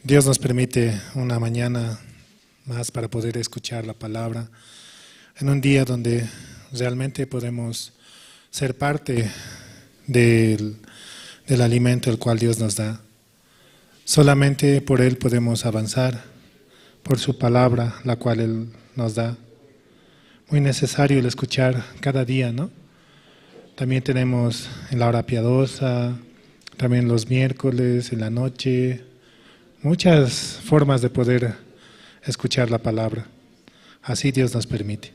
Dios nos permite una mañana más para poder escuchar la palabra, en un día donde realmente podemos ser parte del alimento el cual Dios nos da. Solamente por Él podemos avanzar, por su palabra, la cual Él nos da. Muy necesario el escuchar cada día, ¿no? También tenemos en la hora piadosa, también los miércoles, en la noche, muchas formas de poder escuchar la palabra. Así Dios nos permite.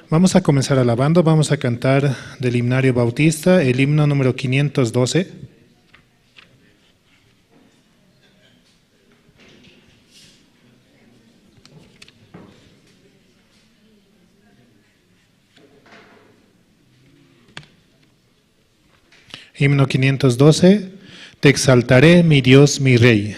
Vamos a comenzar alabando, vamos a cantar del himnario bautista, el himno número 512. Himno 512, te exaltaré, mi Dios, mi Rey.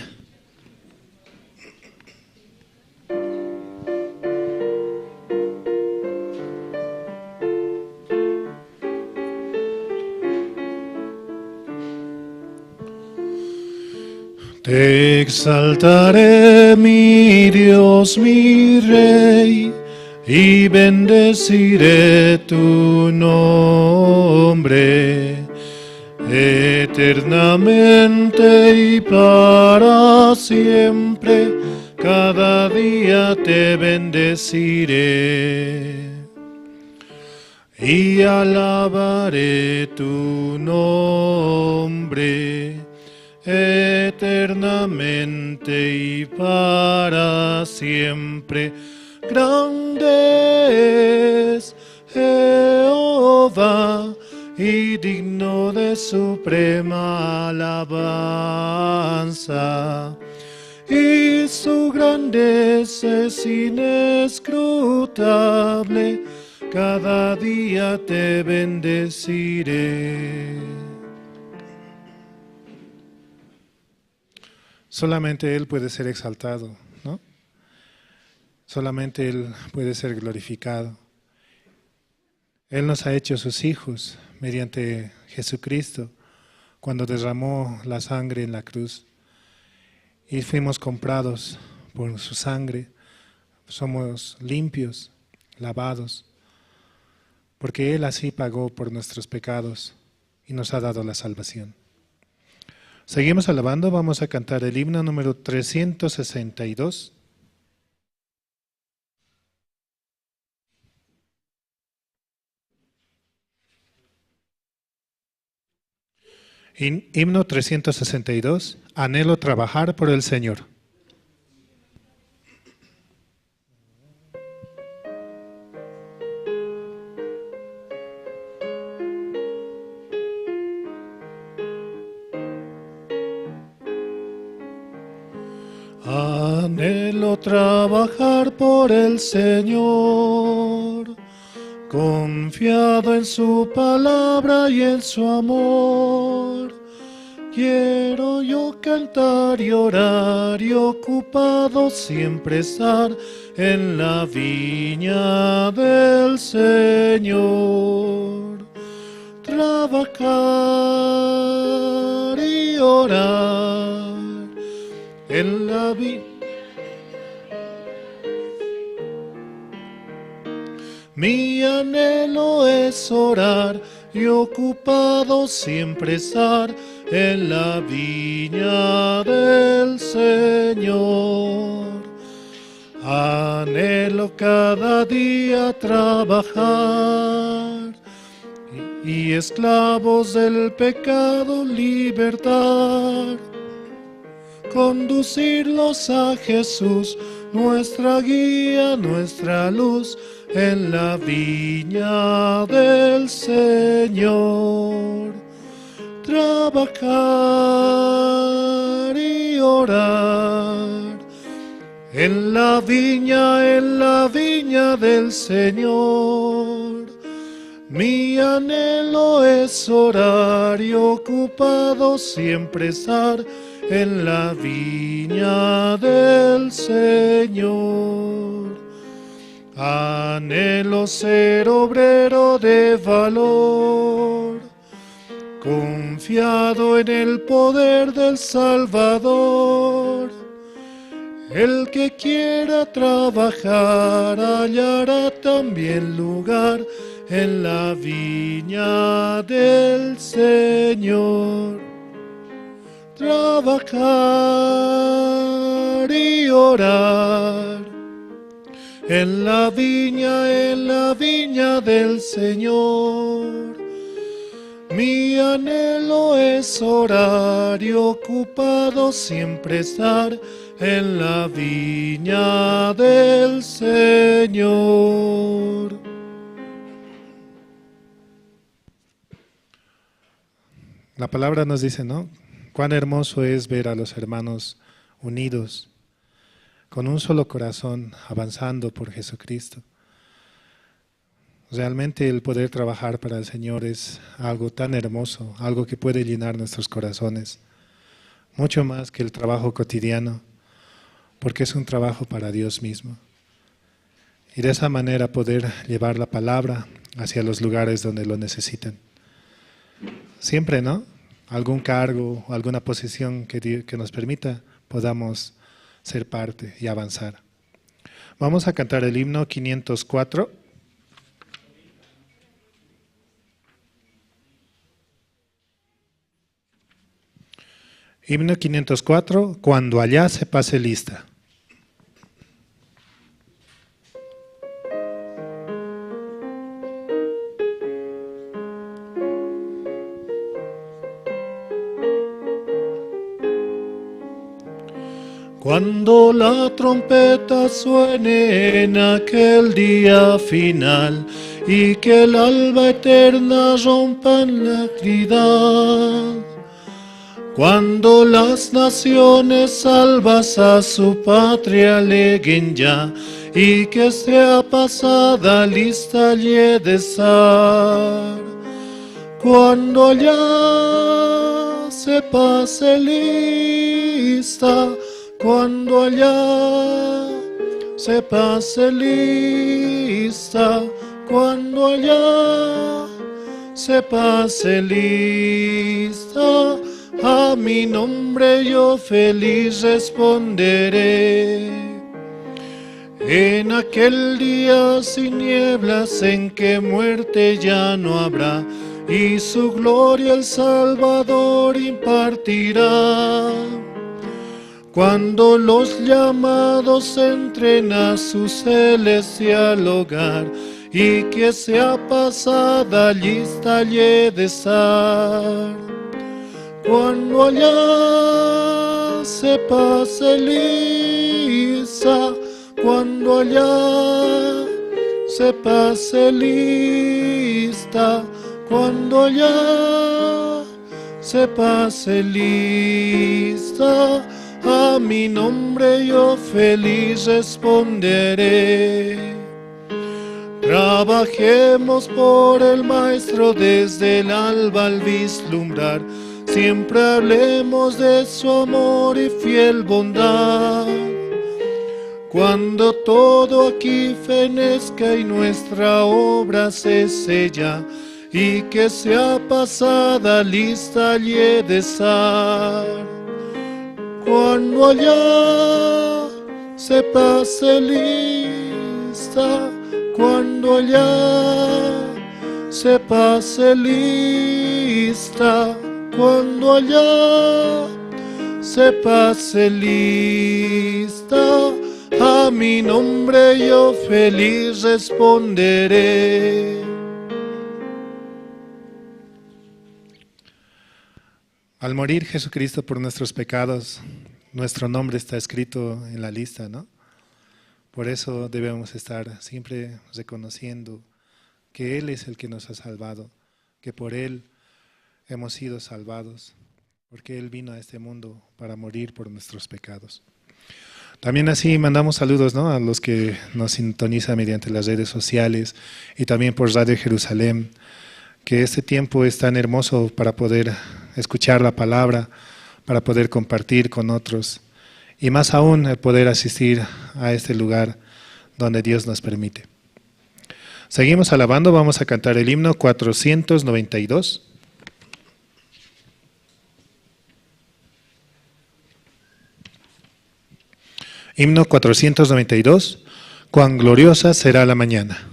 Te exaltaré, mi Dios, mi Rey, y bendeciré tu nombre, eternamente y para siempre, cada día te bendeciré, y alabaré tu nombre, eternamente y para siempre. Grande es Jehová y digno de suprema alabanza, y su grandeza es inescrutable, cada día te bendeciré. Solamente Él puede ser exaltado, ¿no? Solamente Él puede ser glorificado. Él nos ha hecho sus hijos mediante Jesucristo, cuando derramó la sangre en la cruz. Y fuimos comprados por su sangre, somos limpios, lavados, porque Él así pagó por nuestros pecados y nos ha dado la salvación. Seguimos alabando, vamos a cantar el himno número 362. Himno 362, anhelo trabajar por el Señor. Anhelo trabajar por el Señor, confiado en su palabra y en su amor. Quiero yo cantar y orar y ocupado siempre estar en la viña del Señor. Trabajar y orar en la viña. Mi anhelo es orar y ocupado siempre estar en la viña del Señor. Anhelo cada día trabajar y esclavos del pecado libertar. Conducirlos a Jesús, nuestra guía, nuestra luz, en la viña del Señor. Trabajar y orar en la viña del Señor. Mi anhelo es orar y ocupado siempre estar en la viña del Señor. Anhelo ser obrero de valor, confiado en el poder del Salvador. El que quiera trabajar hallará también lugar en la viña del Señor. Trabajar y orar en la viña del Señor. Mi anhelo es orar y ocupado siempre estar en la viña del Señor. La palabra nos dice, ¿no? Cuán hermoso es ver a los hermanos unidos, con un solo corazón, avanzando por Jesucristo. Realmente el poder trabajar para el Señor es algo tan hermoso, algo que puede llenar nuestros corazones, mucho más que el trabajo cotidiano, porque es un trabajo para Dios mismo. Y de esa manera poder llevar la palabra hacia los lugares donde lo necesitan. Siempre, ¿no? Algún cargo, alguna posición que nos permita, podamos ser parte y avanzar. Vamos a cantar el himno 504. Himno 504, cuando allá se pase lista. Cuando la trompeta suene en aquel día final y que el alba eterna rompa en la claridad, cuando las naciones salvas a su patria leguen ya y que sea pasada lista haya de estar, cuando allá se pase lista, cuando allá se pase lista, cuando allá se pase lista, a mi nombre yo feliz responderé. En aquel día sin nieblas en que muerte ya no habrá, y su gloria el Salvador impartirá. Cuando los llamados entren a su celestial hogar, y que sea pasada lista haya de estar, cuando allá se pase lista, cuando allá se pase lista, cuando allá se pase lista, a mi nombre yo feliz responderé. Trabajemos por el Maestro desde el alba al vislumbrar, siempre hablemos de su amor y fiel bondad. Cuando todo aquí fenezca y nuestra obra se sella, y que sea pasada lista haya de estar, cuando allá se pase lista, cuando allá se pase lista, cuando allá se pase lista, a a mi nombre yo feliz responderé. Al morir Jesucristo por nuestros pecados, nuestro nombre está escrito en la lista, ¿no? Por eso debemos estar siempre reconociendo que Él es el que nos ha salvado, que por Él hemos sido salvados, porque Él vino a este mundo para morir por nuestros pecados. También así mandamos saludos, ¿no?, a los que nos sintonizan mediante las redes sociales y también por Radio Jerusalén, que este tiempo es tan hermoso para poder escuchar la palabra, para poder compartir con otros y más aún el poder asistir a este lugar donde Dios nos permite. Seguimos alabando, vamos a cantar el himno 492. Himno 492, cuán gloriosa será la mañana.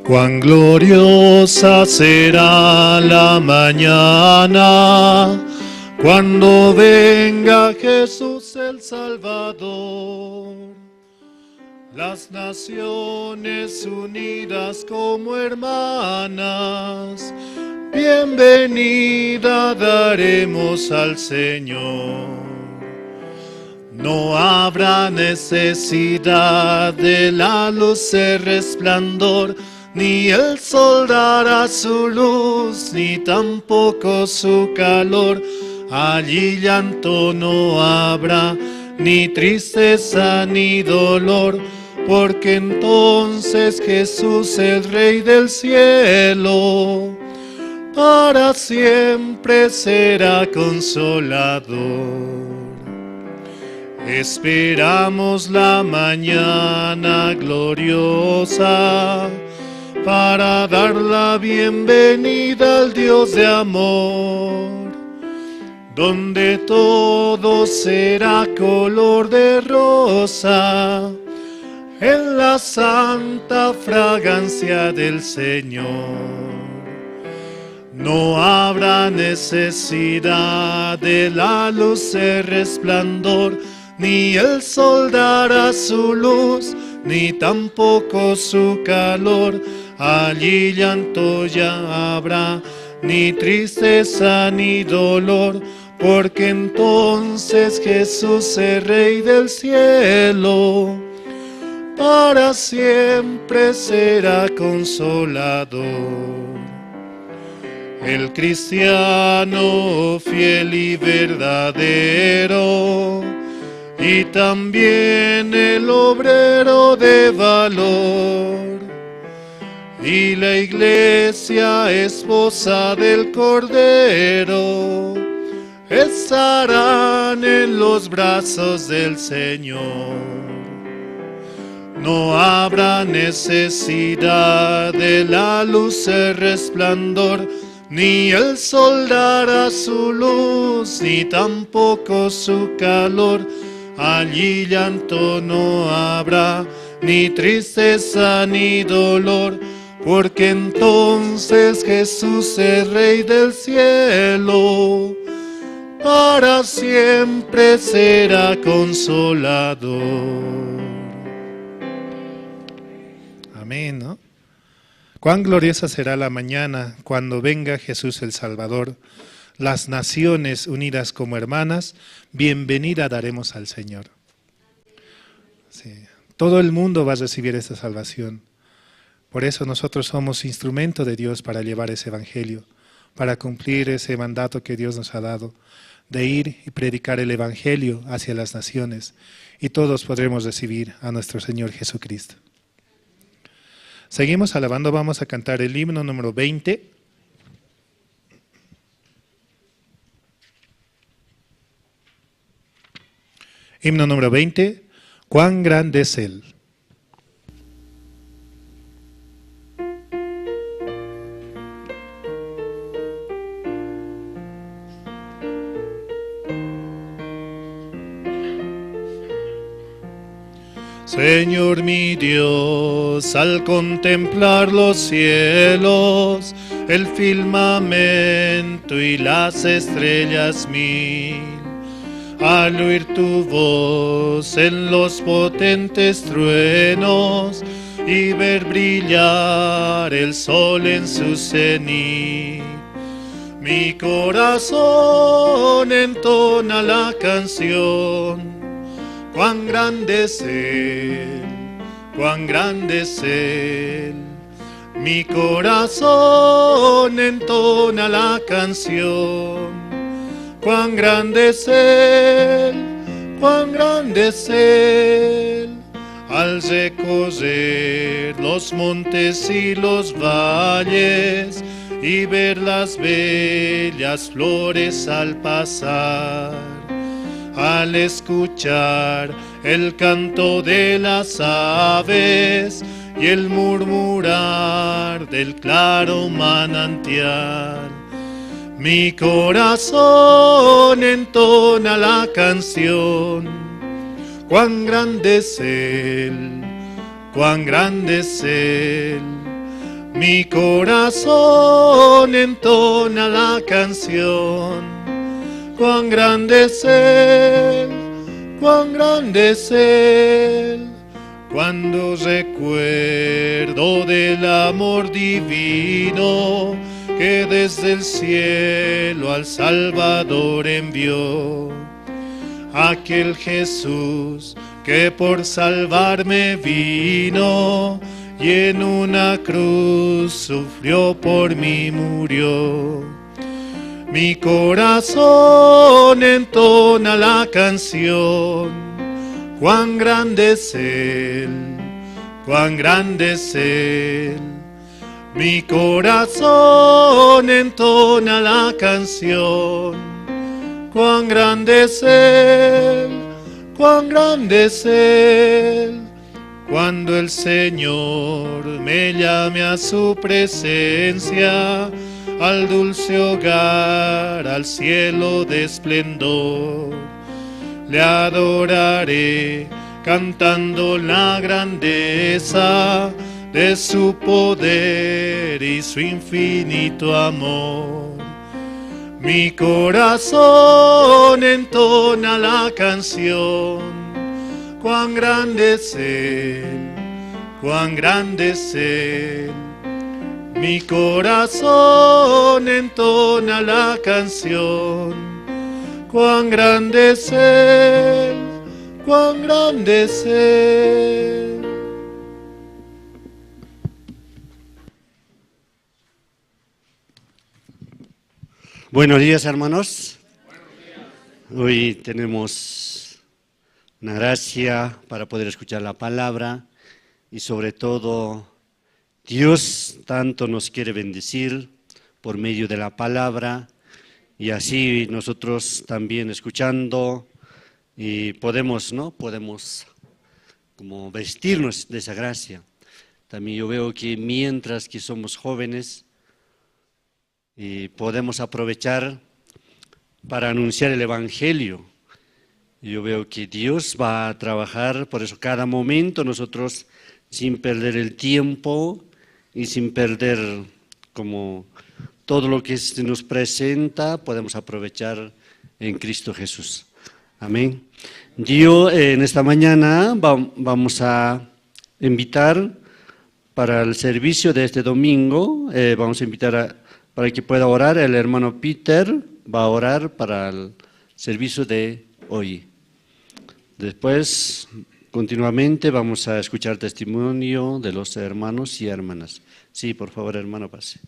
Cuán gloriosa será la mañana, cuando venga Jesús el Salvador. Las naciones unidas como hermanas, bienvenida daremos al Señor. No habrá necesidad de la luz de resplandor, ni el sol dará su luz, ni tampoco su calor. Allí llanto no habrá, ni tristeza ni dolor, porque entonces Jesús, el Rey del cielo, para siempre será consolador. Esperamos la mañana gloriosa, para dar la bienvenida al Dios de amor, donde todo será color de rosa, en la santa fragancia del Señor. No habrá necesidad de la luz de resplandor, ni el sol dará su luz, ni tampoco su calor. Allí llanto ya habrá, ni tristeza ni dolor, porque entonces Jesús, el Rey del cielo, para siempre será consolador. El cristiano fiel y verdadero, y también el obrero de valor, y la iglesia esposa del Cordero, estarán en los brazos del Señor. No habrá necesidad de la luz de resplandor, ni el sol dará su luz, ni tampoco su calor. Allí llanto no habrá, ni tristeza ni dolor, porque entonces Jesús, el Rey del cielo, para siempre será consolador. Amén, ¿no? Cuán gloriosa será la mañana cuando venga Jesús el Salvador. Las naciones unidas como hermanas, bienvenida daremos al Señor. Sí. Todo el mundo va a recibir esta salvación. Por eso nosotros somos instrumento de Dios para llevar ese evangelio, para cumplir ese mandato que Dios nos ha dado, de ir y predicar el evangelio hacia las naciones, y todos podremos recibir a nuestro Señor Jesucristo. Seguimos alabando, vamos a cantar el himno número 20. Himno número 20, cuán grande es Él. Señor mi Dios, al contemplar los cielos, el firmamento y las estrellas mil, al oír tu voz en los potentes truenos y ver brillar el sol en su cenit, mi corazón entona la canción. Cuán grande es Él, cuán grande es Él. Mi corazón entona la canción. Cuán grande es Él, cuán grande es Él. Al recorrer los montes y los valles y ver las bellas flores al pasar, al escuchar el canto de las aves y el murmurar del claro manantial, mi corazón entona la canción. Cuán grande es Él, cuán grande es Él. Mi corazón entona la canción. Cuán grande es Él, cuán grande es Él. Cuando recuerdo del amor divino que desde el cielo al Salvador envió, aquel Jesús que por salvarme vino y en una cruz sufrió por mí, murió. Mi corazón entona la canción. Cuán grande es Él, cuán grande es Él. Mi corazón entona la canción. Cuán grande es Él, cuán grande es Él. Cuando el Señor me llame a su presencia, al dulce hogar, al cielo de esplendor, le adoraré cantando la grandeza de su poder y su infinito amor. Mi corazón entona la canción. Cuán grande es Él, cuán grande es Él. Mi corazón entona la canción. Cuán grande es Él, cuán grande es Él. Buenos días, hermanos. Hoy tenemos una gracia para poder escuchar la palabra y sobre todo Dios tanto nos quiere bendecir por medio de la palabra y así nosotros también escuchando y podemos como vestirnos de esa gracia. También yo veo que mientras que somos jóvenes y podemos aprovechar para anunciar el Evangelio. Yo veo que Dios va a trabajar, por eso cada momento nosotros sin perder el tiempo y sin perder como todo lo que se nos presenta, podemos aprovechar en Cristo Jesús. Amén. Yo en esta mañana vamos a invitar para el servicio de este domingo, vamos a invitar para que pueda orar, el hermano Peter va a orar para el servicio de hoy. Después, continuamente, vamos a escuchar testimonio de los hermanos y hermanas. Sí, por favor, hermano, pase.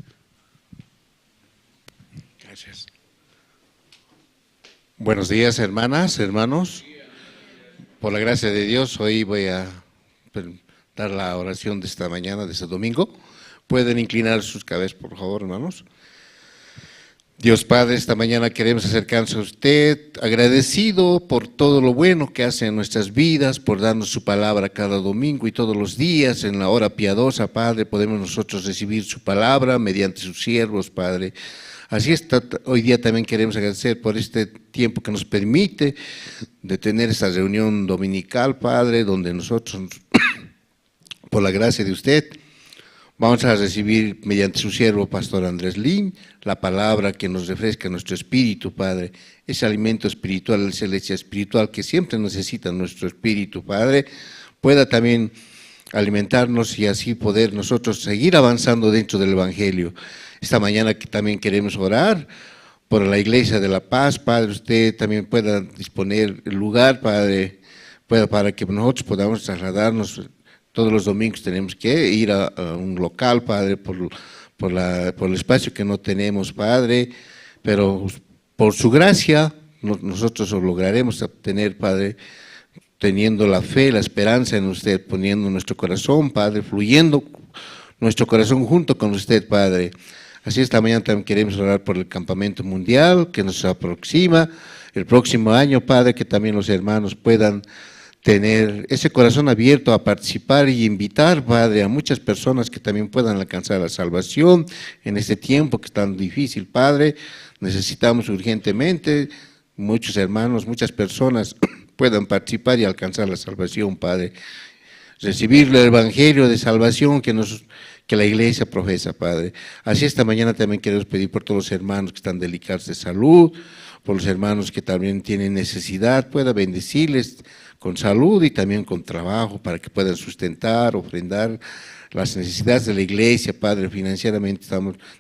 Gracias. Buenos días, hermanas, hermanos. Por la gracia de Dios, hoy voy a dar la oración de esta mañana, de este domingo. Pueden inclinar sus cabezas, por favor, hermanos. Dios Padre, esta mañana queremos acercarnos a usted, agradecido por todo lo bueno que hace en nuestras vidas, por darnos su palabra cada domingo y todos los días en la hora piadosa, Padre, podemos nosotros recibir su palabra mediante sus siervos, Padre. Así está, hoy día también queremos agradecer por este tiempo que nos permite de tener esta reunión dominical, Padre, donde nosotros, por la gracia de usted, vamos a recibir mediante su siervo, Pastor Andrés Lin, la palabra que nos refresca nuestro espíritu, Padre, ese alimento espiritual, esa leche espiritual que siempre necesita nuestro espíritu, Padre, pueda también alimentarnos y así poder nosotros seguir avanzando dentro del Evangelio. Esta mañana que también queremos orar por la Iglesia de la Paz, Padre, usted también pueda disponer el lugar, Padre, para que nosotros podamos trasladarnos. Todos los domingos tenemos que ir a un local, Padre, por el espacio que no tenemos, Padre, pero por su gracia nosotros lo lograremos obtener, Padre, teniendo la fe, la esperanza en usted, poniendo nuestro corazón, Padre, fluyendo nuestro corazón junto con usted, Padre. Así esta mañana también queremos orar por el campamento mundial que nos aproxima el próximo año, Padre, que también los hermanos puedan tener ese corazón abierto a participar y invitar, Padre, a muchas personas que también puedan alcanzar la salvación en este tiempo que es tan difícil, Padre. Necesitamos urgentemente muchos hermanos, muchas personas puedan participar y alcanzar la salvación, Padre. Recibir el evangelio de salvación que la Iglesia profesa, Padre. Así esta mañana también queremos pedir por todos los hermanos que están delicados de salud, por los hermanos que también tienen necesidad, pueda bendecirles con salud y también con trabajo para que puedan sustentar, ofrendar las necesidades de la Iglesia, Padre. Financieramente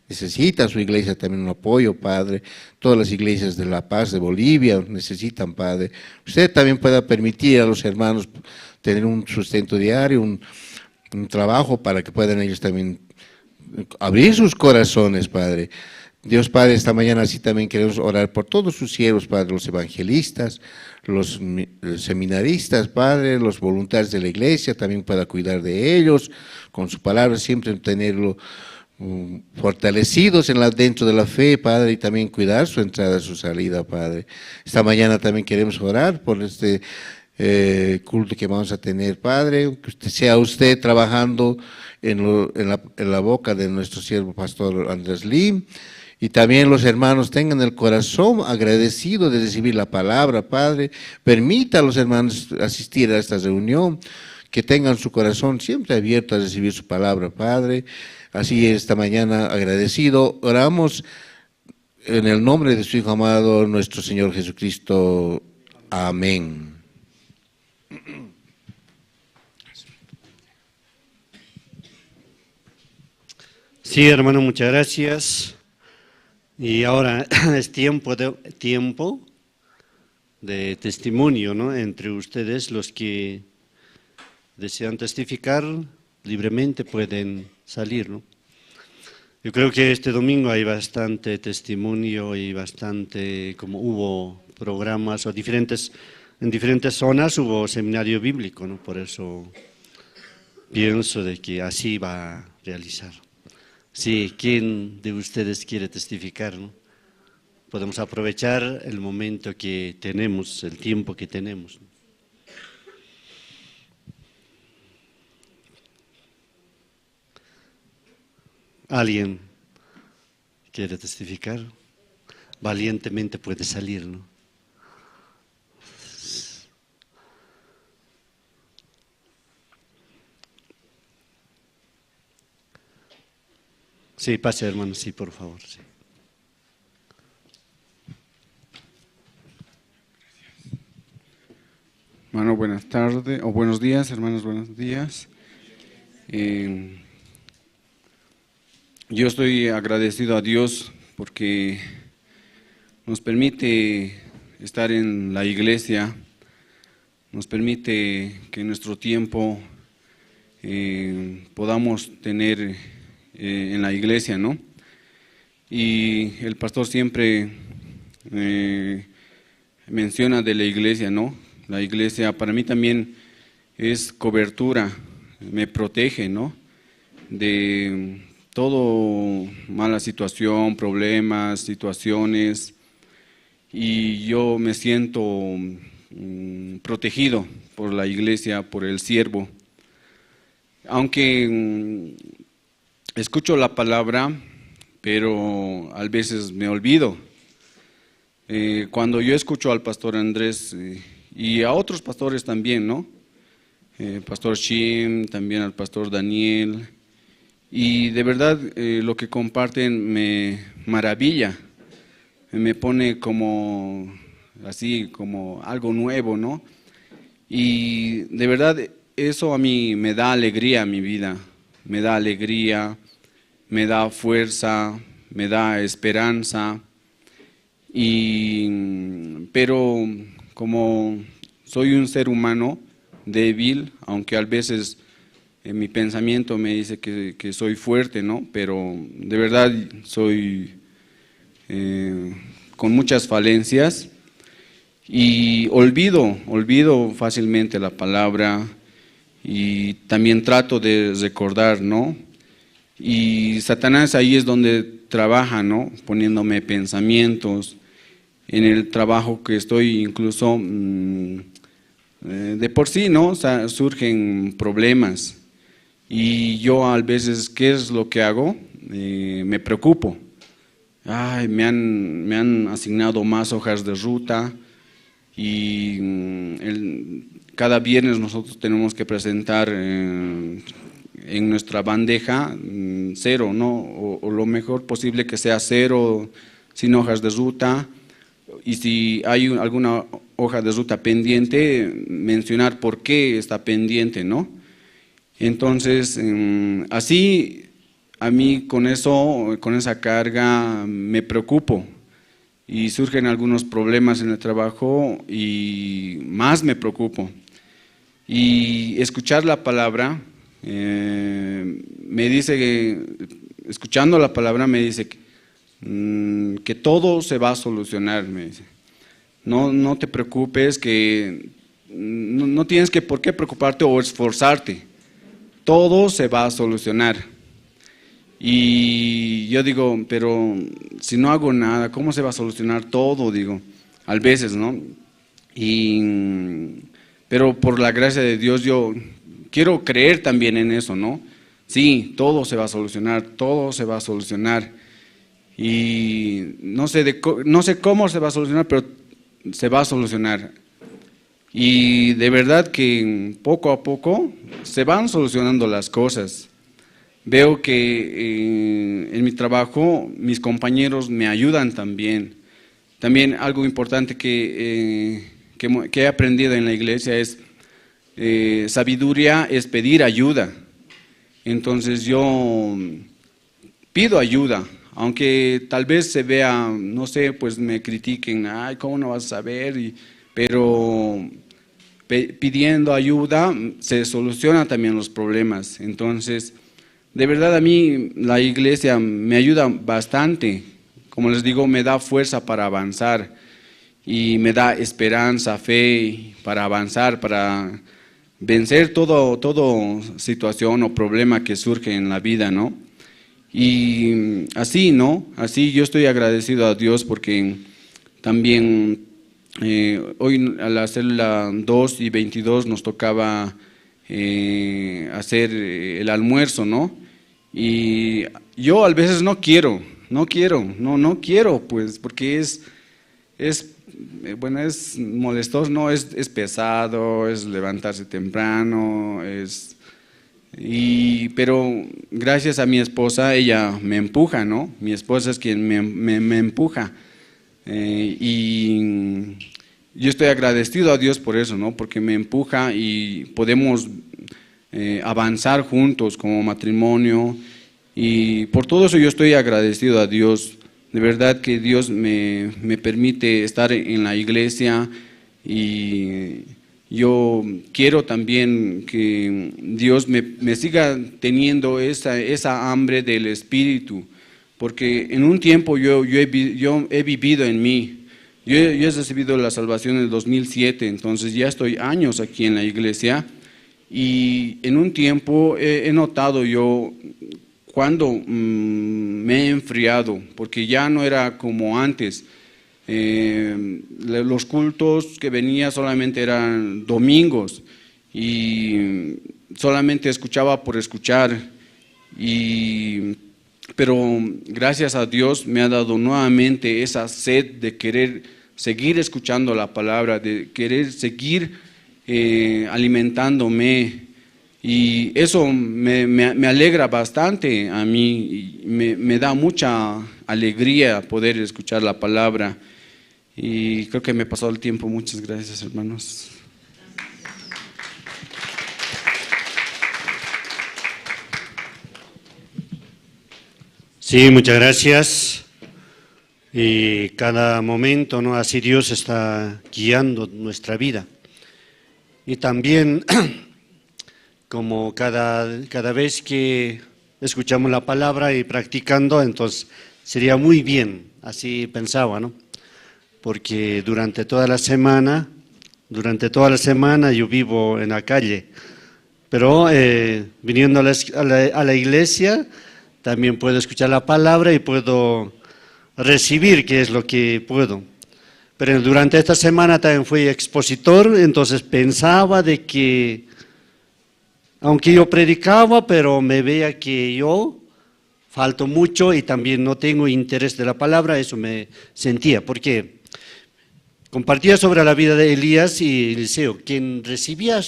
necesita su Iglesia también un apoyo, Padre. Todas las iglesias de La Paz, de Bolivia, necesitan, Padre. Usted también pueda permitir a los hermanos tener un sustento diario, un trabajo para que puedan ellos también abrir sus corazones, Padre. Dios Padre, esta mañana así también queremos orar por todos sus siervos, Padre, los evangelistas, los seminaristas, Padre, los voluntarios de la Iglesia, también pueda cuidar de ellos, con su palabra siempre tenerlo fortalecidos dentro de la fe, Padre, y también cuidar su entrada y su salida, Padre. Esta mañana también queremos orar por este culto que vamos a tener, Padre, que sea usted trabajando en la boca de nuestro siervo Pastor Andrés Lim, y también los hermanos tengan el corazón agradecido de recibir la palabra, Padre. Permita a los hermanos asistir a esta reunión, que tengan su corazón siempre abierto a recibir su palabra, Padre. Así esta mañana agradecido, oramos en el nombre de su Hijo amado, nuestro Señor Jesucristo. Amén. Sí, hermano, muchas gracias. Y ahora es tiempo de testimonio, ¿no? Entre ustedes, los que desean testificar libremente pueden salir, ¿no? Yo creo que este domingo hay bastante testimonio y bastante, como hubo programas o en diferentes zonas hubo seminario bíblico, ¿no? Por eso pienso de que así va a realizar. Sí, ¿quién de ustedes quiere testificar, no? Podemos aprovechar el momento que tenemos, el tiempo que tenemos. ¿Alguien quiere testificar? Valientemente puede salir, ¿no? Sí, pase, hermano, sí, por favor. Sí. Hermano, buenas tardes, o buenos días, hermanos, buenos días. Yo estoy agradecido a Dios porque nos permite estar en la iglesia, nos permite que en nuestro tiempo podamos tener en la iglesia, ¿no? Y el pastor siempre menciona de la iglesia, ¿no? La iglesia para mí también es cobertura, me protege, ¿no? De todo mala situación, problemas, situaciones, y yo me siento protegido por la iglesia, por el siervo. Aunque escucho la palabra, pero a veces me olvido. Cuando yo escucho al pastor Andrés y a otros pastores también, ¿no? Pastor Shim, también al pastor Daniel, y de verdad lo que comparten me maravilla, me pone como así, como algo nuevo, ¿no? Y de verdad eso a mí me da alegría a mi vida, me da alegría, me da fuerza, me da esperanza. Pero como soy un ser humano débil, aunque a veces mi pensamiento me dice que soy fuerte, ¿no? Pero de verdad soy con muchas falencias y olvido fácilmente la palabra, y también trato de recordar, ¿no? Y Satanás ahí es donde trabaja, ¿no? Poniéndome pensamientos. En el trabajo que estoy incluso de por sí, ¿no? O sea, surgen problemas, y yo a veces, ¿qué es lo que hago? Me preocupo. Ay, me han asignado más hojas de ruta, y cada viernes nosotros tenemos que presentar en nuestra bandeja 0, ¿no? O lo mejor posible que sea 0, sin hojas de ruta. Y si hay alguna hoja de ruta pendiente, mencionar por qué está pendiente, ¿no? Entonces, así a mí con esa carga me preocupo, y surgen algunos problemas en el trabajo y más me preocupo. Y escuchar la palabra, me dice, escuchando la palabra me dice que todo se va a solucionar, me dice. No te preocupes, que no tienes por qué preocuparte o esforzarte, todo se va a solucionar. Y yo digo, pero si no hago nada, ¿cómo se va a solucionar todo? Digo, a veces, ¿no? Pero por la gracia de Dios yo quiero creer también en eso, ¿no? Sí, todo se va a solucionar, todo se va a solucionar. Y no sé cómo se va a solucionar, pero se va a solucionar. Y de verdad que poco a poco se van solucionando las cosas. Veo que en mi trabajo mis compañeros me ayudan también. También algo importante que he aprendido en la iglesia es sabiduría es pedir ayuda. Entonces yo pido ayuda, aunque tal vez se vea, no sé, pues me critiquen, ay, ¿cómo no vas a saber? Pero pidiendo ayuda se solucionan también los problemas. Entonces, de verdad a mí la iglesia me ayuda bastante. Como les digo, me da fuerza para avanzar y me da esperanza, fe para avanzar, para vencer toda situación o problema que surge en la vida, ¿no? Y así, ¿no? Así yo estoy agradecido a Dios porque también hoy a la célula 2 y 22 nos tocaba hacer el almuerzo, ¿no? Y yo a veces no quiero, pues, porque es molestoso, ¿no? Es pesado, es levantarse temprano, pero gracias a mi esposa, ella me empuja, ¿no? Mi esposa es quien me empuja. Y yo estoy agradecido a Dios por eso, ¿no? Porque me empuja y podemos avanzar juntos como matrimonio, y por todo eso yo estoy agradecido a Dios. De verdad que Dios me permite estar en la iglesia, y yo quiero también que Dios me siga teniendo esa hambre del Espíritu, porque en un tiempo yo he vivido en mí. Yo he recibido la salvación en el 2007, entonces ya estoy años aquí en la iglesia, y en un tiempo he notado yo cuando me he enfriado, porque ya no era como antes. Los cultos que venía solamente eran domingos y solamente escuchaba por escuchar, pero gracias a Dios me ha dado nuevamente esa sed de querer seguir escuchando la palabra, de querer seguir alimentándome, y eso me alegra bastante a mí, y me da mucha alegría poder escuchar la palabra. Y creo que me pasó el tiempo. Muchas gracias, hermanos. Sí, muchas gracias. Y cada momento, ¿no? Así Dios está guiando nuestra vida. Y también, como cada vez que escuchamos la palabra y practicando, entonces sería muy bien, así pensaba, ¿no? Porque durante toda la semana yo vivo en la calle, pero viniendo a la iglesia también puedo escuchar la palabra y puedo recibir, que es lo que puedo. Pero durante esta semana también fui expositor, entonces pensaba de que, aunque yo predicaba, pero me veía que yo falto mucho y también no tengo interés de la palabra, eso me sentía, porque compartía sobre la vida de Elías y Eliseo, quien recibía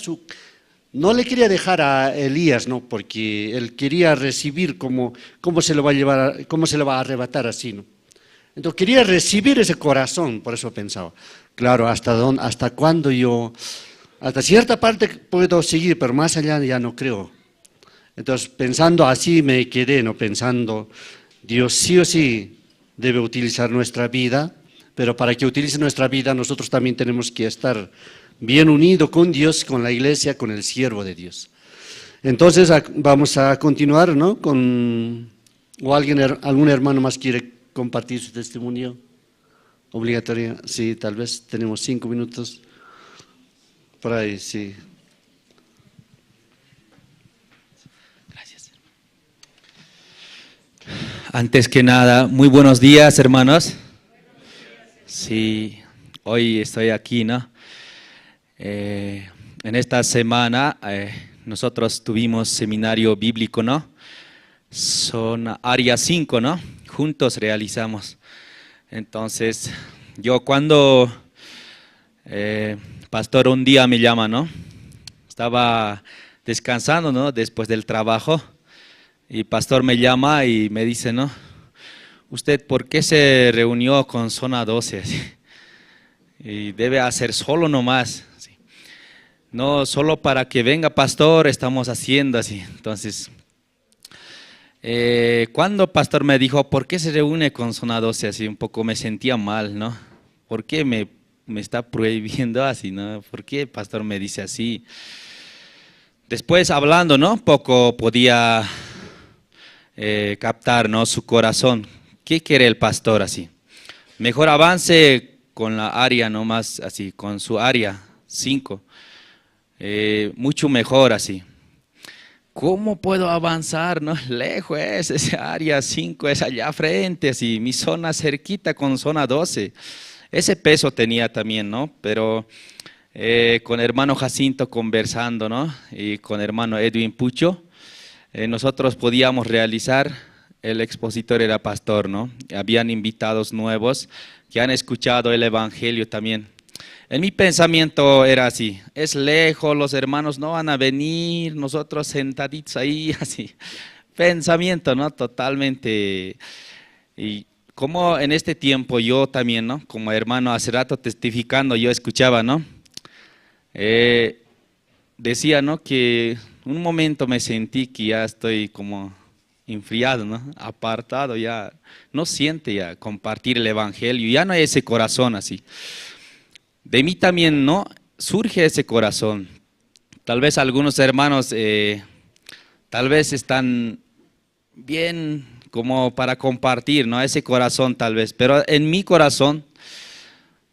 no le quería dejar a Elías, no, porque él quería recibir cómo se lo va a llevar, cómo se lo va a arrebatar así, ¿no? Entonces quería recibir ese corazón, por eso pensaba, claro, hasta cuándo yo, hasta cierta parte puedo seguir, pero más allá ya no creo. Entonces pensando así me quedé, no pensando, Dios sí o sí debe utilizar nuestra vida, pero para que utilice nuestra vida nosotros también tenemos que estar bien unidos con Dios, con la iglesia, con el siervo de Dios. Entonces vamos a continuar, ¿no? ¿O algún hermano más quiere compartir su testimonio? Obligatorio, sí, tal vez tenemos 5 minutos. Por ahí, sí. Gracias. Antes que nada, muy buenos días, hermanos. Sí, hoy estoy aquí, ¿no? En esta semana nosotros tuvimos seminario bíblico, ¿no? Son área 5, ¿no? Juntos realizamos. Entonces, yo cuando pastor un día me llama, ¿no? Estaba descansando, ¿no? Después del trabajo, y pastor me llama y me dice, ¿no? ¿Usted por qué se reunió con zona 12? Y debe hacer solo nomás. ¿Sí? No solo para que venga pastor estamos haciendo así. Entonces, cuando pastor me dijo, ¿por qué se reúne con zona 12? Así un poco me sentía mal, ¿no? ¿Por qué me está prohibiendo así, no? ¿Por qué pastor me dice así? Después hablando, ¿no? Poco podía captar, ¿no? Su corazón. ¿Qué quiere el pastor así? Mejor avance con la área nomás así, con su área 5. Mucho mejor así. ¿Cómo puedo avanzar? No, lejos es, esa área 5 es allá frente, así, mi zona cerquita con zona 12. Ese peso tenía también, ¿no? Pero con hermano Jacinto conversando, ¿no? Y con hermano Edwin Pucho, nosotros podíamos realizar, el expositor era pastor, ¿no? Habían invitados nuevos que han escuchado el evangelio también. En mi pensamiento era así, es lejos, los hermanos no van a venir, nosotros sentaditos ahí, así. Pensamiento, ¿no? Totalmente. Y como en este tiempo yo también, ¿no? Como hermano hace rato testificando, yo escuchaba, ¿no? Decía, ¿no? Que un momento me sentí que ya estoy como enfriado, ¿no? Apartado, ya no siente ya compartir el evangelio, ya no hay ese corazón así. De mí también, ¿no? Surge ese corazón. Tal vez algunos hermanos tal vez están bien como para compartir, ¿no? Ese corazón tal vez, pero en mi corazón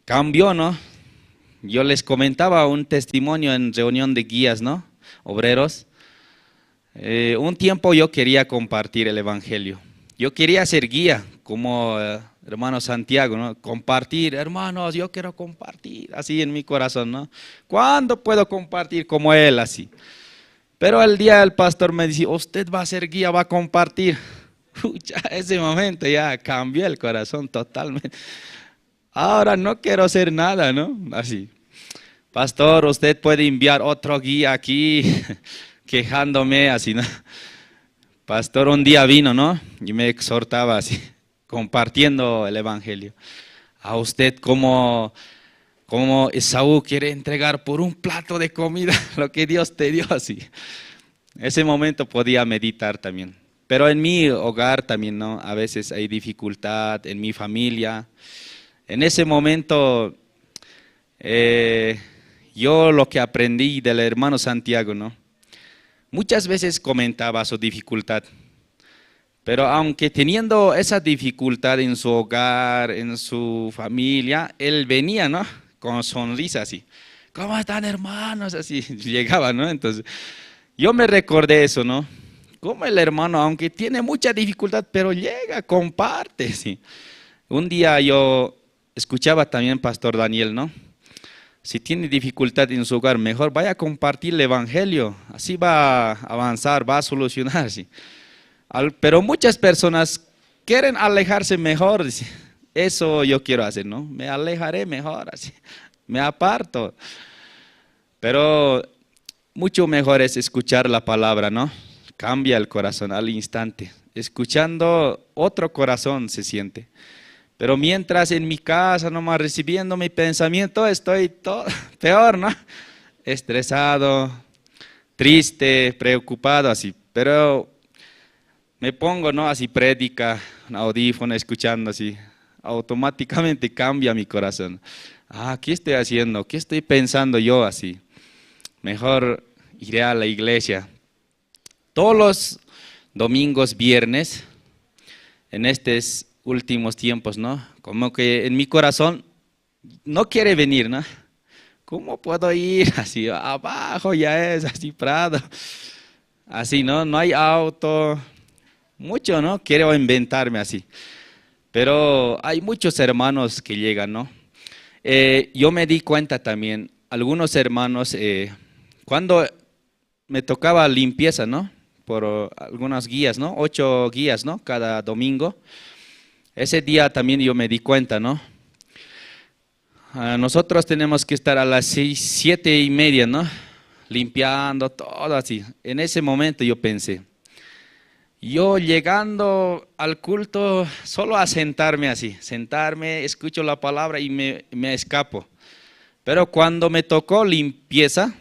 cambió, ¿no? Yo les comentaba un testimonio en reunión de guías, ¿no? Obreros. Un tiempo yo quería compartir el Evangelio. Yo quería ser guía, como hermano Santiago, ¿no? Compartir, hermanos, yo quiero compartir, así en mi corazón, ¿no? ¿Cuándo puedo compartir como él, así? Pero el día el pastor me dice, usted va a ser guía, va a compartir. Ya ese momento ya cambió el corazón totalmente. Ahora no quiero hacer nada, ¿no? Así. Pastor, usted puede enviar otro guía aquí, quejándome así, ¿no? Pastor un día vino, ¿no? Y me exhortaba así, compartiendo el Evangelio. A usted como Esaú quiere entregar por un plato de comida lo que Dios te dio, así. Ese momento podía meditar también. Pero en mi hogar también, ¿no? A veces hay dificultad, en mi familia. En ese momento, yo lo que aprendí del hermano Santiago, ¿no? Muchas veces comentaba su dificultad, pero aunque teniendo esa dificultad en su hogar, en su familia, él venía, ¿no? Con sonrisa así. ¿Cómo están, hermanos? Así llegaba, ¿no? Entonces, yo me recordé eso, ¿no? Como el hermano, aunque tiene mucha dificultad, pero llega, comparte, ¿sí? Un día yo escuchaba también Pastor Daniel, ¿no? Si tiene dificultad en su hogar, mejor vaya a compartir el Evangelio, así va a avanzar, va a solucionar, ¿sí? Pero muchas personas quieren alejarse mejor, dice. Eso yo quiero hacer, ¿no? Me alejaré mejor, así, me aparto. Pero mucho mejor es escuchar la palabra, ¿no? Cambia el corazón al instante. Escuchando, otro corazón se siente. Pero mientras en mi casa nomás recibiendo mi pensamiento, estoy todo peor, ¿no? Estresado, triste, preocupado, así. Pero me pongo, ¿no? Así prédica, un audífono, escuchando así. Automáticamente cambia mi corazón. ¿Qué estoy haciendo? ¿Qué estoy pensando yo así? Mejor iré a la iglesia. Todos los domingos, viernes, en estos últimos tiempos, ¿no? Como que en mi corazón no quiere venir, ¿no? ¿Cómo puedo ir? Así abajo ya es, así Prado. Así, ¿no? No hay auto. Mucho, ¿no? Quiero inventarme así. Pero hay muchos hermanos que llegan, ¿no? Yo me di cuenta también, algunos hermanos, cuando me tocaba limpieza, ¿no? Por algunas guías, ¿no? 8 guías, ¿no? Cada domingo. Ese día también yo me di cuenta, ¿no? Nosotros tenemos que estar a las 6, 7:30, ¿no? Limpiando todo así. En ese momento yo pensé, yo llegando al culto solo a sentarme así, sentarme, escucho la palabra y me escapo. Pero cuando me tocó limpieza,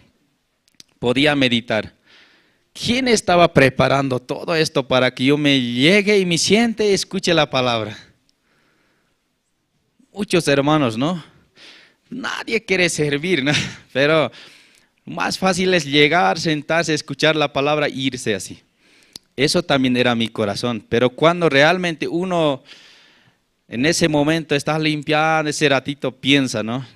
podía meditar. ¿Quién estaba preparando todo esto para que yo me llegue y me siente y escuche la palabra? Muchos hermanos, ¿no? Nadie quiere servir, ¿no? Pero más fácil es llegar, sentarse, escuchar la palabra e irse así. Eso también era mi corazón. Pero cuando realmente uno en ese momento está limpiando, ese ratito piensa, ¿no?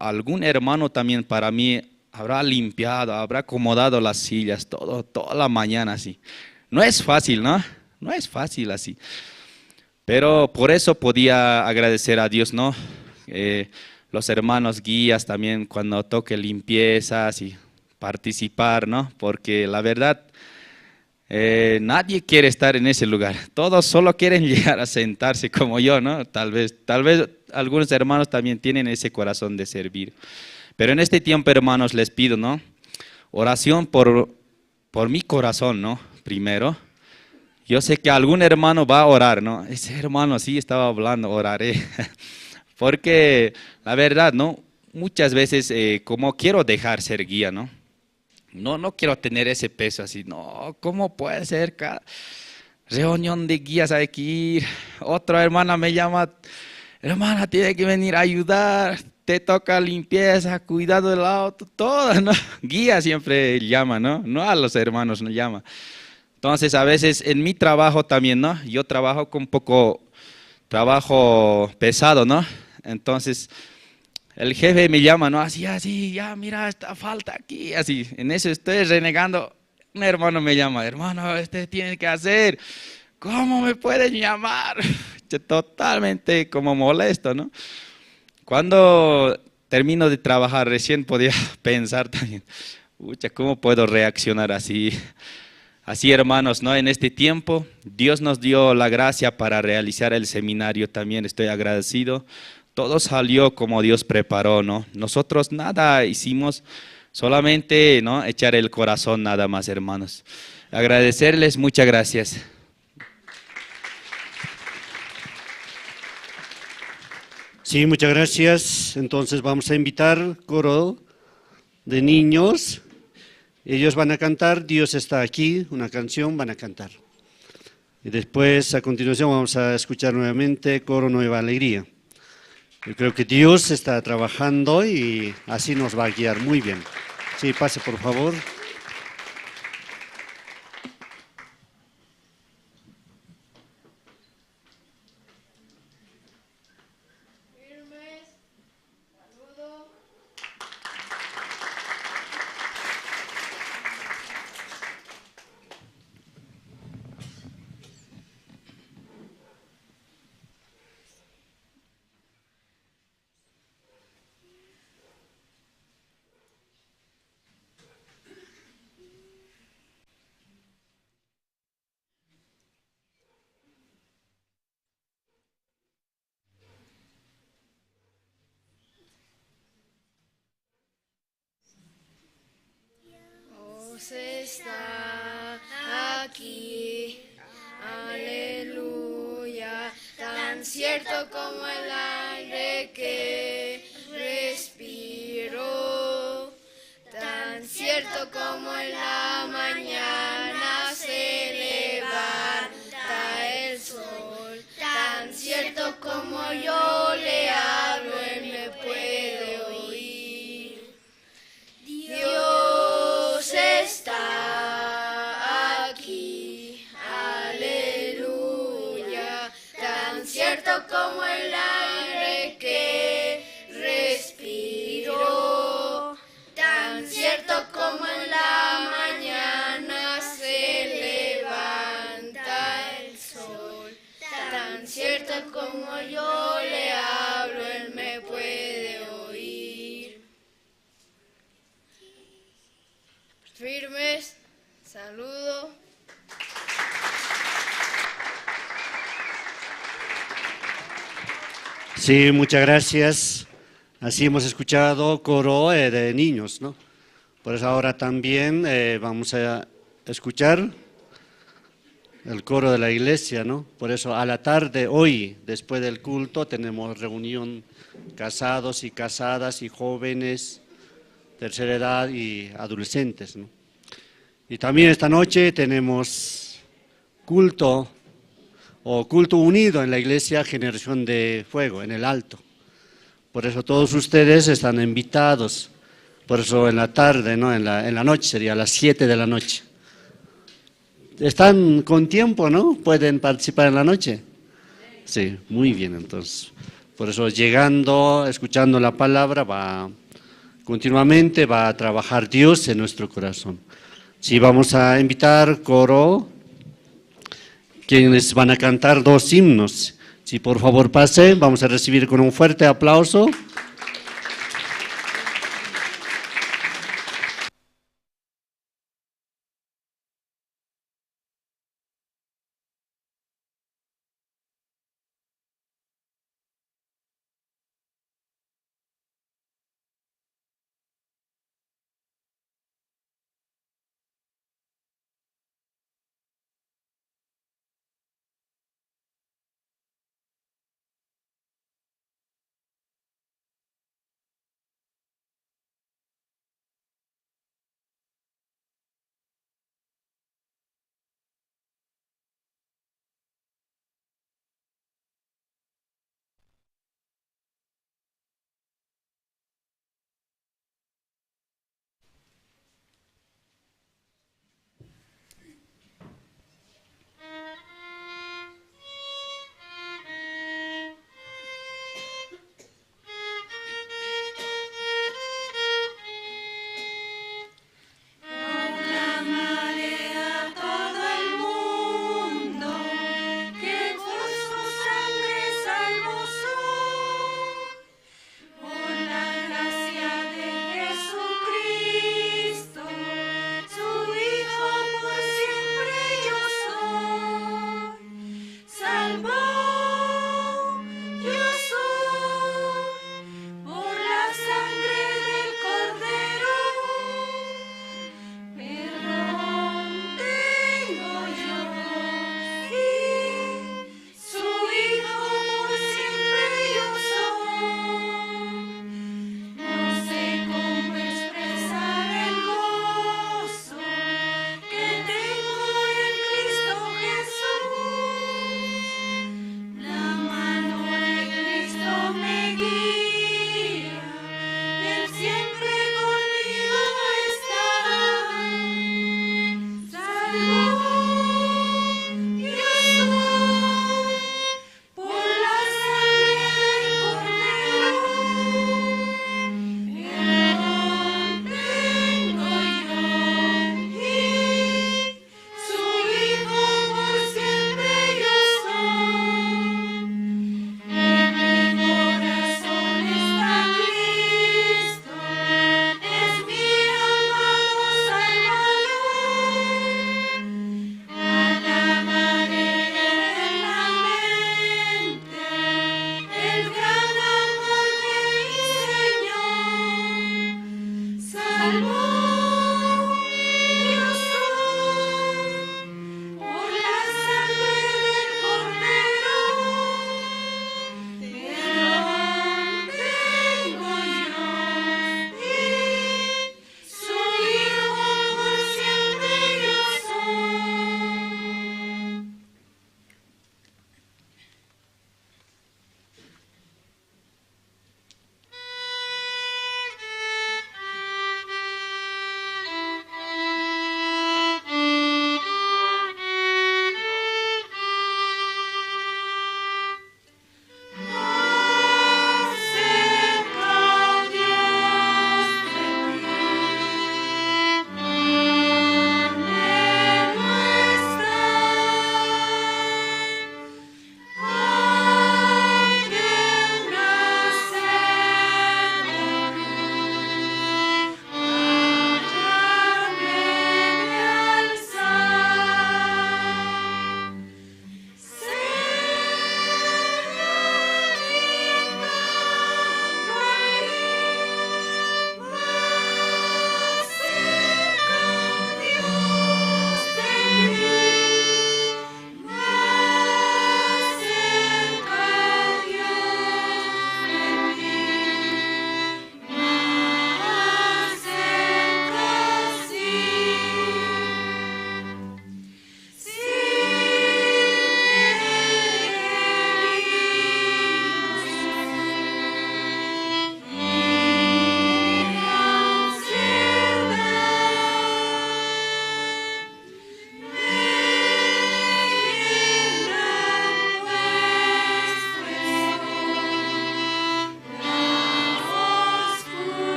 Algún hermano también para mí habrá limpiado, habrá acomodado las sillas, toda la mañana así. No es fácil, ¿no? No es fácil así. Pero por eso podía agradecer a Dios, ¿no? Los hermanos guías también cuando toque limpiezas y participar, ¿no? Porque la verdad, nadie quiere estar en ese lugar. Todos solo quieren llegar a sentarse como yo, ¿no? Tal vez algunos hermanos también tienen ese corazón de servir. Pero en este tiempo, hermanos, les pido, ¿no? Oración por mi corazón, ¿no? Primero. Yo sé que algún hermano va a orar, ¿no? Ese hermano sí estaba hablando, oraré. Porque la verdad, ¿no? Muchas veces como quiero dejar ser guía, ¿no? No quiero tener ese peso así, no, ¿cómo puede ser? Cada reunión de guías hay que ir. Otra hermana me llama, hermana, tiene que venir a ayudar, te toca limpieza, cuidado del auto, todo, ¿no? Guía siempre llama, ¿no? No a los hermanos no llama. Entonces, a veces en mi trabajo también, ¿no? Yo trabajo con trabajo pesado, ¿no? Entonces, el jefe me llama, ¿no? Así, ya, mira, esta falta aquí, así. En eso estoy renegando. un hermano me llama, hermano, este tiene que hacer. ¿Cómo me pueden llamar? Totalmente como molesto, ¿no? Cuando termino de trabajar, recién podía pensar también, pucha, ¿cómo puedo reaccionar así? Así, hermanos, ¿no? En este tiempo, Dios nos dio la gracia para realizar el seminario, también estoy agradecido. Todo salió como Dios preparó, ¿no? Nosotros nada hicimos, solamente, ¿no? Echar el corazón nada más, hermanos. Agradecerles, muchas gracias. Sí, muchas gracias. Entonces vamos a invitar coro de niños. Ellos van a cantar, Dios está aquí, una canción van a cantar. Y después, a continuación, vamos a escuchar nuevamente coro Nueva Alegría. Yo creo que Dios está trabajando y así nos va a guiar muy bien. Sí, pase por favor. Dios está aquí, aleluya, tan cierto como el aire que respiro, tan cierto como en la mañana se levanta el sol, tan cierto como yo le hablo, él me puede oír. Dios está aquí, aleluya, tan cierto como el aire que respiro, tan cierto como en la mañana se levanta el sol, tan cierto como yo le hablo, él me puede oír. Firmes, saludo. Sí, muchas gracias. Así hemos escuchado coro de niños, ¿no? Por eso ahora también vamos a escuchar el coro de la iglesia, ¿no? Por eso a la tarde, hoy, después del culto, tenemos reunión casados y casadas y jóvenes, tercera edad y adolescentes, ¿no? Y también esta noche tenemos culto o culto unido en la iglesia Generación de Fuego, en el Alto. Por eso todos ustedes están invitados. Por eso en la tarde, ¿no? En la noche, sería a las 7 de la noche. Están con tiempo, ¿no? ¿Pueden participar en la noche? Sí, muy bien, entonces. Por eso llegando, escuchando la palabra, continuamente va a trabajar Dios en nuestro corazón. Sí, vamos a invitar coro, quienes van a cantar 2 himnos. Si por favor pase, vamos a recibir con un fuerte aplauso.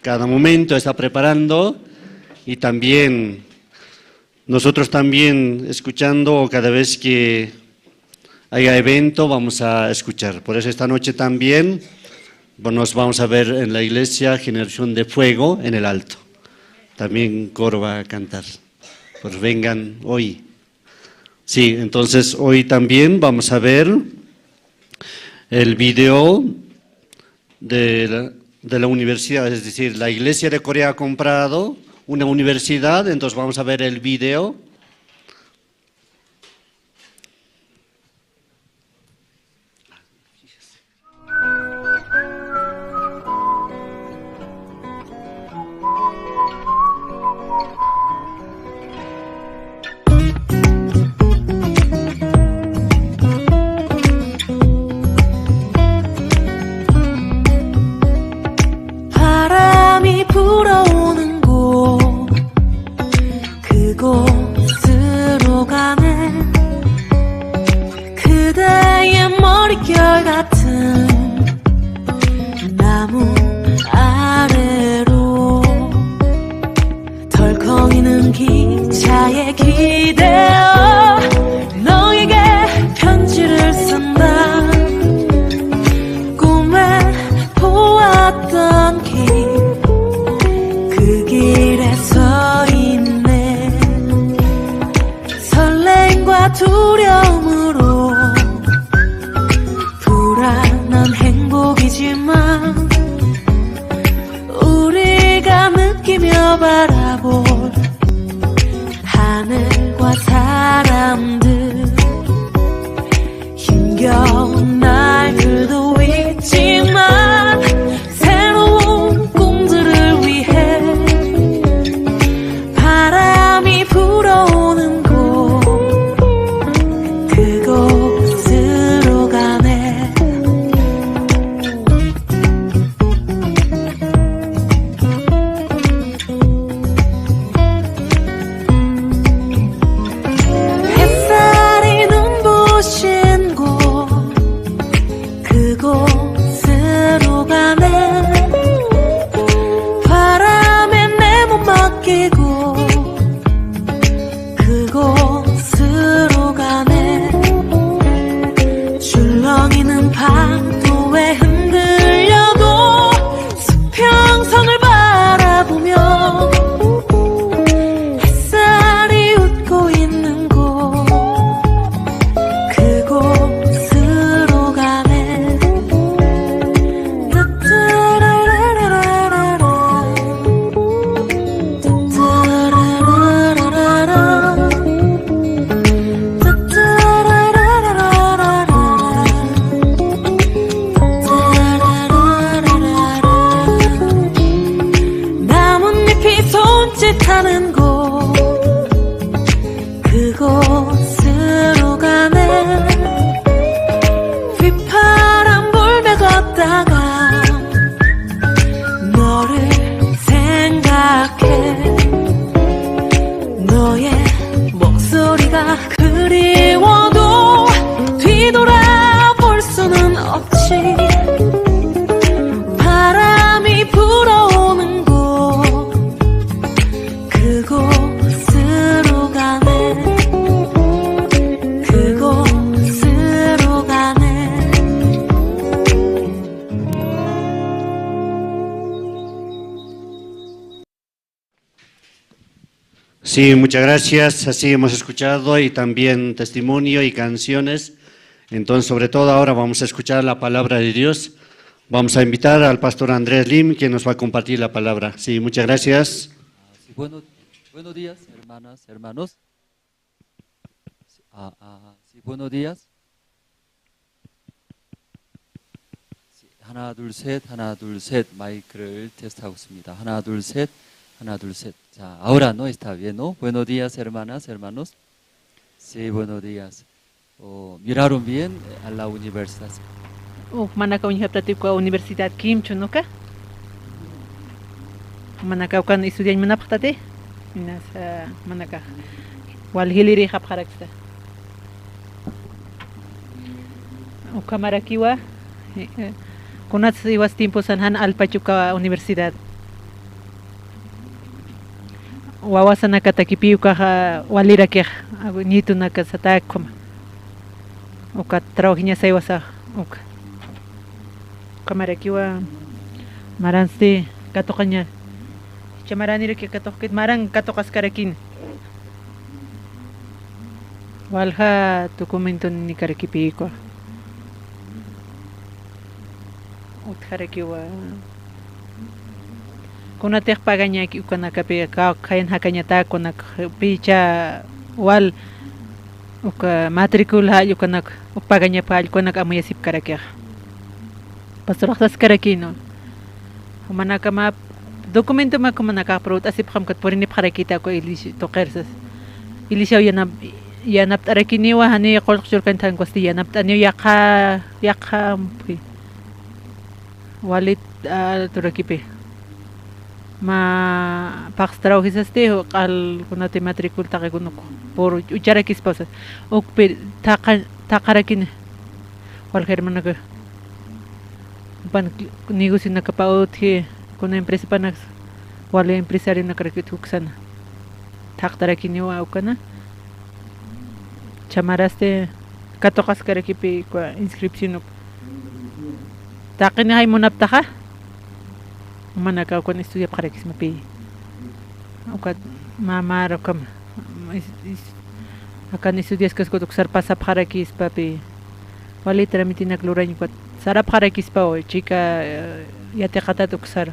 cada momento está preparando y también nosotros también escuchando cada vez que haya evento vamos a escuchar. Por eso esta noche también nos vamos a ver en la iglesia Generación de Fuego en el Alto. También coro va a cantar. Pues vengan hoy. Sí, entonces hoy también vamos a ver el video de la universidad, es decir, la iglesia de Corea ha comprado una universidad, entonces vamos a ver el video. 바람이 불어오는 곳 그곳으로 가네 그대의 머릿결 같은 나무 아래로 덜컹이는 기차에 기대어 너에게 편지를 쓴다 꿈에 보았던 길 그 길에 서 있네 설렘과 두려움으로 불안한 행복이지만 우리가 느끼며 바라볼 하늘과 사람들 힘겨운 날들도 있지만 새로운 꿈들을 위해 바람이 불어오는 곳 그곳으로 가네 햇살이 눈부신 곳 그곳으로 가네 바람에 내 몸 맡기고 그곳으로 가네 줄렁이는 파도에 흔들려도 수평선을 바라보며 햇살이 웃고 있는 곳 그곳으로 가네 나뭇잎이 손짓하는 곳 그곳으로 가네 휘파람 불며 걷다가 너를 생각해 너의 목소리가 그리워도 뒤돌아볼 수는 없지 바람이 불어오는 곳 그곳으로 가네 그곳으로 가네 Sí, muchas gracias. Así hemos escuchado y también testimonio y canciones. Entonces, sobre todo ahora vamos a escuchar la palabra de Dios. Vamos a invitar al pastor Andrés Lim, quien nos va a compartir la palabra. Sí, muchas gracias. Sí, buenos días, hermanas, hermanos. Sí, buenos días. Sí, 하나, 둘, 셋. 마이크를 테스트하고 있습니다. 하나, 둘, 셋. 자, ahora no está bien, ¿no? Buenos días, hermanas, hermanos. Sí, buenos días. Miraron bien a la universidad. Manaka uñihaptatipka Universidad Kimchu, ¿no? Manaka ukan estudian manaptate. Minas manaka. Walhiliri hapharaksta. Ukamarakiwa. Kunats iwas tiempos anhan alpachuka Universidad. wawasanaka takipiyukaqa walirakej ñitunaka satakuma uka trabajiña saywasa uka kamarakiwa maranste katoqaña chamaraniraki katoqkit maran katoqaskarakin walha documento nikarikipikua utjarakiwa kunatej pagañaki ukanakapi kayan hakañata kunak picha wal uka matricula yukanak upagaña pa kunak amuyasip karakej pastorajtas karakino manaka ma documento ma kumanaka prot asip kamkat porinip karakita ko ilish tokersas ilishaw yanap tarakiniwa hani qolqshur kan tan kwasti yanap tanyo yaka walit turakipe ma paxtraw hisaste qal kunate matricul taqikunuko por ucharakis pausa ukpe taqarakin wal hermanaka pan negocio nakapautje kuna empresa panas wal empresario nakarakit huksana taqtarakiniwa ukana chamaraste katoqas karakipi kwa inscripción taqini hay munaptaja manaka con estudia para que se me pide ukat mamar kam akan estudias que escoto kusar pasa para que es papi wali tramitina klurañ kwat sara para que es pa chica ya te khata kusar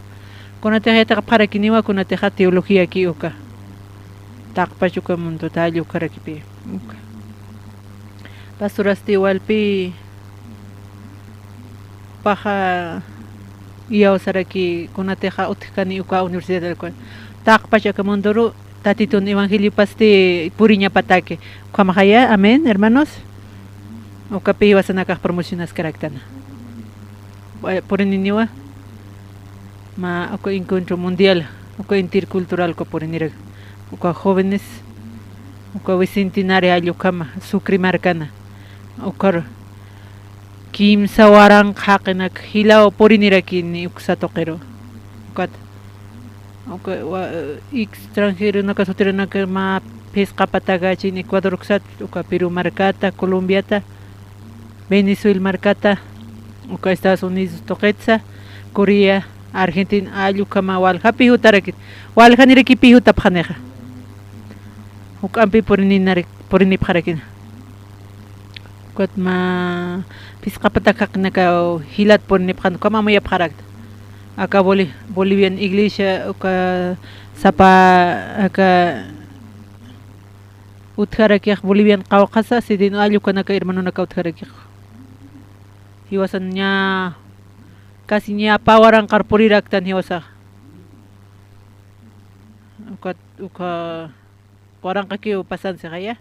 kona te ya para que niwa kona te teología aquí uka taqpachuka mun total ukarakipi uka pastorasti walpi paja iyo saraki kunateja utkani uka universidad del cual taqpacha kamondoro tatitun evangelio paste puriña patake kamahaya amén hermanos uka pe wasanaka promocionas karaktana por niñua ma uka encuentro mundial uka intercultural ko por nira uka jóvenes uka bicentenario año kama sukri marcana uka Kim sawarang hakinak hilaw porinirakin uksatoqero kat extranjero nakasutira nakama pesca patagachin Ecuador uksat uka Perú marcata Colombiata Venezuela marcata uka Estados Unidos toqetsa Corea Argentina ayukama walha pihu tarakit walha niriki pihu tapjaneja ukampi porinip harakin kat ma pisqapatakaq naka hilat por nipqan kama maya pharakt aka Bolivian iglesia uka sapa aka utjarakiq Bolivian qawqasa sidin alluka naka hermano naka utjarakiq hiwasan ña casi ña pawaran qarpuriraktan hiwasa uka waranqa kiu pasansi qaya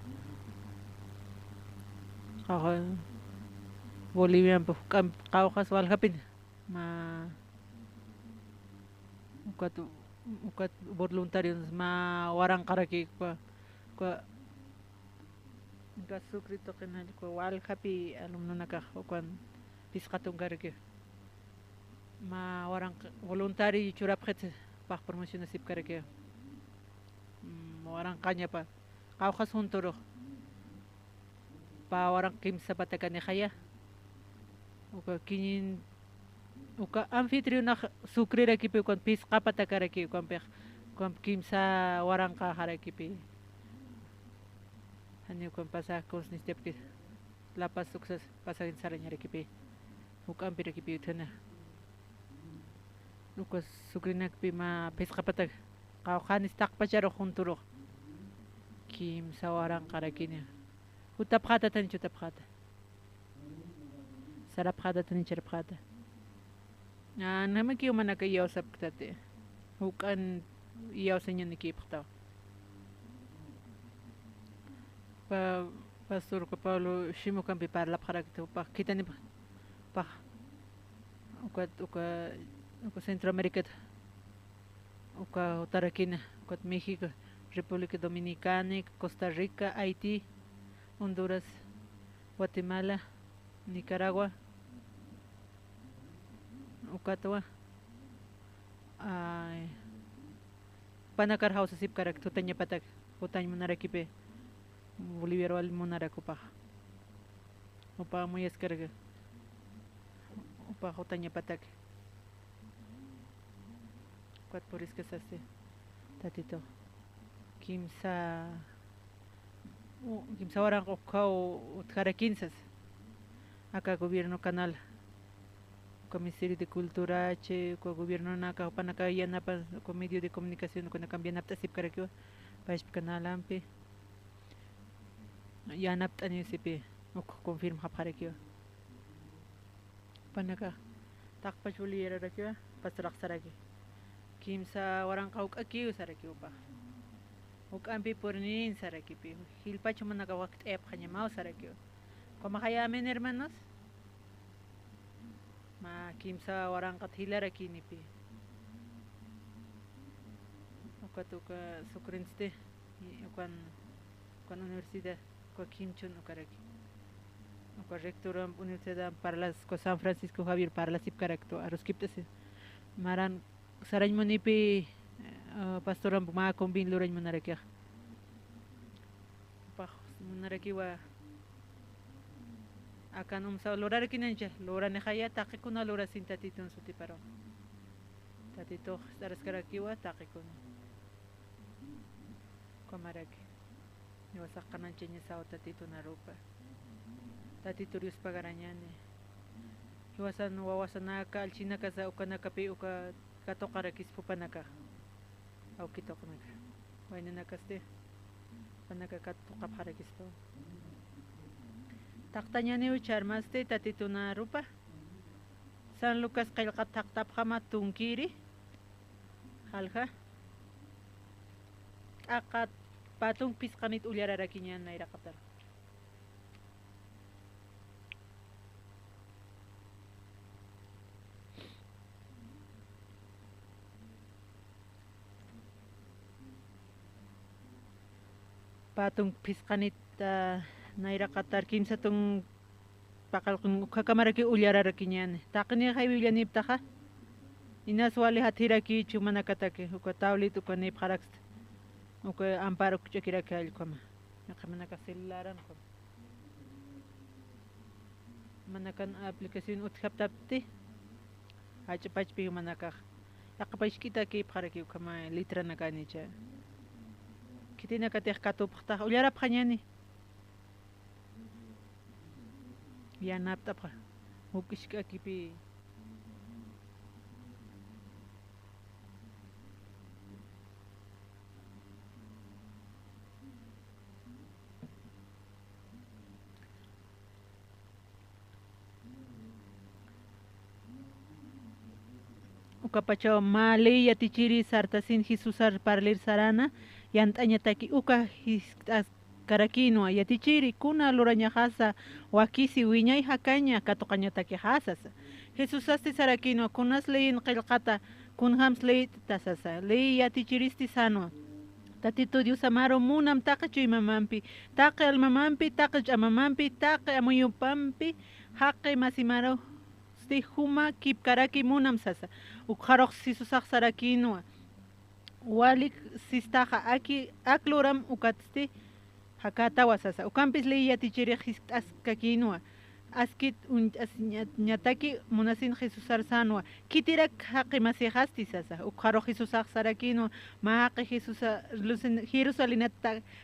Bolivian qawqas walhapin ma ukat voluntarios ma waranqaraki kwa suscrito qinal kwa walhapi alumno nakaq ukan pisqatunkaraki ma waranqa voluntario churapqet paq promoción sip karaki waranqaña pa qawqas junturo pa warang kimsa patakani khaya uka kinin uka anfitrión sukrira kipi kon pisqa patakaraki kon kimsa warangqa harakipi hani kon pasa kosnistepki lapas suksas pasagin sarañarakipi uka ampirakipi utana uka sukrinakpi ma pisqa patak qawqanis taqpacharo junturo kimsa warangqa rakini utapqata tanichu tapqata sarapqata tanichu rapqata namakiw manaka yawsapktate ukan yawsaña nikipqtaw pastor ko Pablo shimukampi parlapqarakta upaq kitani paq uka Centroamericata uka utarakina uka México República Dominicana Costa Rica Haití Honduras, Guatemala, Nicaragua, Ucatwa, panakar hausa sip karak tutanya patak utany monarakipe Bolivia wal monarakupa upa muy escarga upa utanya patak kuat poris kasaste tatito kimsa orang kau utkara kinsas acá gobierno canal con Ministerio de Cultura con gobierno naka panaka yanapa con medio de comunicación con cambian apta sip karakyo pais canal ampe yanap tani sipe confirm haparakyo panaka tak pachuli era rakyo pasrak saraki kimsa orang kau aki saraki upa ampi purnin saraki pi hilpacho manaka waqt ep khanya mau saraki como kaya men hermanos ma kimsa orang kat hilara kini pi ukatuka sukrinste ukan universidad ko kimchun ukaraki uka rector universidad para las ko San Francisco Javier para las ipkarakto aros kiptase maran saraj munipi pastoram ma kombin luraj manarakia pa manarakiwa akan sa lora kinancha lora ne khaya taqikuna lora sintatitun suti paro tatito saraskarakiwa taqikuna komaraki yo saqanancha ni sa tatito na ropa tatito rius pagaranyane wasan wawasanaka alchinaka sa ukanaka pe uka katokarakis pupanaka au kitoknaka waina nakaste panaka katokapharakis to taqtañani ucharmaste tatituna rupa San Lucas qillqa taqtapqama tunkiri halqa aqat patun pisqanit ullararakiñan nayraqatar patun pisqanit nayraqatar kimsa tun pakal kakamaraki ullararakiñan taqni haybillaniptaqa inas wali hathiraki chumanakataki uka tawlit uka nipqaraksta uka amparo kuchakiraki allquma manaka celularan qum manakan aplicación uthaptapti hachpachpi manaka yaqpashkita kipqaraki ukama litranakanicha kitina katih katupqta ullarapqañani yanaptapqa ukishkakipi ukapachaw mali yatichiri sartasin Jesusar parlir sarana yantañataki uka karakinua yatichiri kuna luraña hasa wakisi wiñay hakaña katoqañataki hasasa Jesús asti sarakinua kunas leyin qillqata kunhams ley tasasa ley yatichiristi sanua tatito Dios amaro munam taqa chuymamampi taqa almamampi taqa ch'amamampi taqa amuyupampi haqi masimaro sti huma kipkaraki munam sasa ukharoq sisusaq sarakinua walik sistaqa aki akluram ukatsti hakatawa sasa ukampis ley yatichiriq askakinua askit ñataki munasin Jesús arsanua kitirak haqi masihasti sasa ukharo Jesús sarakino ma haqi Jesús lusen Jerusalén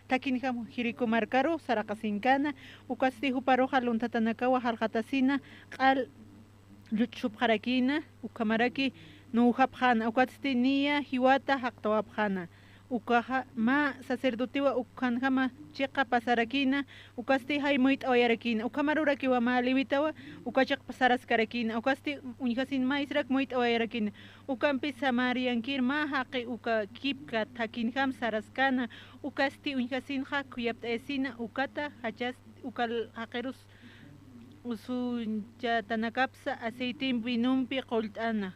takin ham hiriko markaro saraqasinkana ukasti huparoja luntatanakawa halqatasina qal luchupqarakina ukamaraki nuhapqana ukasti niya hiwata haqtawapqana ukaha ma sacerdotewa ukhanjama chiqa pasarakina ukasti haymuit awayarakina ukamarurakiwa ma liwitawa ukachaq pasaraskarakina ukasti unhasin maisrak muit awayarakina ukampi samariankir ma haqi uka kipka takinjam saraskana ukasti unhasinja kuyapta esina ukata hachas ukal haqirus usunchatanakapsa aceitin vinumpi qolt'ana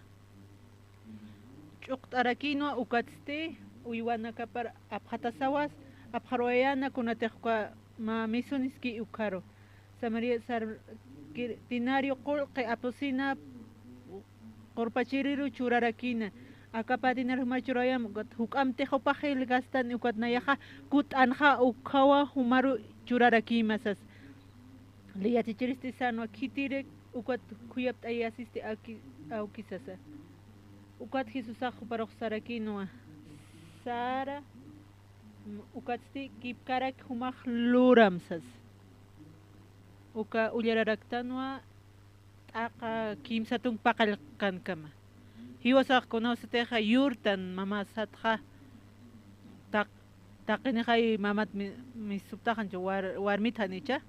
ch'uqt'arakinwa ukatste uywanakapar apqatasawas apqarwayana kunatiqqa ma misuniski ukaro samaria sar tinario qolqi apusina qorpachiriru churarakina Acá dinero machurayam huk'amte hopajil gastan ukat nayaja kut anja ukawa humaru churaraki masas. Liatichiristi sanwa kitire ukat kuyap ayasiste aukisasa. Ukat Jesusaj para saraki noa. Sara ukatsti kipkarak humaj luramsas. Uka ullararaktanwa aka kimsatung pakal kankama. Hiwasak konoseteja yurtan mama satja taqinijay mamat mi subtajancho warmitjanicha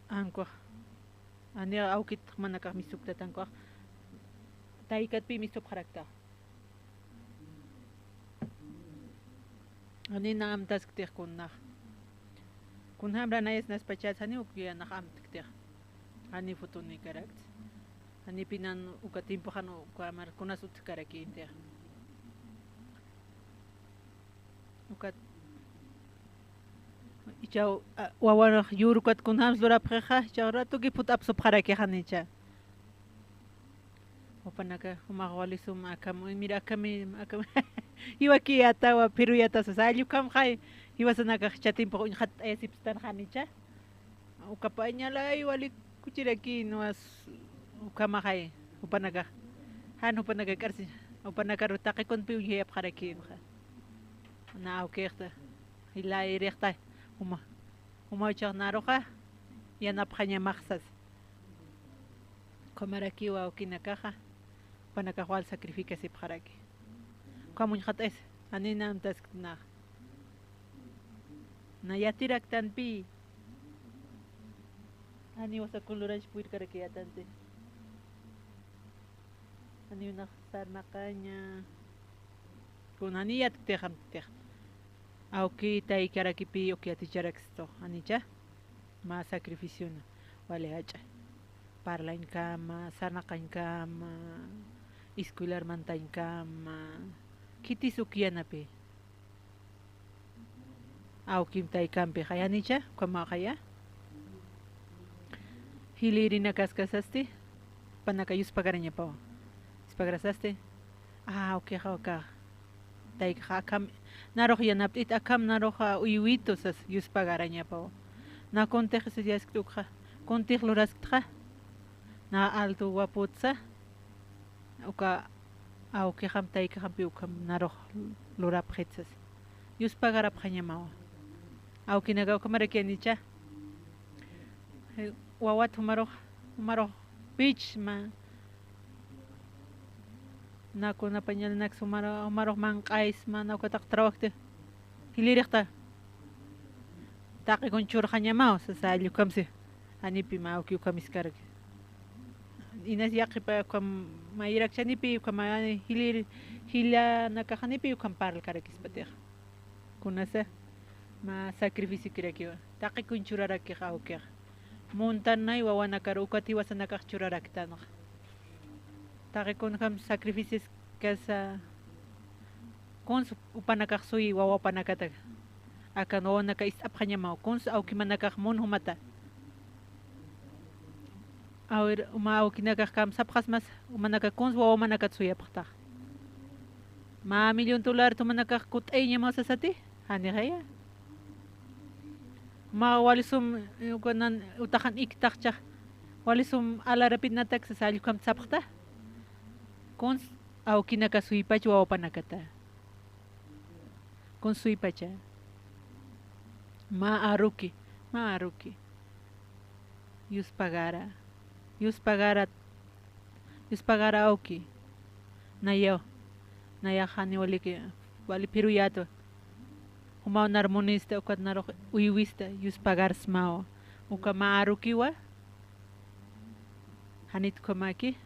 ankuaj ani awkit manakaj mi subtatankuaj taykatpi mi subjaraktaj ani nangam tasktej kunnaj kunhamra nayas naspachas ani ukyanaj amtiktej ani futuni karakt ani pinan ukatimpojan ukamar kunas utkaraki inter ukat ichaw wawan yurukat kunhams lurapjeja ichaw rato kiput apsopjaraki janicha opanaka umaqwalisum akam mira akami iwaki atawa piruyata sasalyu kam jay iwasanaka chatimpo unjat ayasipstan janicha ukapañala iwali kuchiraki nuas ukamajay upanaga han upanaga karsi upanaga rutaqi kon pi uyap kharaki na aukexta hilay rekta uma charnaroja yana phaña maxsas komaraki wa ukinakaja panaka wal sacrifica si pharaki kamun khates anina amtas na yatirak tanpi ani wasa kuluraj puir karaki atante ani una sarnaqaña kunaniyat tejamtej auki taykarakipi ukiaticharaksto anicha ma sacrificio vale hacha parlain kama sarnaqañ kama iskular mantain kama kitis ukianapi aukim taykampi hayanicha kama haya hilirina kaskasasti panakayus pagaraña pao pagrasaste okay taika akam naroj yanaptit akam naroja uyuitos as yus pagaraña pao na contej se días tukja contej loraskja na alto waputsa uka okay ham taika ham piukam naroj lorapjetsas yus pagarapjaña mao aukinaga kamarakenicha wawat humaroj beach ma nako na pañal nak sumaroj manqays mana ukatak trabajte hilirikta taqi kon churjañamao sasallu kamse anipi ma uki ukamiskarag inas yaqipa kam mayrak chanipi kama hilir hila nakajanipi ukam parl karakispateja kunasa ma sacrificio kirakiwa taqi kun churaraki qawkej montanay wawanakar ukati wasanakaj churaraktanaj taqi kun ham sacrificios kasa kun upanakaj sui wawapanakata akan wawanaka isapjañamao kun aukimanakaj monhumata awir uma aukinakaj kam sapjas mas umanaka kun wawamanakat suyapjtaj ma $1,000,000 tumanakaj kut'ayñamao sasati hanijaya ma walisum ukanan utajan iktajchaj walisum alarapinatak sasallu kam sapjtaj kun aukinaka suipach wawapanakata kun suipacha ma aruki yus pagara auki naya hani wali piruyato umao narmonista ukat naroj uyuista yus pagar smao uka ma arukiwa hanit komaki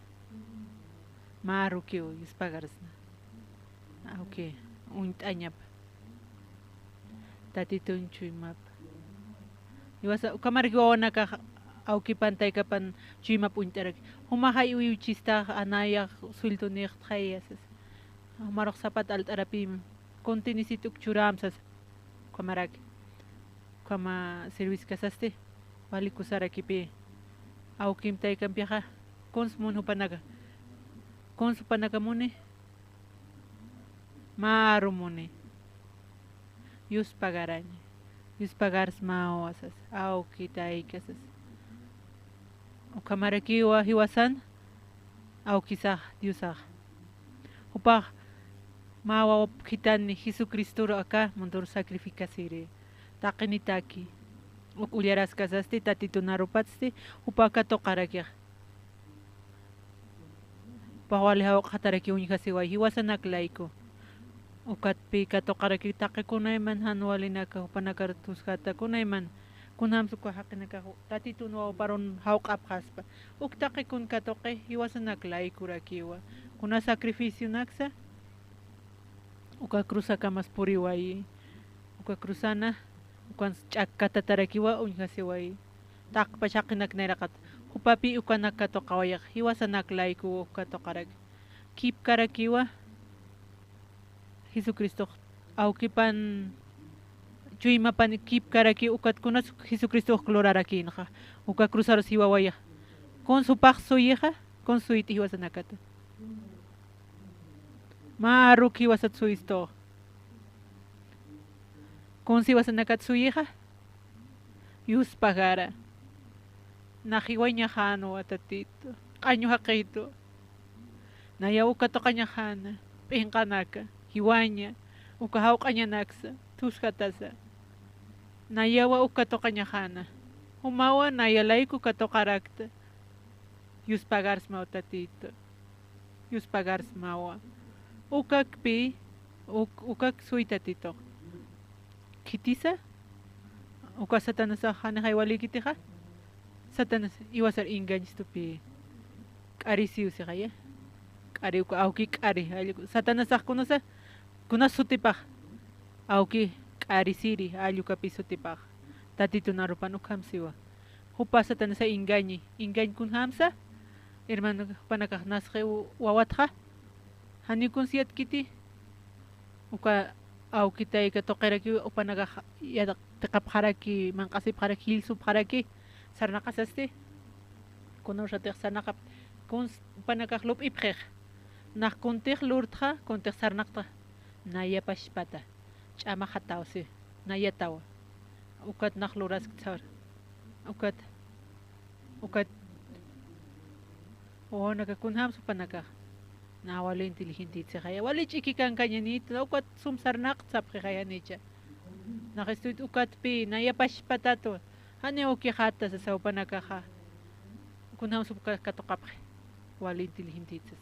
marukiu yus pagarsna okay untañap tatitun chuimap iwasa kamargiwana ka auki pantay kapan chuimap untarak humahay uyuchista anaya sultunir trayasas marok sapat altarapim kontinisituk churamsas kamarak kama service kasaste wali kusarakipi aukim tay kampiaja konsmun hupanaga kung sa panagamuni marumuni yus pagaraña yus pagars mawasas auki taikasas ukamarakiwa hiwasan aukisaj diusaj upaj mawa kitani Jesucristo acá mundur sacrificasire taqini taki ukulyaras kasasti tatitunaropatsti upaka toqarakiaj pawali hawaq hataraki uñihasiway hiwasanaklaiko ukatpi katoqaraki taqikunayman hanwalinaka upanakartuskata kunayman kunhamsuka haqinaka tatituno paron hawqapqaspa uk taqikun katoqi hiwasanaklaykurakiwa kuna sacrificio naksa uka cruzakamas puriway uka cruzana ukan ch'akkatatarakiwa uñihasiway taqpa chaqinaknayraqat hupapi ukanakatoqawayaq hiwasanaklayku ukatoqarak kipkarakiwa Jesucristo aukipan chuymapan kipkaraki ukatkunas Jesucristo klorarakinqa uka cruzaros hiwawaya con su paqsuyqa con su iti hiwasanakata maruk hiwasatsuisto con si hiwasanakatsuyqa yus pagara nahiwañajano atatito qañu haqito naya ukatoqañajana p'inqanaka hiwaña uka hawq'añanaksa tuskatasa nayawa ukatoqañajana humawa nayalayku katoqarakta yus pagars mawa tatito yus pagars mawa ukakpi ukak suytatito kitisa uka satanasa hana haywalikitiqa Satanas iwasar engañistupi k'arisiwsiqaya k'ari uka awki k'ari alliku Satanasaq kunasa kunas sutipaq awki k'arisiri allukapi sutipaq tatitunarupan ukhamsiwa hupa Satanasa engañi kunhamsa hermano panakaq nasqi wawatqa hanikun siyatkiti uka awkitayka toqiraki upanakaq tiqapqaraki manqasipqaraki hilsupqaraki sarnaqasaste kunawshataq sarnaqap kun panakaq lup ipqeq naq kuntiq lurtqa kuntiq sarnaqta nayapashpata ch'ama hatawsi nayatawa ukat naq lurask tsawar ukat onaka kunhamsu panakaq na wali inteligentitsi qaya wali ch'iki kankañanita ukat sum sarnaq tsapqi qayanicha naqestuit ukatpi nayapashpatato hani uki hata sa saupanakaqa kunhamsu katoqapqi wali inteligentitsas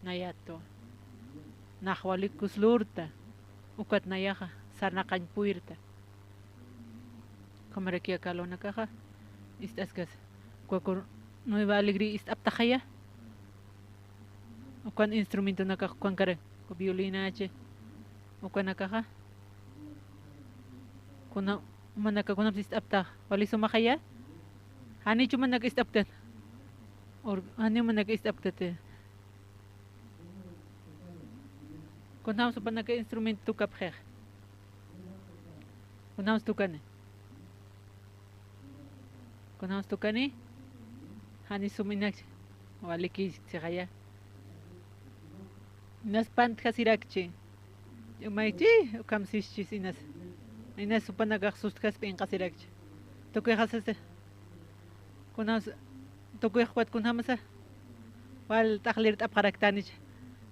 nayato naq walikus lurta ukat nayaqa sarnaqañpuyirta kamarakia kalonakaqa istaskas kuakur nueva alegría istaptaqaya ukan instrumento nakaqa kuankara violinache ukanakaqa kuna manaka kunam istapta wali sumakaya hani cuma nak istaptan or hani manaka istaptate kunam supanaka instrumento kapxeq kunam stukani hani suminak wali kisqaya nas pant kasirakchi umaychi ukam sischis inas supanakaq sustkaspi inqasirakchi tukuyqasasta kunas tukuyqpat kunhamasa wal taqlir t'apqaraktanicha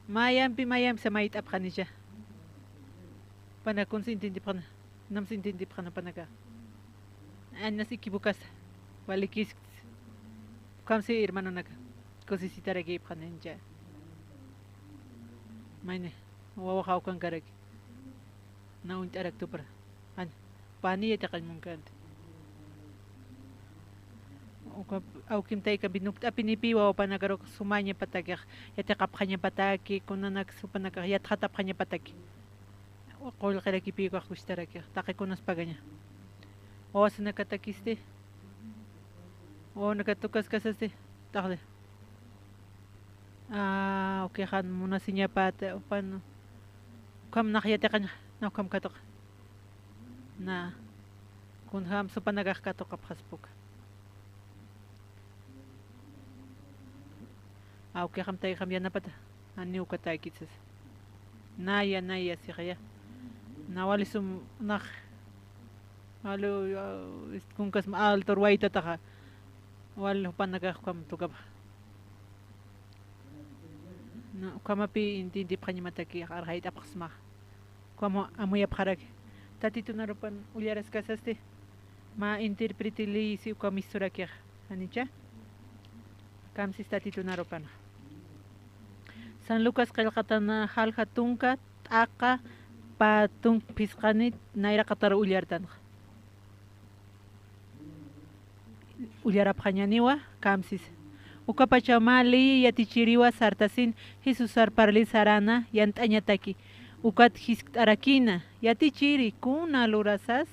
mayampi samay t'apqanicha pana kunsi intintipqana namsi intintipqana panaka anas equivocasta walikis kamsi hermano naka kusisitaraki pqanincha mayne wawa kankaraki na unt'arak tupra pani yataqan munkante uka awkimtayka binukta pinipiwa panakarok sumaña patakaq yataqapqaña pataki kunanak supanakaq yatqatapqaña pataki qolqirakipiqa kushtaraki taqikunas pagaña wawasanakatakiste wawanakatukaskasaste taqde ukiqan munasiñapata upano ukam naq yataqaña ukam katuq na kunham supanakaq katuqapqaspuka ukiqam tayqam yanapata ani ukataykitsas naya siqya nawali sum naq alo kunkas alto ruaita taqa wal panaka kam tukaba no kamapi inti pqañimataki arhait apqsma como amuya pqarak tatitu narupan ullaras kasaste ma interpretili si ukamisturaki anicha kamsis tatitu narupan San Lucas qillqatana halqa tunka t'aqa patun pisqani nayra qatara ullartan ullarapqañaniwa kamsis ukapachamali yatichiriwa sartasin Jesus sarparli sarana yant'añataki ukat hisk'arakina yatichiri kuna lurasas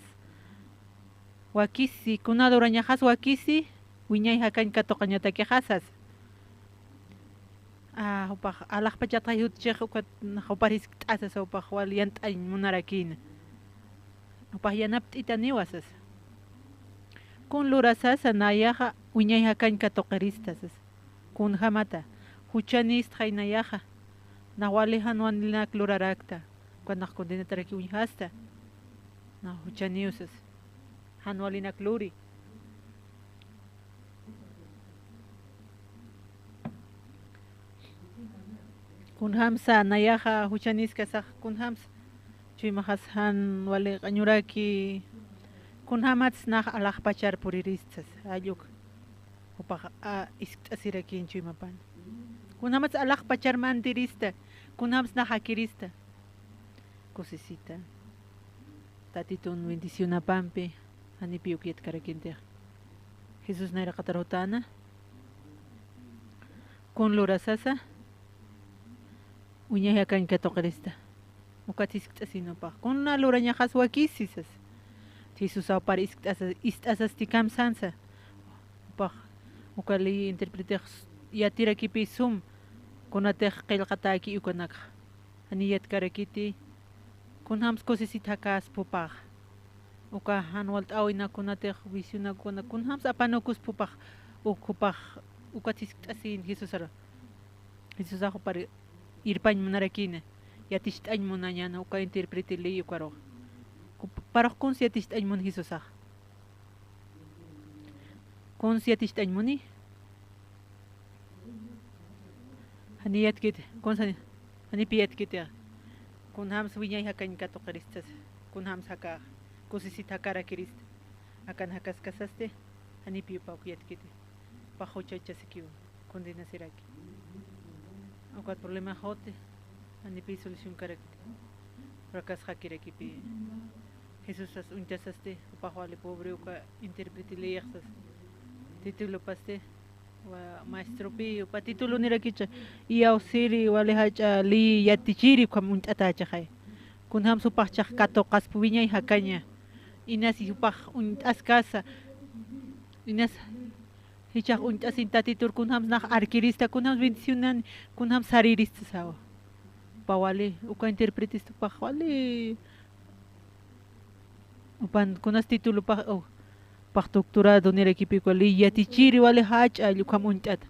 wakisi kuna lurañajas wakisi wiñay hakanka toqañataki hasas upaq alaqpachata yutchiq ukat upar hisk'asas upaq wal yant'añ munarakina upaq yanapt'itaniwasas kun lurasas nayaqa wiñay hakanka toqeristasas kun hamata huchanis thainayaqa nawali hanwanlinak lurarakta kuanaq kondenataraki wiñhasta na huchaniusas hanwalinak luri kun hamsa nayaqa huchaniskas kun hamsa chuymajas hanwali qañuraki kun hamats naq alaqpachar puriristas ayuk upaq isk'asirakin chuymapan kun hamats alaqpachar mantirista kun hamats naq hakirista kusisita tatitun bendicionapampi hanipi ukyatkarakintej Jesus nayra qatarutana kun lurasasa wiñay hakanka toqrista ukat isk'asinupaq kuna lurañajas wakisisas Jesus awpar ist'asasti kamsansa upaq ukali interpreteq yatirakipi sum kunateq qillqataki ukanaq aniyatkarakiti kunhams kusisita kaspupaq uka hanwalt awinakunateq visionakuna kunhams apanukuspupaq ukupaq ukat isk'asin Jesusara Jesus awpar irpañ munarakina yatixt'añ munañana uka interpretili ukaroq para conscientist añmun Jesusaj conscientist añmuni haniyat kit konsan hanipiyat kit kun hams wiñay hakanka toqeristas kun hams haka kusisit hakara kirist akan hakas kasaste hanipi paukiyat kit pajochacha sikiu kondina siraki ukat problema hote hanipi solución karakit rakas hakirakipi Jesus as unchasaste upahwali pobre uka interpretili yaxas título paste wa maestro pi upa título nirakicha y ausiri wale hacha li yatichiri kam untatacha khay kun ham supah chak kato qaspu wiñay hakaña inas upah untaskasa inas hichaq untasin tatitur kun ham naq arkirista kun ham bendicionan kun ham sarirista sawa pawale uka interpretista pahwali upan kunas título paq doctorado nirakipi wali yatichiri wali hacha lukam untat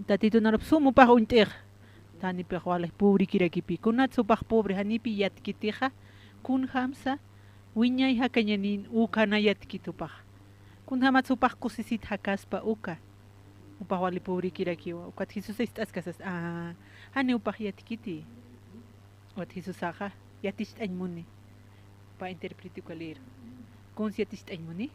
tatitu narap sumu paq untej tani paq wali pobre kirakipi kunat supaq pobre hanipi yatkitija kun hamsa wiñay hakañanin ukana yatkitupaq kun hamat supaq kusisit hakaspa uka upaq wali pobre kirakiwa ukat Jesus istaskas hani upaq yatkiti wat Jesus aja yatixt'añmuni pa interpreti kwalir conscientist'añmuni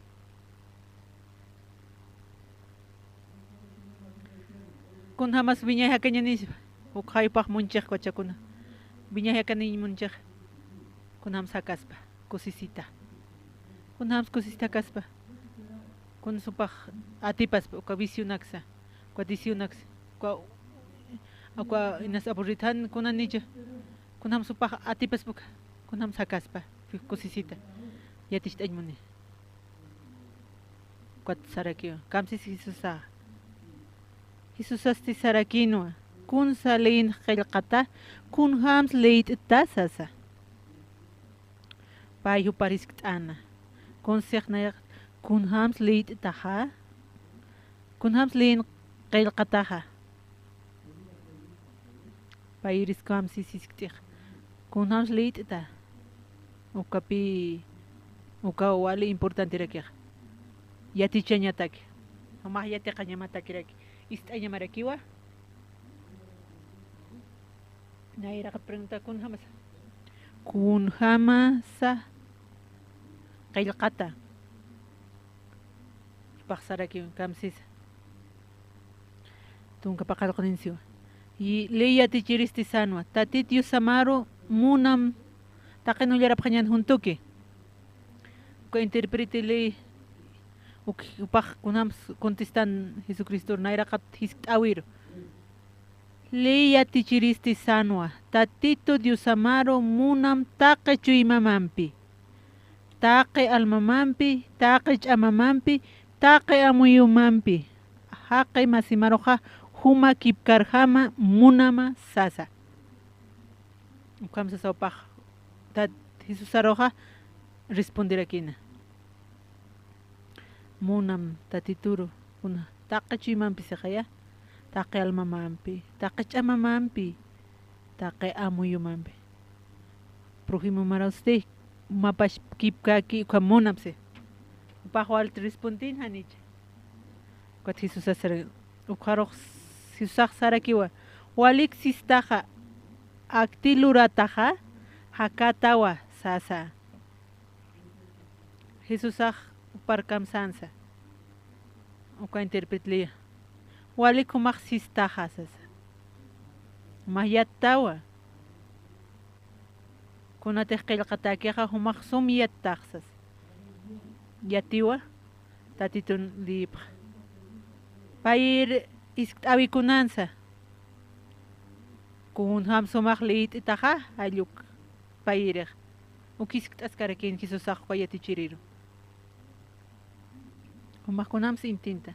kun hamas wiñay hakañanis ukhaypaq munchaq wachakuna wiñay hakanin munchaq kun hams hakaspa kusisita kun hams kusisita kaspa kun supaq atipaspa uka visionaksa kuadisionaksa akwa inas aburritan kunanicha kun hams supaq atipaspa kun hams hakaspa kusisita yatixt'añmuni kuat sarakio kamsis Jesusasti sarakinua kun salin qillqata kun hams leyt'tasasa pay uparisk't'ana conseqnayaq kun hams leyt'taja kun hams leyin qillqataja pay iris kamsis isk'tiq kunhams liitita ukapi uka wali importante rakiqa yatichañataki amaq yatiqa ñamatakiraki ist'añamarakiwa nayraqa pregunta kunhamasa qillqata paqsarakiwan kamsisa tunka paqarqninsiwa y leya tichiristi sanwa tatitio samaro munam taqinullarapaq ñan juntuki uka interprete ley upaq kunams contestan Jesucristo nayraqa hisp'awiro leya tichiristi sanwa tatito Dios amaro munam taqe chuymamampi taqe almamampi taqe ch'amamampi taqe amuyumampi haqe masimaroqa huma kipkarjama munama sasa ukamsa sawpaq tat Jesus aroja responderakina munam tatituro una taqe chuymampi saqaya taqe almamampi taqe ch'amamampi taqe amuyumampi prójimo mara usted mapash kipkaki uka munamse upaq walti respondin hanicha ukat Jesus asar ukaroq Jesusaq sarakiwa walik sistaqa aktilurataqa hakatawa sasa Jesusaq uparkamsansa uka interpretliya walik umaq sistaqa sasa mayattawa kunatiq qillqatakiqa humaq sum yattaqsas yatiwa tatitun lipaq payir isk'awikunansa kunham sumaq liit'itaqa alluk payiriq ukisk't'askarakin Jesusaq payatichiriru humaqkunamsi intinta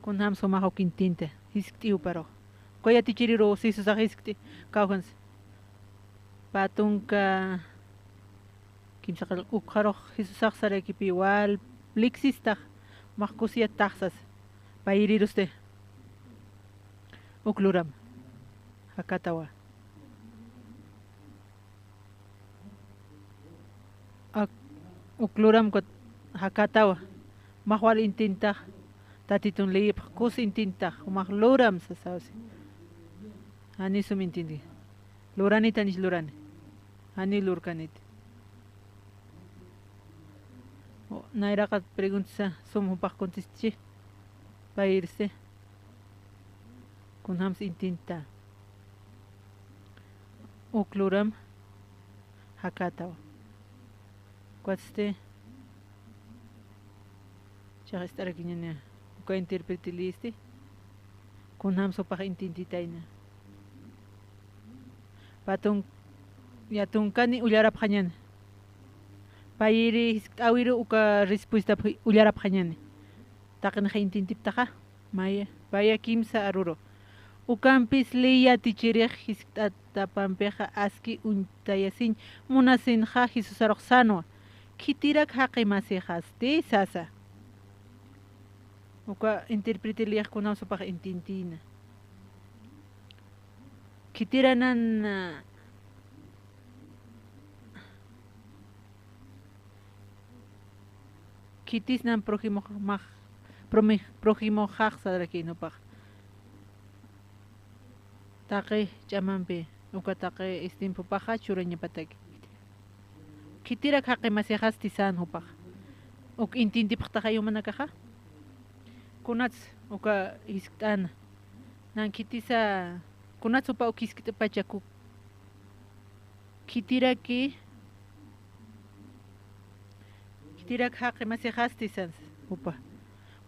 kunham sumaq ukintinta isk't'iwparoq payatichiriru Jesusaq isk't'i kawjans patunka kimsaqal uqaroq Jesusaq sarakipi wal liksistaq maqkusiya taqsas payiriruste ukluram hakatawa ukluram kot hakatawa maqwal intintaq tatitun liyipaq kus intintaq umaq luram sasawsi ani sum intindi luranita nish lurani ani lurkanit nayraqa preguntasa sum hupaq contestichi payirse kunhams intinta ukluram hakatawa kuatste chaqa ist'arakiñana uka interpretilisti kunhams upaq intintitayna patun yatunkani ullarapaqñana payiri awiru uka respuesta ullarapaqñani taqinaqa intintiptaqa maya paya kimsa aruro ukampis leya tichiriq hisk'atapampiqa aski untayasin munasinqa Jesus aroq sanwa kitirak haqi masiqasti sasa uka interprete liyaqkunawan supaq intintina kitiranan kitisnan prójimo haq sadrakinupaq taqi ch'amanpi uka taqi istinpupaqa churañapataki kitirak haqi masiqas tisanupaq uk intintipaqtaqa yumanakaqa kunats uka hisk't'ana nan kitisa kunats upa uk hisk't'apachaku kitiraki kitirak haqi masiqas tisans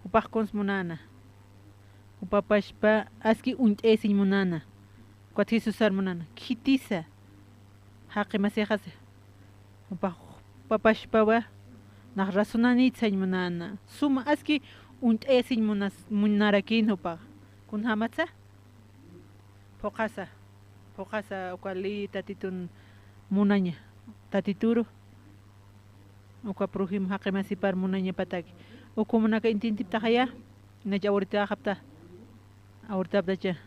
upaq kons munana upapashpa aski unt'esiñ munana kuat Jesusar munana kitisa haqi masiqas upaq papashpawa naq rasunanitsañ munana suma aski unt'esiñ munarakin upaq kunhamatsa poqasa ukali tatitun munaña tatituru uka prójimo haqi masipar munaña pataki uku munaka intintiptaqaya nacha awrita hapta awrtaptacha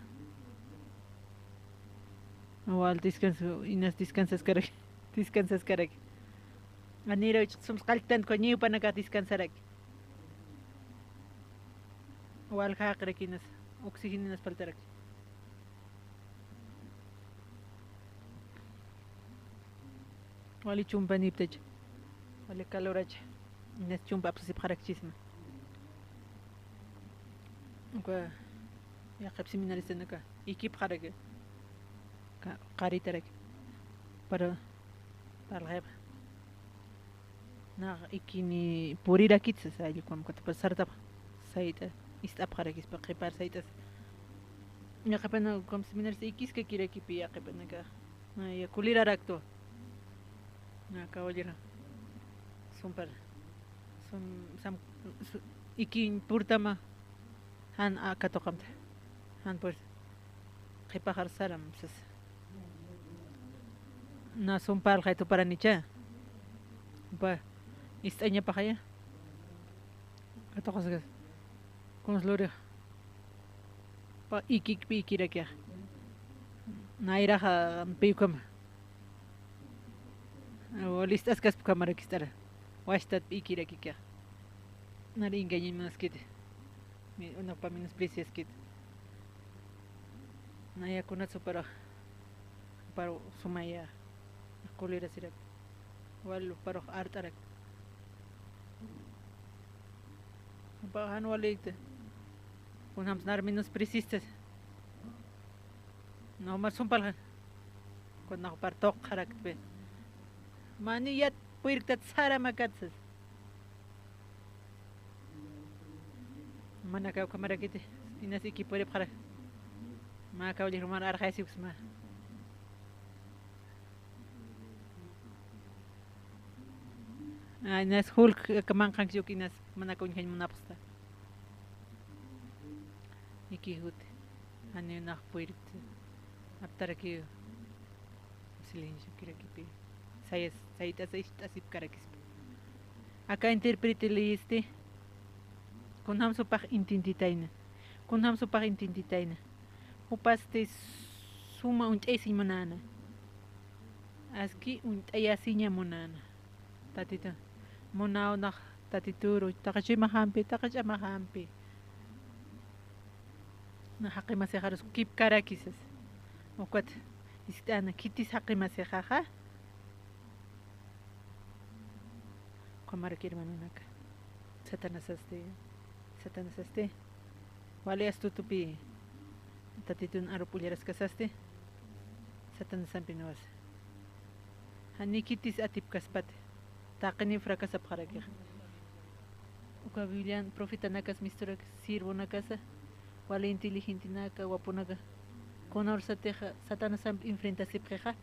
Igual descanso, inas descansas karaki. Descansas karaki. Anira somos kaltan ko niyo pa nagka-descansar aki. Igual karaki inas oxygen inas paltarak. Wali chumpa niptech. Wali calorach. Inas chumpa apsip harakchisma. Uka ya kap seminarista naka. Ikip harake. Qaritarak. Para rep. Na ikini purira kitsa ali kom kat pasarta saita istap harakis pa qipar saitas. Ya kapana kom seminarista ikis que kira kipi ya kapana ka. Na ya kulira rakto. Na kawalira. Sumpar. Sam ikin purtama han akatokamta. Han pur qipa harsaram sas. Na sumpal kay to para nicha. Ba istanya pa kaya? Kato kasi kung slore pa ikik pi kira kya. Naira ha piyukam. O listas kas kamera kistara. Wastat pi kira kya. Nari engañe mas kit. Mi una pa menos precious kit. Naya kunat para sumaya. Kulira sirap. Wal para artarak. Bahan walit. Kung hams nar menos precisas. No mas sumpal. Kung nakapartok harak pe. Maniyat puirtat sara makatsas. Manakaw kamera kiti. Inas ikipore para. Makaw di rumah arkhasi usma. Inas hulk kamang kang juk inas manakaw nyahin munapsta. Iki hut. Ani nak puirt. Aptara ki silencio kira kipi. Saya asip karakis. Acá interprete este. Kun ham supach intintitaina. Kun ham supach intintitaina. Upaste suma und esi monana. Aski und ayasinya monana. Tatita. Monao nak tatituro. Takachi mahampi. Na haqima se harus kip karakisas. Ukat istana kitis haqima se jaja. Kamara kirmanunaka. Satanasaste. Wale astutupi. Tatitun arupuliras kasaste. Satanasampinuas. Hanikitis atip kaspate. Taqani fracasap harakir. Uka Biblian profeta nakas misturak sirvo nakasa. Wale inteligente naka wapunaka. Conor sateja satanasam enfrenta sipjeja.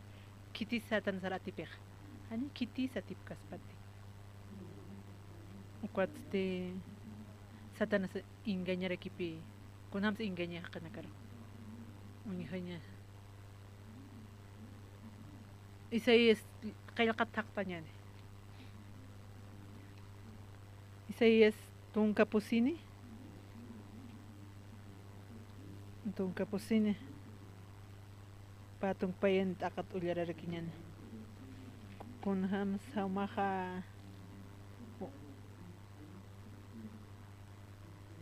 Kitis satanasaratipeja. Hani kitis atip kaspate. Ukatte Satanas engañar equipi. Kunam se engaña kanakaro. Unihanya. Isaías kaya kataktanyan. Isaías tunka pusini. Tunka pusini. Patung payen takat ulyara kinyan. Kunham saumaha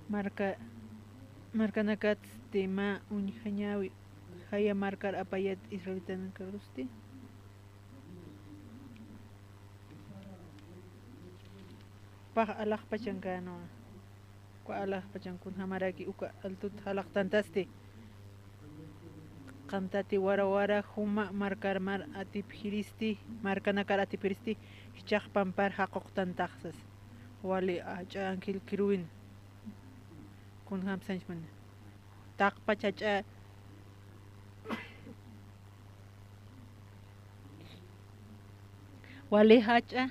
marca nakat tema unhañawi haya marcar apayat israelita nakarusti pa alak pachangano ko alak pachangkun hamaraki uka altut halak tantaste kantati wara huma marcar mar atip hiristi marca nakar atip hiristi hichaq pampar haqoq tantaxsas wali acha ankil kiruin kun ham sanjman tak pachacha wali hacha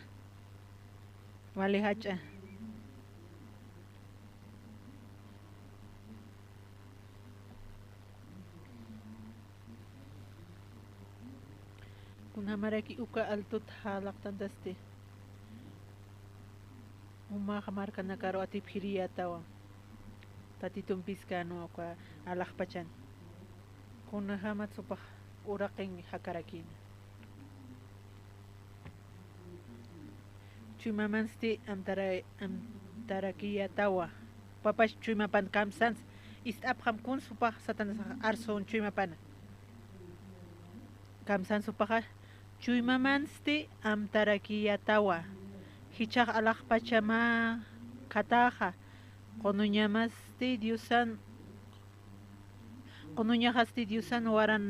kun hamaraki uka altut halak tandaste uma hamarka nakaro atip hiriya tawa tatitong piskano ka alakpachan. Kung nahamat supah uraqin hakarakina. Chuymamansti amtarakiya tawa. Papash chuymapan kamsans istapjam kun supaj satanas arson chuymapana. Kamsan supaja chuymamansti amtarakiya tawa. Hichaj alaq pachama kataja. Qonuñamasti diusan waran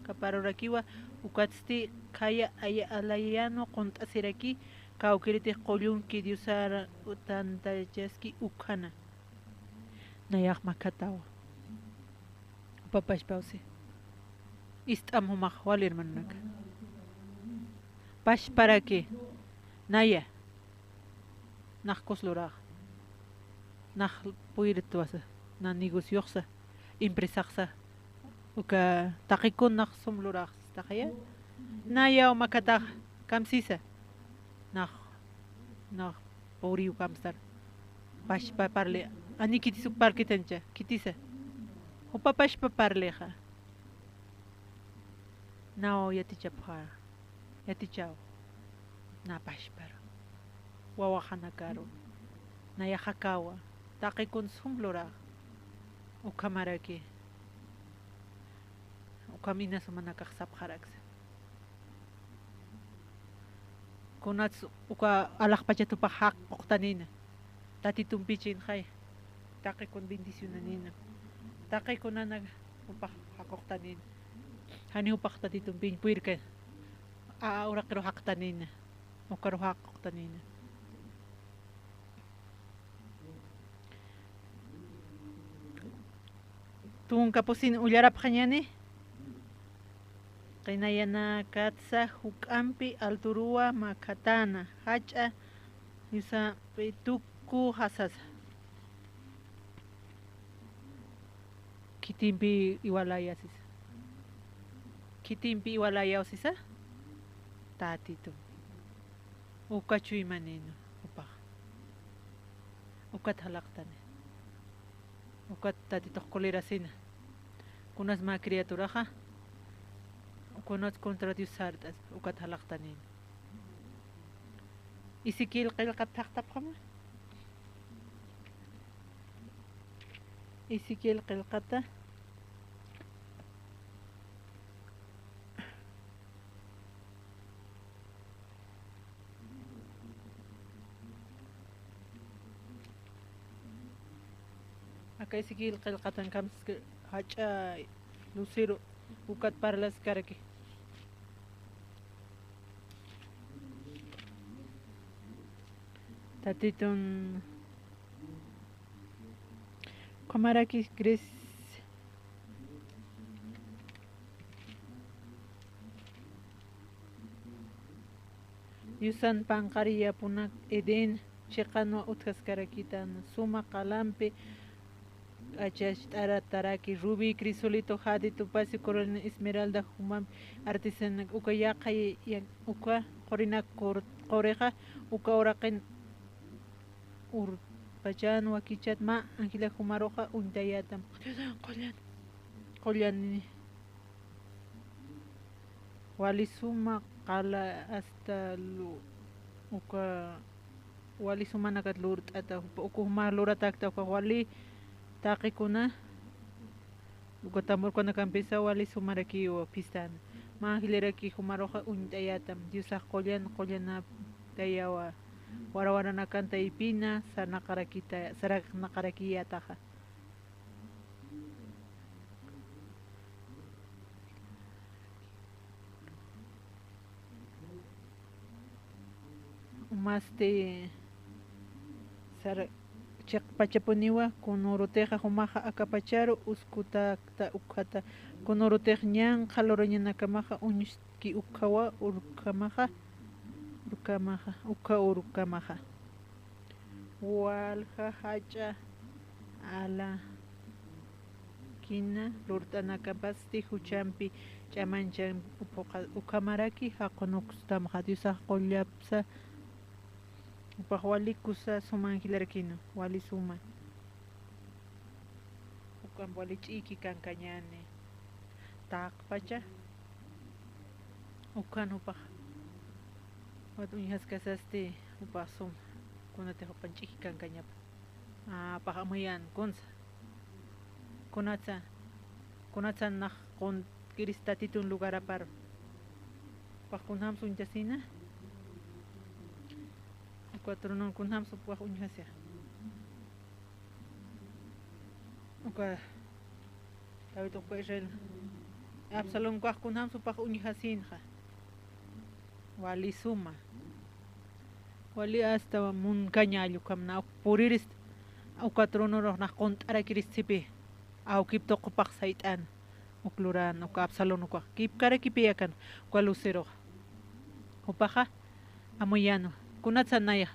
kaparurakiwa ukatsti kaya alayano quntasiraki kawkiriti qollunki diusara utantayaski ukhana nayak makatawa papash pause istam humaq walir manaka pash para que naya nak kosluraq nak puirtuasa na negociosa impresaqsa uka taqikun nak sumluraq taqaya naya makataq kamsisa nak poriu kamstar pash pa parle ani kiti supar kitancha kitisa upa pash pa parleja nao yatichapha yatichao na pash para wawahana karo naya hakawa taqikun sumluraq ukamaraki ukamina sumanakaq sapjaraqsa kunats uka alaqpachatupa haq uqtanina tatitumpichин hay taqikun bendicionanina taqikunana upaq haq uqtanina hani upaq tatitumpin puirka uraqiro haqtanina ukaro haq uqtanina tunka pusin ullarapqañani qinayana katsa huk'ampi alturua makatana hacha yusa tuku hasasa kitimpi iwalaya sisa tatito ukachuy manino upaq ukat halaqtani ukat tatito qulirasina kunas ma criaturaja kunas contra Dios sartas ukat halaqtanin isikil qilqat taqtapqama isikil qilqata acá isikil qilqatan kams hacha lucero ukat parlas karaki tatitun kamaraki gris yusan panqariya punak eden chiqanwa utkas karakitan suma qalampi achash taraki ruby crisolito hadi tupasi corona esmeralda humam artesana uka yaqay uka qorina qoreja uka oraqin pachan wakichat ma angila humaroja untayatam qollan walisuma qala hasta uka walisuma nakat lurt ata uka humar luratakta uka wali taqikuna uka tamurkuna kampisa wali sumaraki o pistan ma angiliraki humaroja untayatam diusa qollan tayawa wara nakanta ipina sarak naqarakiyataqa maste sar pachapuniwa kunuruteja humaja akapacharu uskutakta ukhata kunurutej ñan qaloroñanakamaja uñuski ukhawa urkamaja walja hacha ala kina lurtanakapasti huchampi chamanchan ukamaraki haqunukustamja diosaq qollapsa upaq walikusa sumankilarkino wali suma ukan wali ch'iki kankañani taqpacha ukan upaq wat uñas kasaste upasum kunate hupanchik kankañapa paqamayan kunatsa naq qun kiristatitun lugar apar paqkunham sunchasina cuatro kunham supaq uñasya uka David uka Israel Absalom kuaq kunham supaq uñasinqa wali suma wali hasta munkañallu kamna puriris ukatrono na kontara kirisipi aukip toqupaq sayt'an ukluran uka Absalom uka kipkara kipiyakan uka lucero upaqa amoyano kunatsa naya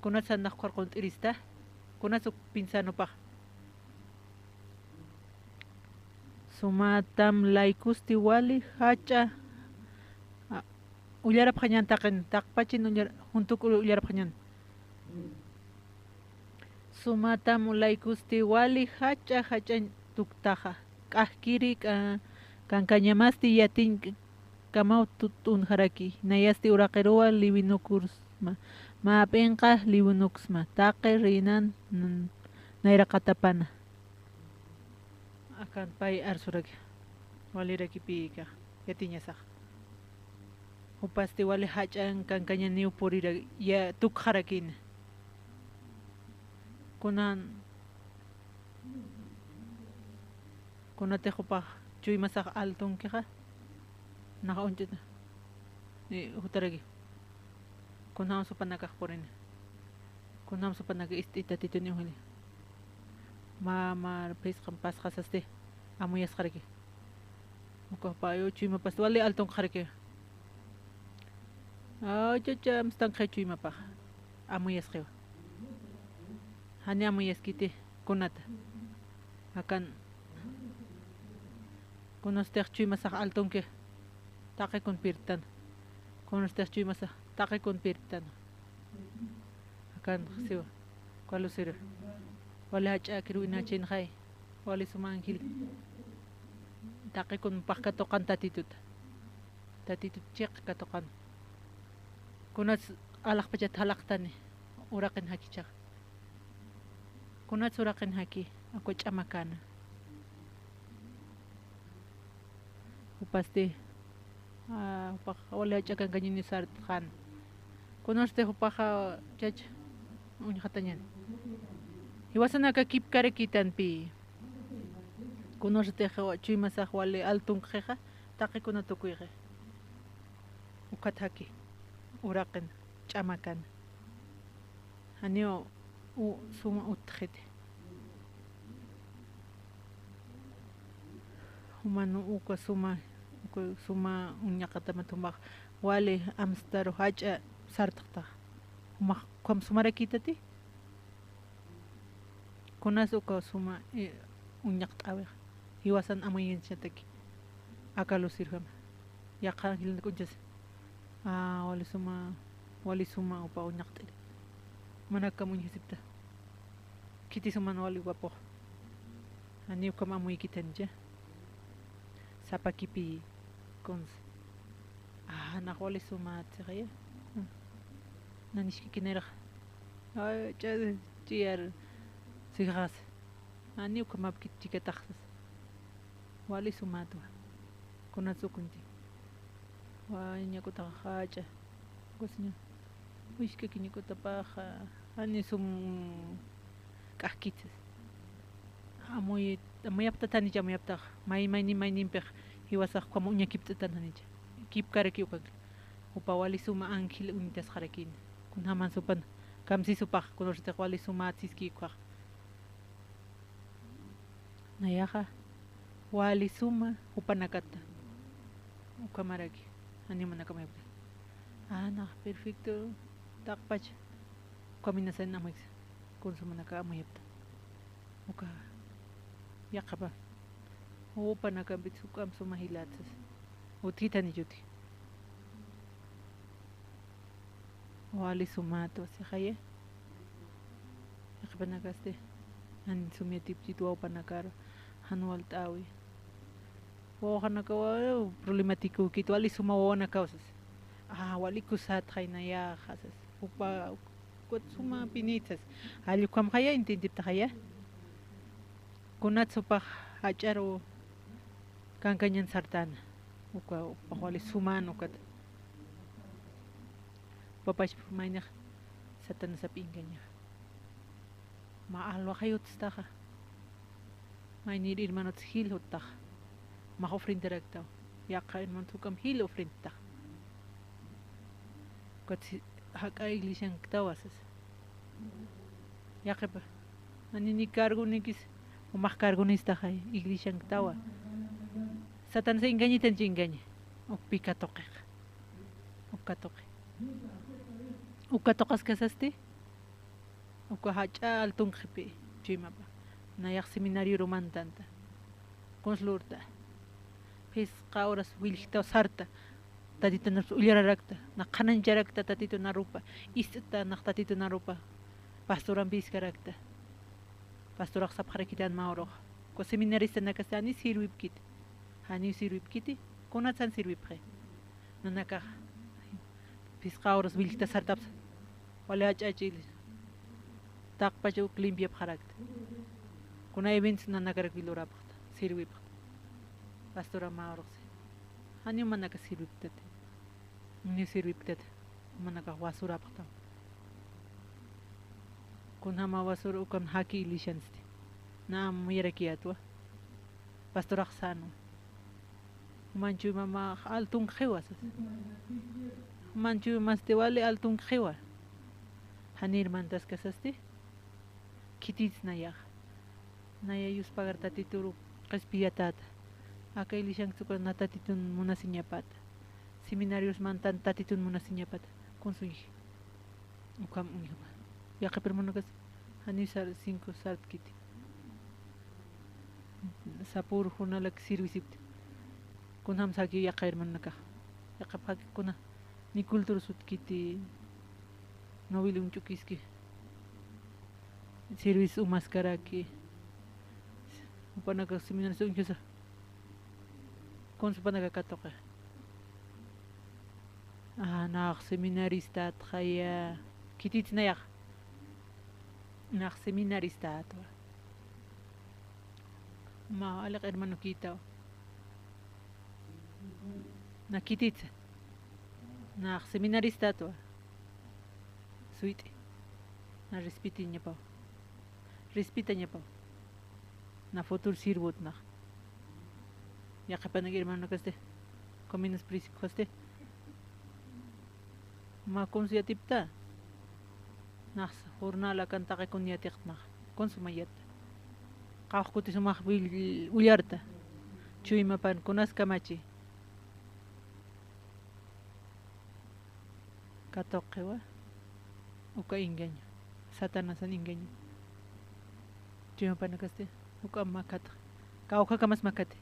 kunatsa naq qarquntirista kunatsa pinsano paq sumatam laikusti wali hacha ullarap hañan taqin taqpachin juntuk ullarap hañan sumatam laikusti wali hacha tuktaja k'ajkiri kankañamasti yatin kamaw tutun haraki nayasti uraqeruwa liwinukursma mapinqa liwinukusma taqi rinan nayraqatapana akan pay arsuraki walirakipi yatiñasaq upasti wali hach'an kankaña niw purira ya tukharakina kunate upaq chuymasaq altunkiqa naqa unchita hutaraki kunham supanakaq purina kunham supanaka istatituni uhili mama pisqan pasqasaste amuyasqaraki ukapayo chuymapas wali altunqaraki chacha amstanqa chuymapaq amuyasqiwa hani amuyaskiti kunata akan kunastiq chuymasaq altunki taqi kun pirtana kunastiq chuymasaq taqi kun pirtana akan siwa kalusira wali hach'akir winachinqay wali suma ángel taqi kun paqka toqan tatitut chiq katoqan kunas alaqpacha thalaqtani uraqin hakichaq kunas uraqin haki aku ch'amakana upasti wali hach'akan kañini sartqan kunaste upaqa chacha uñaqatañan hiwasanaka kipkara kitanpi kunaste chuymasaq wali altunqiqa taqikuna tukuyqa ukat haki uraqin ch'amakan hanio suma utqhiti humano uka suma uñaqatama tumaq wali amstaru hach'a sartaqta humaq qam sumarakitati kunas uka suma uñaq t'awiq hiwasan amuyinchataki akalusirqama yaqa hilna kunchas wali suma upa uñaq t'iri manaka muñhasipta kiti suman wali wapoq ani ukama amuykitancha sapakipi kons naq wali suma tsiqaya nanishkikiniraq chiyar siqas ani ukamapki chikataqsas wali sumatwa kunatsukunti wañakutaqa hach'a kusña wishka kiñikutapaqa ani sum k'ajkichas amuyapta tanicha amuyaptaqa mayninpiq hiwasaq como uñakipt'uta tanicha kipkaraki uka upa wali suma ángel unitasqarakina kunhaman supana kamsisupaq kunartiq wali suma tsiskikuq nayaqa wali suma upanakata ukamaraki animanakamayapta naq perfecto taqpacha ukaminasan amaysa kunsumanaka amayapta uka yaqapa upanakampit ukam suma hilatsas utitani yuti wali sumato siqaya yaqpanakaste an sumiatipchit wawpanakaro hanual t'awi Wahana kawa problemático que tu ali suma wana causas. Wali kusat khaina ya khasas. Upa kot suma pinitas. Ali kam khaya intentip ta khaya. Kunat supa hacharo kankanyan sartana. Uka wali sumano kat. Papas mainah satan sa pinganya. Maalwa khayot staha. Mainir irmanot hil hotah. Ma ofrenda directo. Ya kain montukam hil ofrenda. Kot haka iglesia ktawasas. Ya kepa. Ani ni cargo nikis o más cargo nista hay iglesia ktawa. Satan se engaña tan engaña. O pica toque. O katoque. O katocas casaste. O hacha altun khipi chimapa. Na yak seminario romantanta. Conslurta. Pis qauras wilhta sarta tatito na uliararakta na qanan jarakta tatito na rupa istata na tatito na rupa pastoran biskarakta pastorak sapkharakitan mauro ko seminarista na kasani sirwipkit hani sirwipkiti konatsan sirwipre nanaka pis qauras wilhta sartaps wala achachil taqpachu limpia pharakta kuna events nanakarak vilorapta sirwip pastora maurose hani manaka sirwiptet ni sirwiptet manaka wasurapta kuna ma wasur ukam haki ilishansti na muyarakiatwa pastora sano manchu mama altun khewas manchu maste wale altun khewa hanir mantas kasasti kitits naya yus pagar tatituru qaspiyatata acá ilishan suka natatitun munasiñapata seminarios mantan tatitun munasiñapata con su hija ukam unyama ya que permonakas hanisar 5 sart kiti sapur hunalak sirvisip kun ham sagi ya qair manaka ya qapaki kuna ni kultur sut kiti novil unchukiski service umaskara ki upanaka seminarios unchusa con su panaga katoka nach seminarista traya kitit nayak nach seminarista atwa ma alak hermano kita na kitit nach seminarista atwa suite na respitinya pa respitanya pa na futur sirbut na ya kapan lagi hermano kaste kominas prisik kaste ma konsiatipta nas jornala kanta ka kunyatikna konsumayat qaqkuti sumaq ulyarta chuyma pan kunas kamachi katoqewa uka engaño satanas an engaño chuyma pan kaste uka makata kauka kamas makate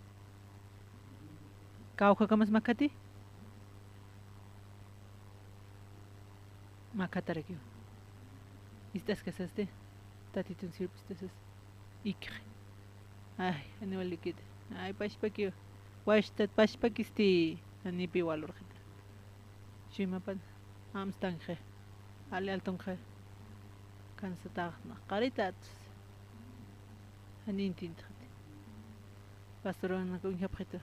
Kauka kamas makati? Makataraki. Istas kasaste? Tatitun sirpistas. Ikre. Ay, ani walikid. Ay, pashpakio. Washtat pashpakisti. Ani piwalor khita. Shimapan. Amstanje. Ale altonje. Kansatagna. Qaritat. Ani intintati. Pastorona kunjapkhita.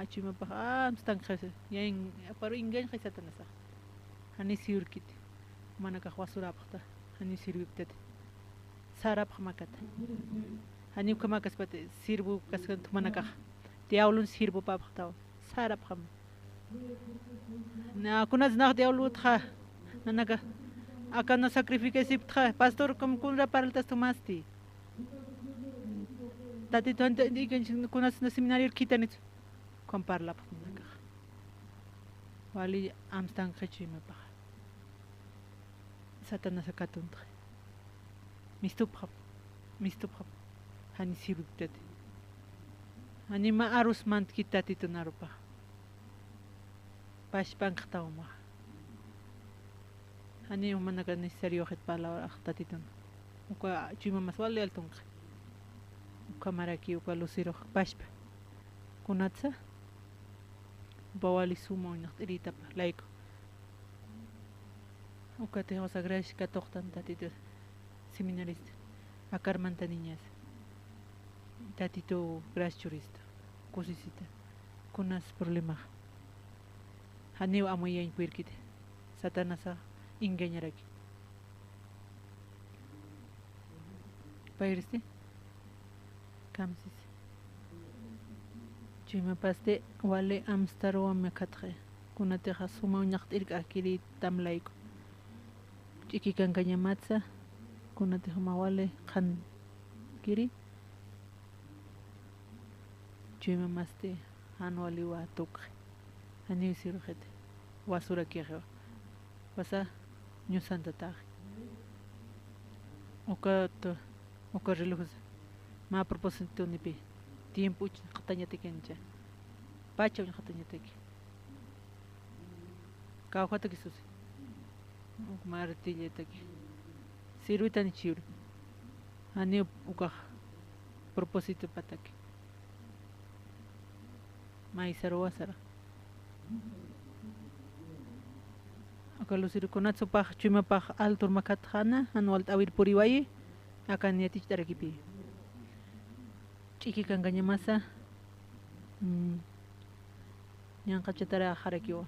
Chima pa mstang khase yang paru ingan khasa tanasa hani siurkit manaka khwasura phta hani sirwiptet sarap khmakat hani khmakas pate sirbu kaskan manaka diaulun sirbu pa phta sarap kham na kunas nach diaulu tha nanaka akana sacrifice ptha pastor kom kunra paraltas tomasti tati tonte digan kunas na seminario kitanit comparla pnaka wali amstan khachima pa satana sakatuntre mistupkhap hani siruptet hani ma arus mant kitati tunarupa pashpan khtauma hani umanaka necesario khet pala khtatitun uka chima maswali altunq uka maraki uka luciro pashpa kunatsa bawali sumo irita laiko ukate osagrash katoqtan tatito seminarista akarmanta niñas tatito grash churista kusisita kunas problema haniw amoyain puirkite satanasa engañaraki pairiste kamsis chima paste wale amstaro me khatre kunate hasuma uñaqtirk akiri tamlaiko chiki kankañamatsa kunate huma wale khan kiri chima maste hanwali wa tukre ani sirujete wasura kiejo pasa ñu santa tag oka reloj ma propósito ni pi tiempo qatañate kencha pacha uñ qatañate ki ka khata kisus martillete ki siruita ni chiur ani uka propósito pataki mai sarwa sara akalusir kunat supah chuma pah altur makat khana anual tawir puriwai akan niati tarakipi chiki kanganya masa yang kacatara harakiwa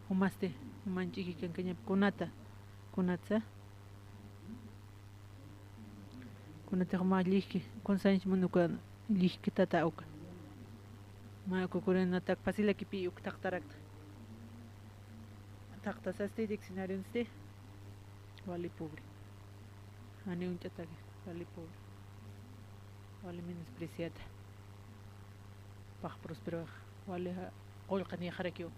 humaste human chiki kanganya kunatsa huma lihki konsanch munukan lihki tata uka ma kukuren natak pasila kipi uk taktarak taktasaste diccionario nste vale pobre ani un chatag vale pobre vale menospreciada pah prospero vale olqani harakio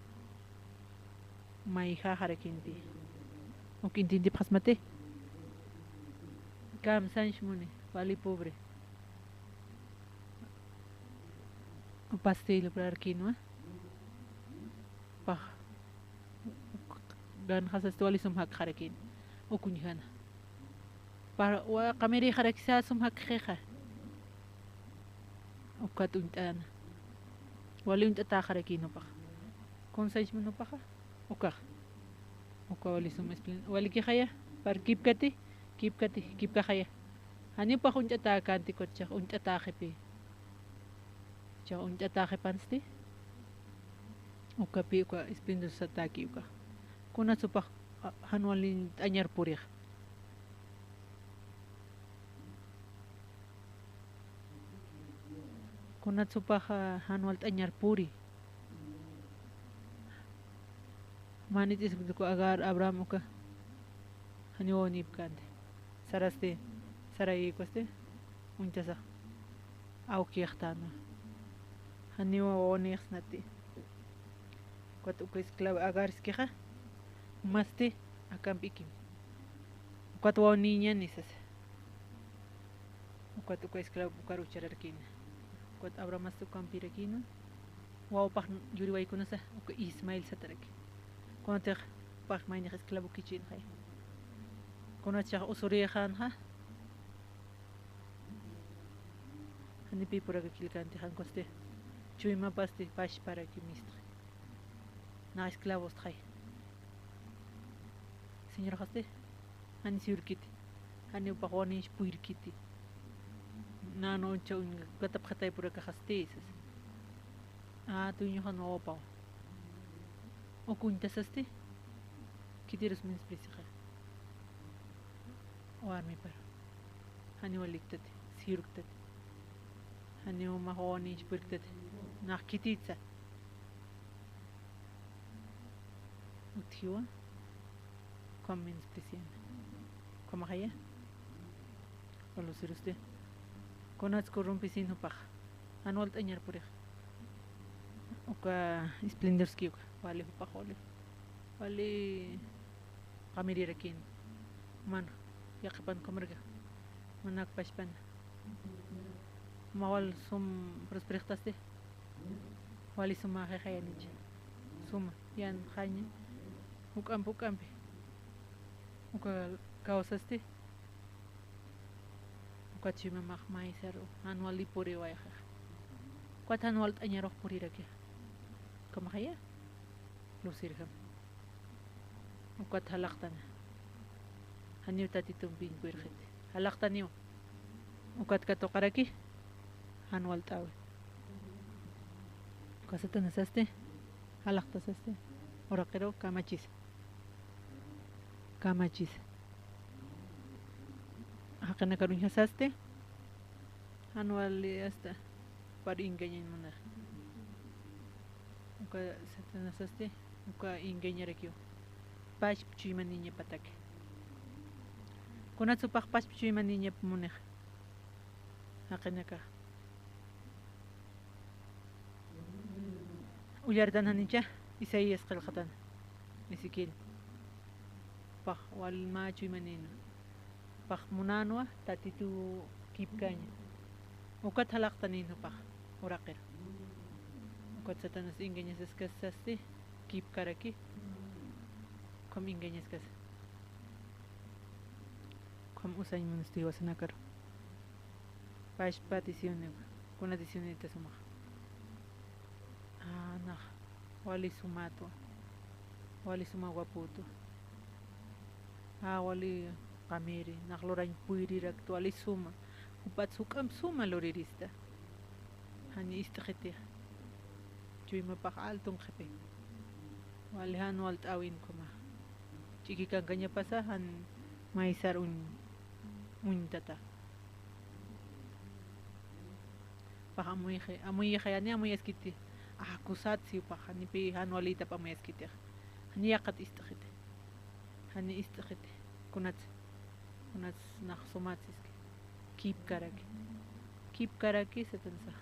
mai harakinti ukinti pasmate kam sanshmune vale pobre pastel para arquino pah gan khasas tuali sum hak harakin okunyana para wa kameri harakisa sum hak kheha okatuntana wali untata harakino pah konsais mano pah oka wali sum esplin wali ki khaya par kipkati kipka khaya hani pah untata kanti kocha untata khipi cha untata khipansti okapi uka espindu sataki uka kuna supah hanwalin anyar purih kuna supah hanwal anyar puri manit isbdu ko agar abraham uka hanwoni pkande saraste sarai koste untasa au kiehtana haniwo onixnati kwat uka esclava agar skija maste akan pikim kwat wa niña nisas kwat uka esclavo ukaru chararkina kwat abra mastu kampirakina wa pah yuri wai kunasa uka ismail satarak kwat pah maini esclavo kichin hay kunat cha usuri khan ha hani pi pura kilkanti han koste chuima pasti pash para ki mistre na esclavos hay señor José hani siurkiti hani upaqwani puirkiti nano chau gatap khatay pura ka khastes tuño hano opa o kuntasaste kitiros min sprisiqa o armi par hani waliktate siurktate hani umaqwani puirktate na kititsa utiwa con menos presión. ¿Cómo haya? ¿O lo sirve usted? Con las corrompición paja. Anual tañar por ej. Oka splenderski vale paja vale kamirir aquí. Mano, ya que pan comerga. Manak paspan. Mawal sum prosperitaste. Wali suma kaya niche. Suma yan kanya. Ukampi. Uka kausaste uka chima mak maisaro anuali pore waya Cuatan walt añaroh puriraki. Como haya? Lucirham. Ukat halaqtan. Haniu tatitun bin puirjit. Halaqtaniu. Ukat katoqaraki. Han walt awe. Kasatan asaste. Halaqtasaste. Oraqero kamachis. Kamachis. Hakana karuñ hasaste. Han wali hasta. Para engañar mana. Uka satanasaste. Uka engañar aquí. Pash chima niña patake. Kunatsu pash chima niña pumoneh. Hakanaka. Uyardan hanicha. Isaías qilqatan. Ezequiel. Pah wal ma chima nino. Pah munanwa tatitu kipkaña. Ukat halaqtanino pah. Uraqir. Ukat satanas engañas escasaste. Kipkaraki. Como engañas casa. Como usañ munosti wasanakar. Pash paticiones. Con adiciones de suma. Ah, nah. Wali sumato. Wali suma guaputo. Ah, wali kamiri. Naklorañ puirirak tu wali suma. Upat sukam suma lorirista. Hani istakete. Chuy mapaq altun jepe. Wali han walt awin kuma. Chikikan kanya pasahan maisar un tata. Paha amuy khayani amuy eskiti. Kusat si paha ni pi han walita pa amuy eskiti. Hani yaqat istakete. Hani istakete. Kunats nak somatsiski. Kip karaki setansa.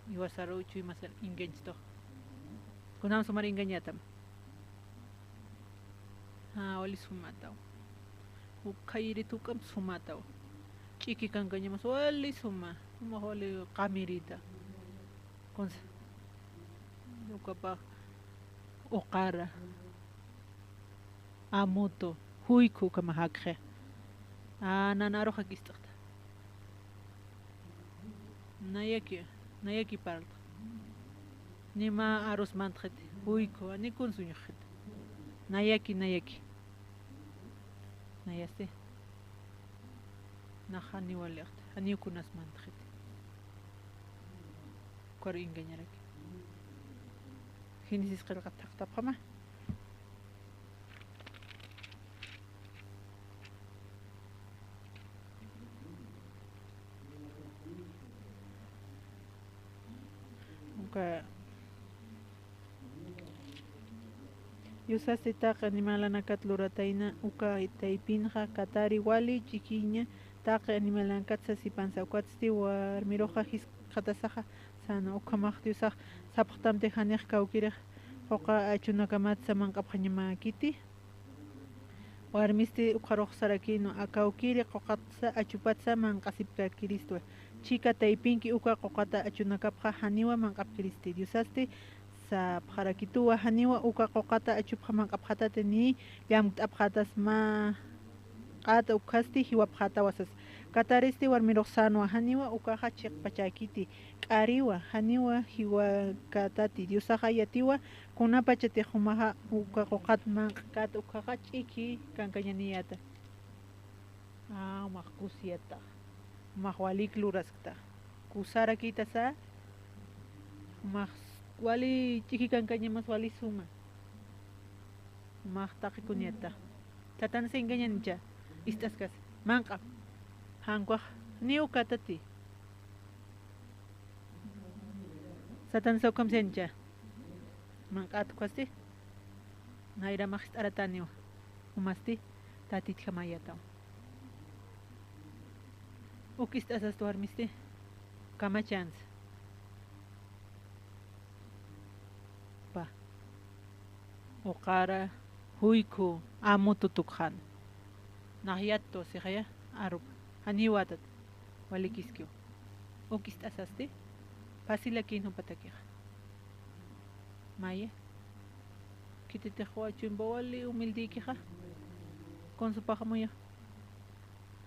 Iwasaro chuy masal ingensto. Kunam sumar ingañatam. Wali sumatao. Ukayri tukam sumatao. Chiki kangaña mas wali suma. Wali kamirita. Konsa. Ukapa okara. Amoto. Huiku kamahakhe. Nanaro hakistakta. Nayaki parto. Nima arroz mantjete. Huiku ani konsuñojete. Nayaki. Nayaste. Nahani waliacht. Hani kunas mantjete. Kor engañaraki. Hinisis qilqa taqtapqama. Uka Yusasti taqa animalanakat lurataina uka itaipinja katari wali chiquiña taqa animalanakat sasipansa ukatzti warmiroja his qatasaja sana ukamaqtiusaq sapaqtamte haneq kawkiraq oqa achunakamat samanqapqañama kiti warmisti uqaroq sarakino akawkiri qoqatsa achupatsa manqasipka kiristwa chika taipinki uka qoqata achunakapqa haniwa manqapkiristi Diosasti sa pharakituwa haniwa uka qoqata achupqa manqapqatate ni llamt'apqatas ma qata ukhasti hiwapqata wasas kataristi warmiroq sanwa haniwa ukaqa chiqpachakiti q'ariwa haniwa hiwa katati Diosaqa yatiwa kunapachati humaqa uka qoqata manqata ukaqa ch'iki kankañaniyata maq kusiyata maq walik luraskta kusarakitasa maq wali chiki kankañamas wali suma maq taqikuñata tatana engañanicha istaskas manqa hankwaq niu katati satan sawkam sencha manqat kwasti naira maq arataniu umasti tatit hamayata ukistasas tuarmisti kamachans pa uqara huyku amututukhan nahyatto sihaya arub haniwatat walikiskio ukistasasti pasilakin patakih maya kitete khwa chimbo wali humildikija con su pajamoya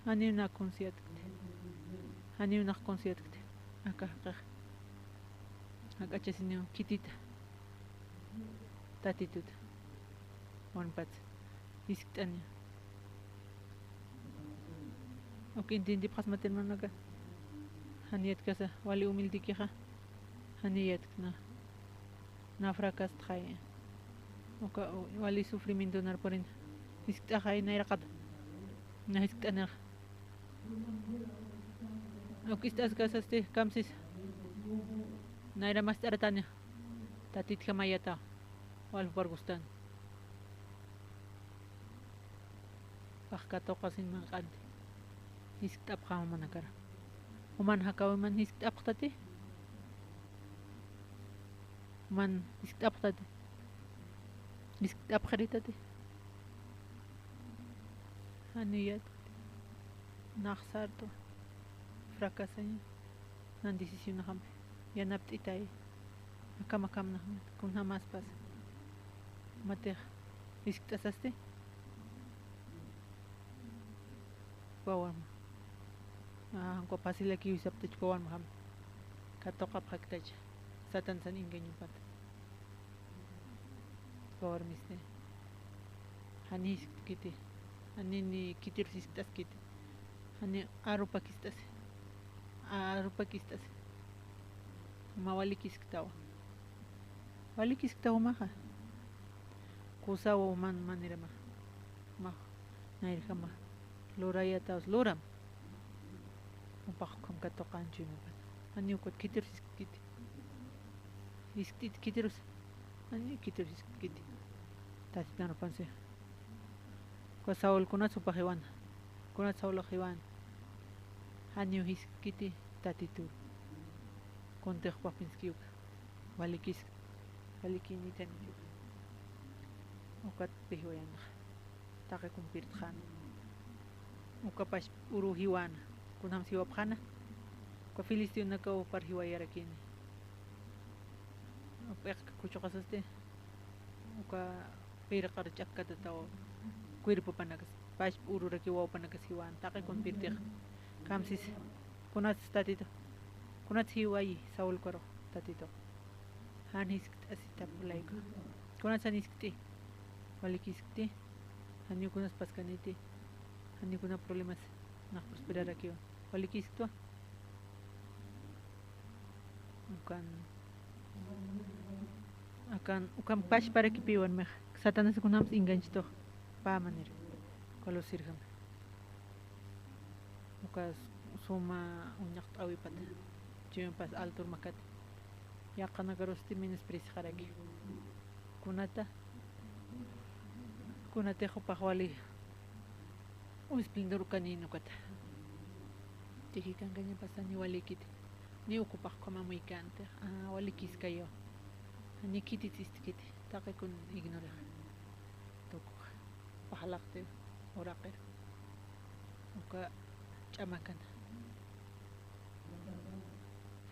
ani una concierto ani una concierto acá Akachasinio kitita. Tatituta. Wanpat. Iskitania. Ok, intindi pasmatin managa. Haniyat kasa wali humilde kija. Haniyat na fracas trae. Oka wali sufrimiento nar porin. Iskita na irakat. Na iskitana. Ok, estas casas te kamsis. Naira mas taratanya. Tatit kamayata. Wal pargustan. Pakkato kasin mangkante. Iskitap kama manakara. Uman hakaw man iskitap tati. Man iskitap tati. Iskitap karitati. Haniyat. Naksarto. Fracasanya. Nan decisión na kami. Yanapt itay. Akamakam na kami. Kung hamas pas. Mater. Iskitasaste. Kawan. Angko pasila ki usap tach kawan maham. Katoka praktach. Satan san ingenyo pat. Kawan miste. Hani kiti. Hani ni kitir sistas kiti. Hani arupa kistas. Arupa kistas. Mawali kisktawa. Wali kisktawa maha. Kusawa man manira ma. Ma. Nair kama. Loraya taos loram. Upak kam katokan chino pat. Ani ukot kitir kiti. Iskit kitirus. Ani kitir kiti. Tatitano panse. Ko saul kunat supahewan. Kunat saul hewan. Hanyo hiskiti tatitu. Kontek papinskiuk. Walikis. Walikini taniuk. Ukat pihuyan. Take kumpir khan. Ukapas uruhiwan. Kunam siwap khana. Ko filistin na ka par hiwayara kini. Upek kuchokasaste. Uka pira karchak katataw. Kuirpo panagas. Pas urura kiwaw panagas hiwan. Take kumpir tik. Kamsis. Kunat tatito. Kunat hiwayi saul koro tatito. Hanis asita pulaiko. Kunat saniskti. Walikiskti. Hanyo kunas paskaniti. Hanyo kuna problemas. Nak prosperar aquí. Walikiskto. Ukan pas para kipiwan me. Satanas kunams inganchto. Pa manera. Kalau sirham. Ukas suma unyak awi pat. Cuma pas altur makat. Ya kana garosti menospreci haraki. Kunata jopahwali. Un esplendor canino kata. Tiki kan kanya pasani walikit. Ni okupah kama muy cante. Walikis kayo. Ni kiti tistikiti. Take kun ignora. Toko. Pahalakte oraker. Uka chamakan.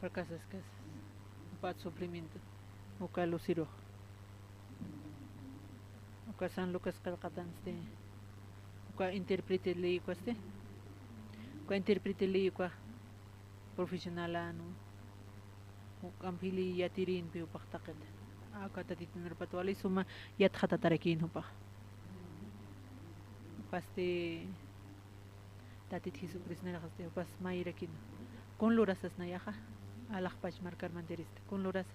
Fracasas casas. Pat sufrimiento. Uka luciro. Uka San Lucas Calcatán este. Uka interprete lei este. Uka interprete lei uka profesional ano. Uka pili yatirin pe upak taket. Aka tatitunir patwali suma yat khata tarakin upak. Paste tatit Jesucristo na kaste upas mairakin. Con lurasas na yaha. Alakpach markar manterista. Con luras.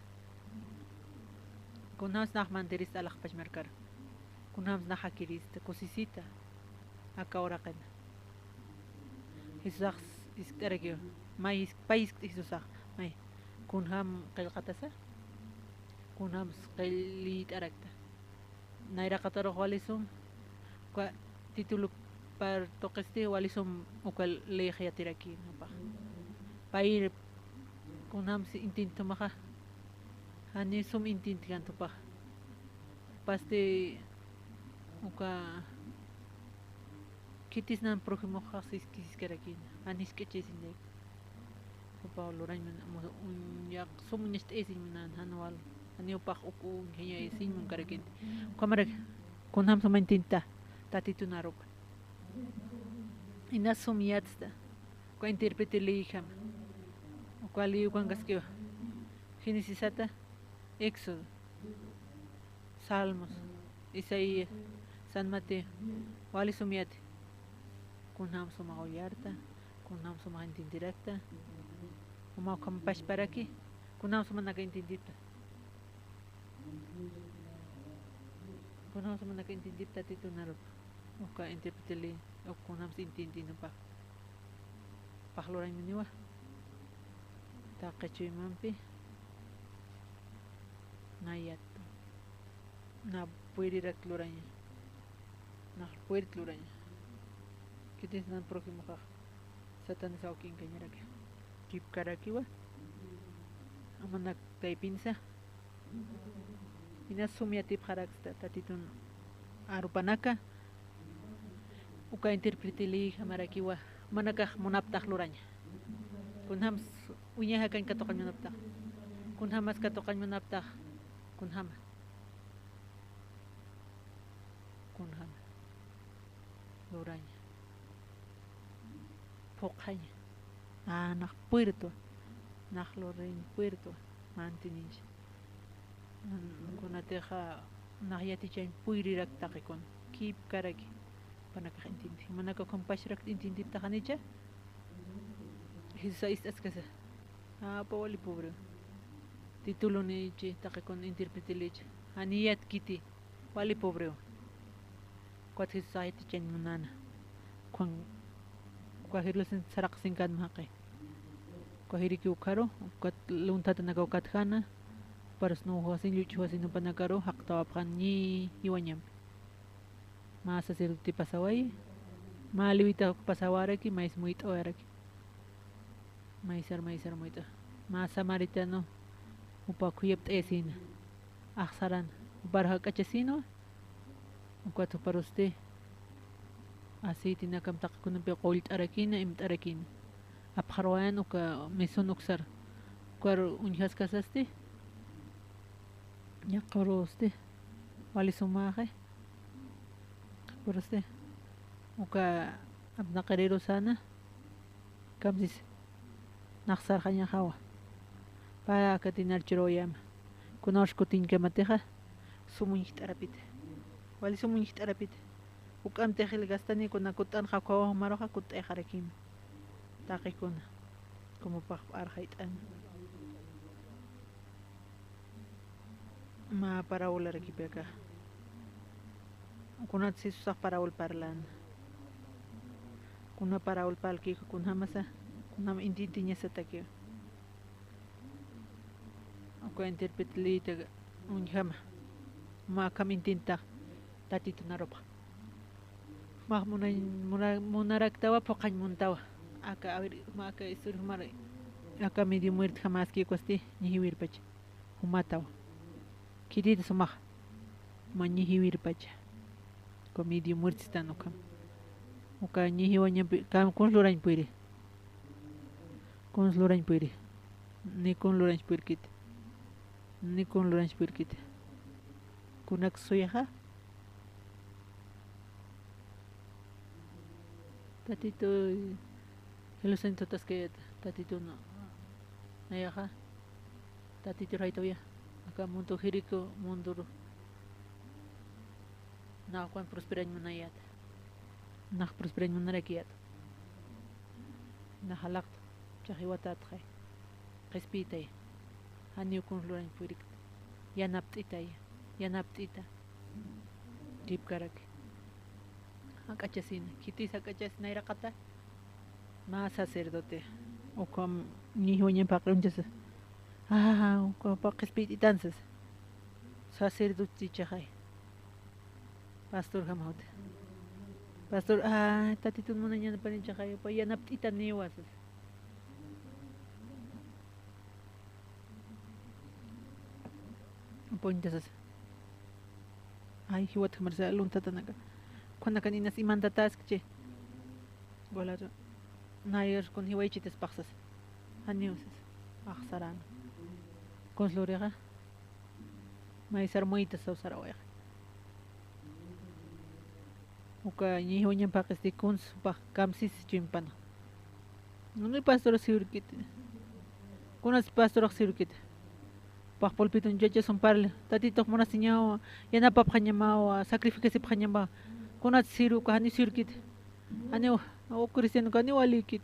Con nas nach manterista alakpach markar. Kunams na hakirista, cosisita. Acá ahora que Jesús istaragio. Mais país Jesús mai. Kunham qalqatasa. Kunham qlit arakta. Naira qataro walisum. Kwa título par toqueste walisum ukal leexiatiraki napa. Pair kunham si intinto maka. Hani sum intintigan tupa. Paste uka kitis nan próximo hasis kiskarakin anis kechesin de upa lorain man yak somunest esin man hanwal ani upak uku henya esin man karakin kamara kunham samantinta tatitu narop ina sumiatsta ko interprete liham ukali ukan gaskio Génesis, Éxodo, Salmos, Isaías, San Mateo, Wali Sumiate, Kunham Suma Oyarta, Kunham Suma Intindirecta, Uma Kampash para aqui, Kunham Suma Naga Intindita. Kunham Suma Naga Intindita Titunarup, Oka interpreteli, Okunham Intindino pa. Pakloran Miniwa, Takachu Mampi, Nayat. Na puede ir a cloraña, na puede cloraña. ¿Qué tienes en el próximo caja? Satan es aquí en cañera que chip caraquiwa, amana taipinsa, ina sumia tip haraksta tatitun arupanaka, uka interpretili hamarakiwa, manaka monapta cloraña. Kunham uñaha kan katokan monapta, kunhamas katokan monapta, kunhama. Kunham Loraña Pocaña nach Puerto nach Loreñ Puerto Mantinich Kunateja nach Yatichain Puirirak Takekon Kip Karaki Panaka Intinti Manaka Compashrak Intintip Takanicha Hisa is Askasa Pawali pobre Titulo Nichi Takekon interpretelich Aniyat Kiti Wali pobre Kuat society chen munana kwan hirlasin sarak singkan mahake ko hiriki ukaro kuat luntata nagaukat khana paras no hasin luchu hasin panakaro hakta apkan ni iwanyam masa sirti pasawai maliwita pasawara ki mais muit oeraki maisar muita masa maritano upa kuyept esina aksaran barha kachesino Cuatro para usted. Así tiene que estar con un peolt araquina y araquina. Apjaroan o que me son oxar. Cuero unjas casaste. Ya coroste. Vale sumaje. Por usted. O que abna carero sana. Camsis. Naxar hanya hawa. Para que tiene el chiroyam. Conozco tin que mateja. Sumunit arapite. Wali sumunit arapit. Ukam tehil gastani kuna kutan khakawa maroha kut ekharakin. Takikuna. Como pa arhaitan. Ma paraula rakipeka. Kunat si susah paraul parlan. Kuna paraul palki kun hamasa. Kunam intintinya satake. Aku interpretli te unhama. Ma kam intinta. Tatito na ropa. Mak munarak tawa pokañ muntawa. Aka isur humara. Aka medio muerto jamás que coste ni hiwir pacha. Humatawa. Kitita sumak. Ma ni hiwir pacha. Ko medio muerto está no kam. Uka ni hiwanya kam kun lurañ puire. Kun lurañ puire. Ni kun lurañ puirkit. Ni kun lurañ puirkit. Kunak suyaha. Tatito lo siento que tatito no ayaja tatito raito ya acá mundo jirico mundo na kwan prosperan manayat na prosperan manarakiat na halak chahiwatat khay respitay hanyo kun loran purik yanaptita deep karak Acachasina, kitis acachasina era kata más sacerdote o com ni hoña pa crunchas o com pa espiritanzas sacerdote chajay pastor hamot pastor tatito muna niya pa rin chajay pa yanaptita niwas pointas ay hiwat marsa luntata cuando caninas imanta taskche golaro nayer con hiwaichites paxas aniuses axsaran con slorega maisar moitas sausarawa uka ni hoñan paxas de kuns pa kamsis chimpana no pastor sirkit kunas pastor sirkit polpitun yacha son parle tatito mona siñawa yana pap khanyamawa sacrifice khanyamba kunat siru kahani sirkit ani o cristiano kani walikit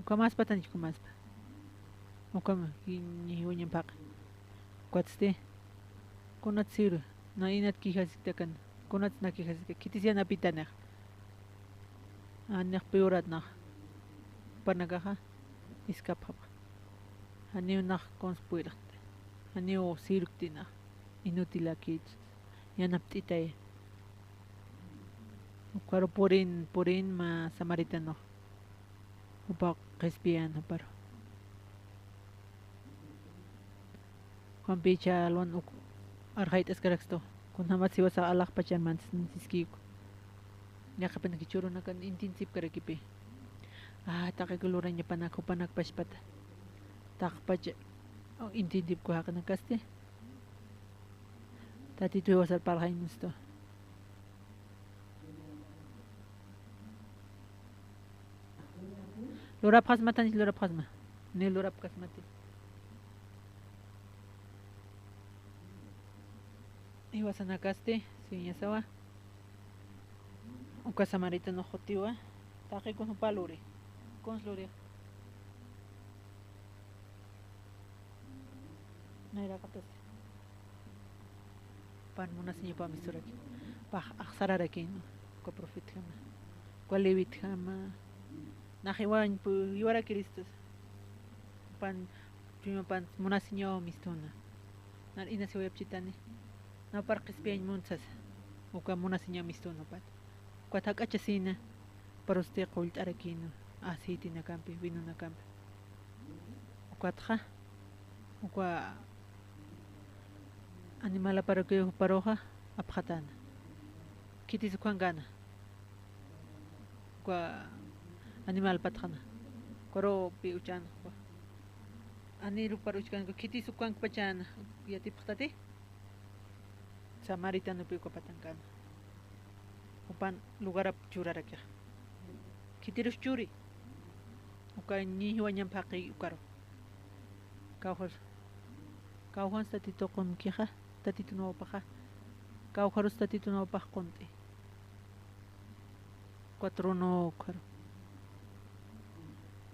ukamas patan kumas ukam ni uñan pak kwatste kunat siru na inat ki hasitakan kunat na ki hasik kitisia na pitana anak peurat na panagaha iskapap ani nak conspuirat ani o sirktina inutilakit yanaptitay ukaro porin ma samaritano upak crispiano paro Kampicha alwan arhait eskaraksto kun hamat siwa sa alak pachan man siskiko nya kapan kichuro na kan intensip karakipi takikuluran niya panako panagpaspata takpach intensip ko hakan kaste tati tuwa sa parhain musto lorap khasmata ni lorap khasma ni lorap khasmati iwasan nakaste sinya sawa uka samarita no jotiwa taki con paluri con sluri naira katas pan muna sinya pa misuraki pa aksararaki no ko profit kama ko lewit kama nahiwan pu iwara kristus pan prima pan muna sinya mistona nar ina se webchitani na parques bien montas uka muna sinya mistona pat Kuatak achasina para usted kult arakino asiti na campi vino na campi kuatja ukua animala para que paroja aphatana kiti su gana kua animal patjana koro pi uchan ani ru para uchan kiti su pachana yati phtati samaritano pi ko patankana upan lugar ap churarakia kitirus churi uka ni wanyam phaqi ukaro kawhon statito kon kiha tatito no paha kawharus tatito no pah konte 4 no karo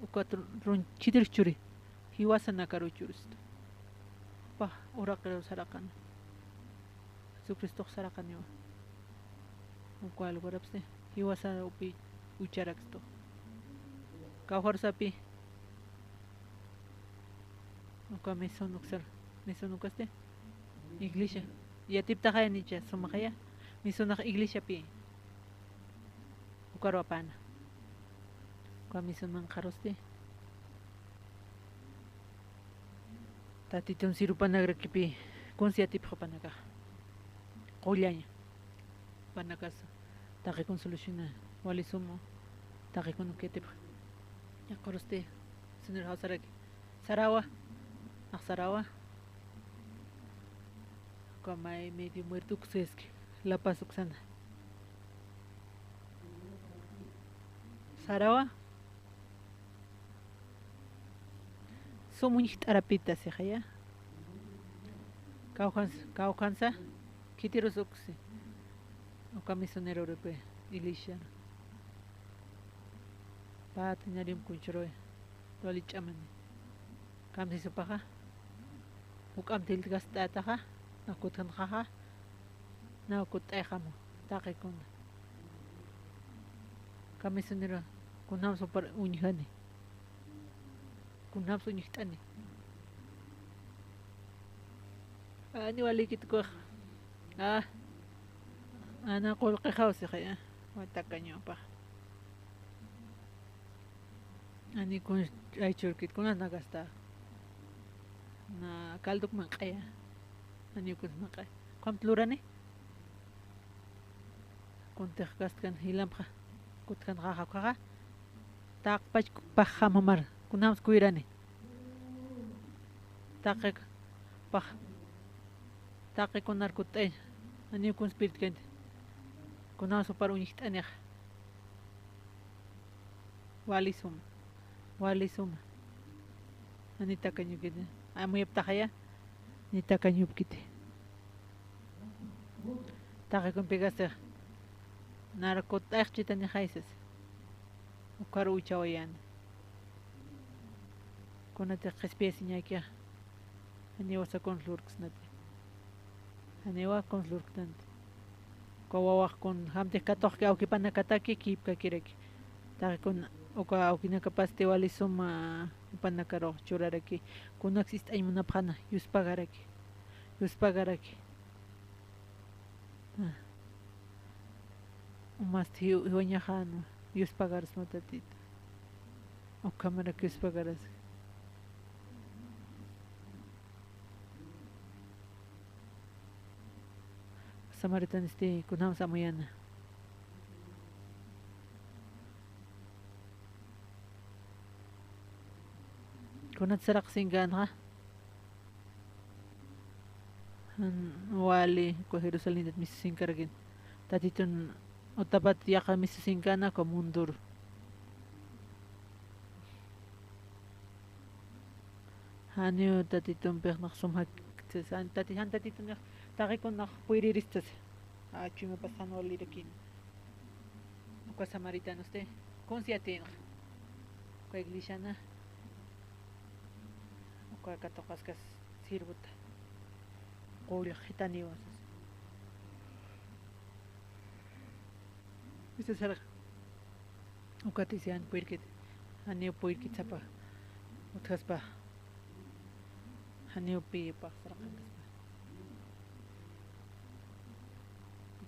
uka run kitirus churi hiwasana karo churisto pah ora karo sarakan Jesucristo sarakan yo cual guarapste hiwasa upi ucharaksto kawhar sapi uka mesonukaste iglesia yatip takaya nicha sumakaya misonak iglesia pi ukaro apana uka misonang karoste tatitun sirupanagrakipi konsiatip kapanaga qollanya panakas taki con soluciona wali sumo taki con ketep ya koroste sener hasaraki sarawa como medio muerto kuseski la pasuksana sarawa somunit arapita se haya kaukansa kitirosuksi o camisonero europeo ilisha pat narim kunchroe wali chaman kamsi supaha ukam tilgas tataha nakuthan khaha nakut aykhamo taqikun camisonero kunam super unihani kunam sunyihtani ani wali kitko ana qolqi khawsi khaya watakaño pa ani kun ay churkit kuna nagasta na kalduk maqaya ani kun maqay kam tlurani kun tehkast kan hilamqa kutkan kha taqpach pahamamar kunam skuirani taqik pah taqik kunar kutay ani kun spirit kent kuna super unichtaniq walisum ani takañu kede amuyaptajaya ni takanyupkite takakun pegasta narcotajchita ni jaisas ukaru uchawayan kunate qespesi ñakia aniwa sa konslurks nate aniwa konslurktante kawawaq kun hamte katoqki awkipana kataki kipka kiraki takakun uka awkinakapaste wali suma upanakaro churaraki kunaxis aymunapjana yuspagaraki umasti hiwañajano yuspagaras matatita ukamaraki yuspagaras Samaritan kunam samayana kunat sarak singgan ha wali ko Jerusalén dat misingkaragin tatitun utapat yaka misingkana ko mundur hanyo tatitun peknak sumhak tatitun takikon nak puiriristas chuma pasan wali rakin ko Samaritan konsiatin ko iglesia na ko katokaskas sirbuta qori khitaniwas bisa sar ukatisian puirkit ani puirkit sapa uthaspa hani upi pa sarakas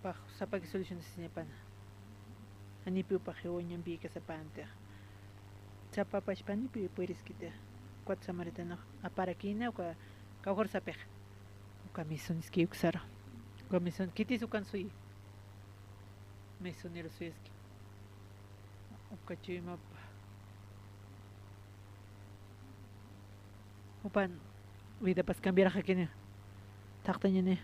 pa sapa ki solution sinepan ani pi pa khewonyam bi ka sapante sapa pa spani pi puiriskite Kuat Samaritano aparakina uka kawhor sapej uka mison iski uksara uka mison kiti sukan sui misonero suiski uka chima upan vida pas cambiar hakene taktañane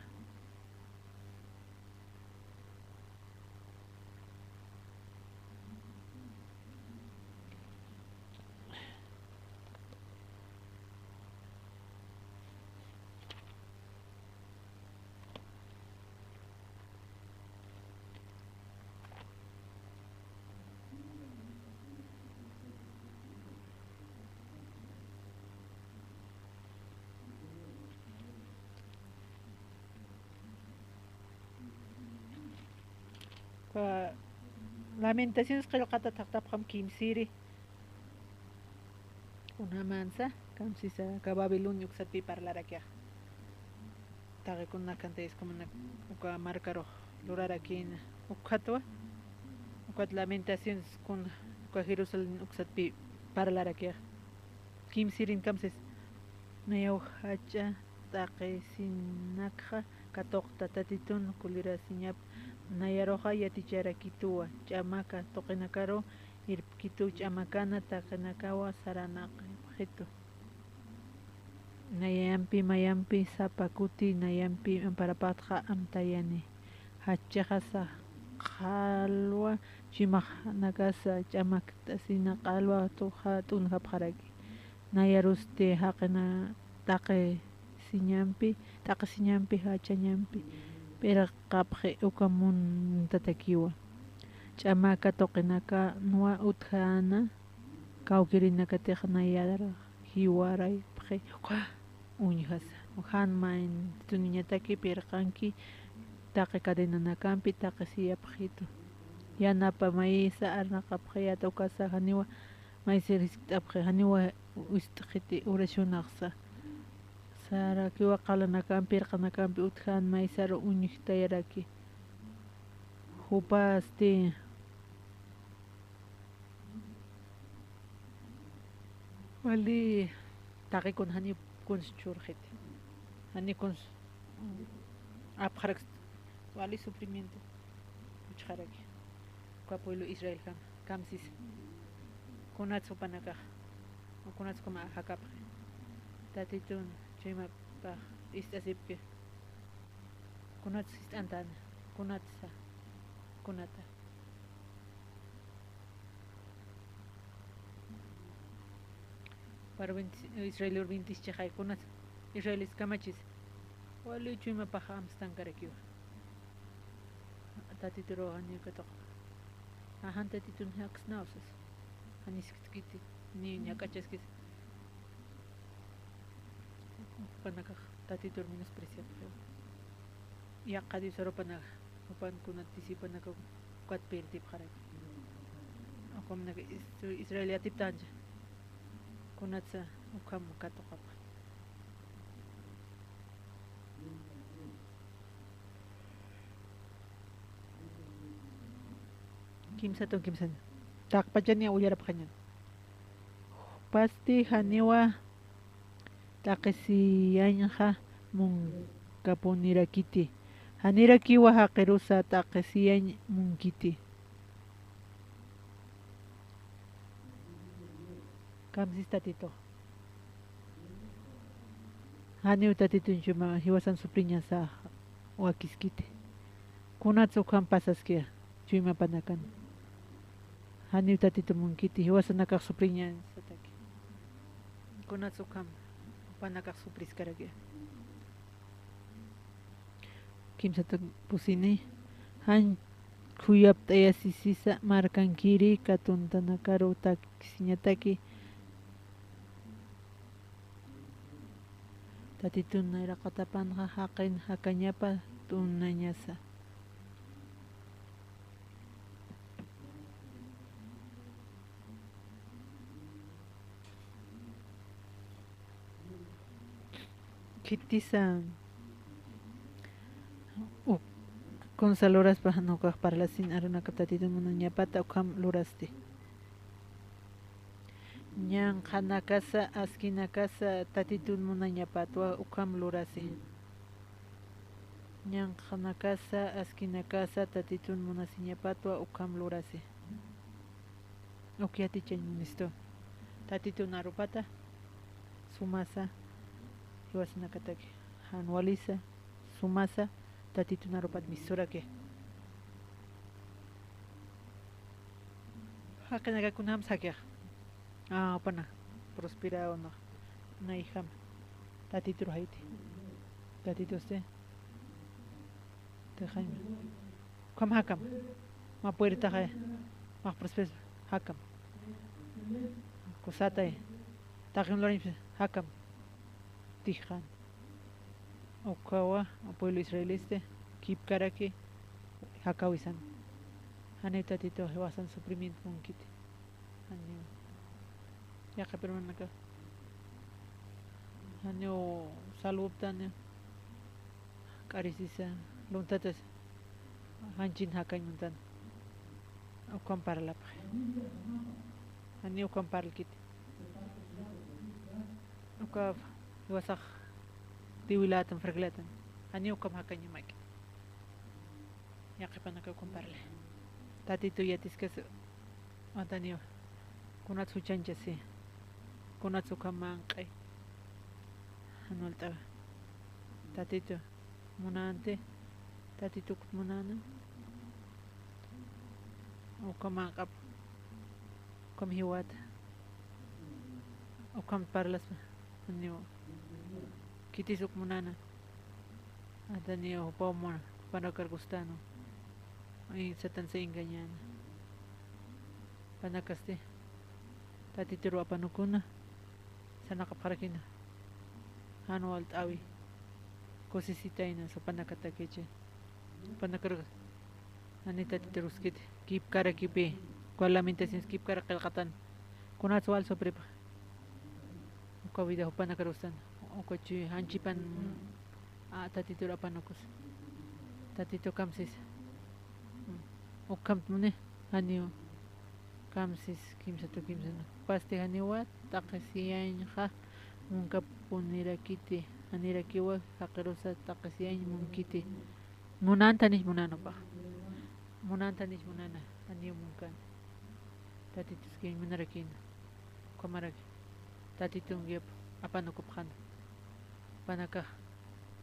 Lamentaciones qillqata taqtapqam kimsiri una mansa kamsisa ka Babilonio ksatpi parlarakiaq taqikuna kantais como uka marcaro lurarakin ukatwa ukat lamentaciones kun uka Jerusalén uksatpi parlarakiaq kimsirin kamsis nayaw hacha taqisinakqa katoqta tatitun kulira siñap nayaroja yatichara kitua chamaka toqinakaro irkitu chamakana taqinakawa saranaq jitu nayampi mayampi sapakuti nayampi amparapatqa amtayani hachaqasa qalwa chimaq nakasa chamakta sina qalwa hatun hapqaraki nayaruste haqina taqi siñampi hachañampi pero qapqi ukamun tatakiwa chamaka toqinaka nuwa uthana kawkirinaka tiqnayara hiwaray pqi uñhas uhan main tuniñataki pirqanki taqi kadenanakampi taqi siyapqitu yanapa maysa arnaqapqi yatawkasa haniwa maysiriskitapqi haniwa ustqiti urashunaqsa Sara kiwa qalanakampi irqanakampi uthan maysaro uñiqtayaraki hupasti wali taqikun hani kuns churqiti hani kuns apqaraq wali sufrimiento uchqaraki ka pueblo Israel kamsis kunat supanakaq kunat kuma hakapqi tatitun chima pa istasipki kunat istantana kunatsa kunata para Israel 20 chaqaykunat Israelis kamachis wali chuyma paja amstan karakiwa tatituro hani katok ahan tatitun haks nausas hani skiti ni nyakachaskis panaka tatitur menospreciado ya qadi soro panaka upan kunat tisipan naka kwat pertip kharak akom naka Israelia tiptanja kunat sa ukam katokap kimsa tak pajanya uyara pakanyan pasti haniwa taqsiyanja mun kapunirakiti hanirakiwa haqirusa taqsiyan munkiti kamsis tatito haniu tatitun chuma hiwasan suprinya sa wakiskite kunatsu kam pasaskia chuma panakan haniu tatito munkiti hiwasan nakak suprinya sataki kunatsu kam panakak supris karagia kimsa pusini han khuyap taya sisisa markankiri katuntanakaru taksiñataki tatitun nairaqatapanqa haqin hakañapa tunañasa kitisa con saloras pajanokaq para la sin aruna kaptatitun munañapata ukam lurasti ñan qhanakasa askinakasa tatitun munañapatwa ukam lurasi ñan qhanakasa askinakasa tatitun munasiñapatwa ukam lurasi ukyatichañ munisto tatitun arupata sumasa hiwasanakataki hanwalisa sumasa tatitun arupat misurake haqinakakunam sakiaq pana prospera o no na hija tatito haiti tatito usted te jaime kam hakam ma puerta ha ma prospera hakam kusata taqim lorin hakam tijan okawa pueblo israeliste kip karaki hakawisan hane tatito hewasan suprimint munkit hane ya que permanezca año salud tane carisisa luntatas hanchin hakan muntan o compara la año compara el kit o ka wasak tiwilatan freglatan año kam hakan yumak ya que panaka comparle tatito yatiskas atanio kunat suchanchasi kunatsu kamanqay hanulta tatito munante tatito munana o kamanqap kam hiwat o kam parlas anyo kitisuk munana atanio pomona para cargustano ay satan se engañan panakaste tatitiro apanukuna sana kaparakina anual tawi kosisitaina so panakatakeche panakar anita titeruskit kip kara kipe cual lamentaciones kip kara kalkatan kunat wal so prepa ko vida panakarustan o kochi hanchipan tatitiro apanukus tatito kamsis o kamtmune anio kamsis kimsa no paste haniwa taqsiyan kha munka punirakiti anirakiwa haqirusa taqsiyan munkiti munantanish munano pa munantanish munana anio munkan tatitus kin munarakin komarak tatitun yep apanukup khan panaka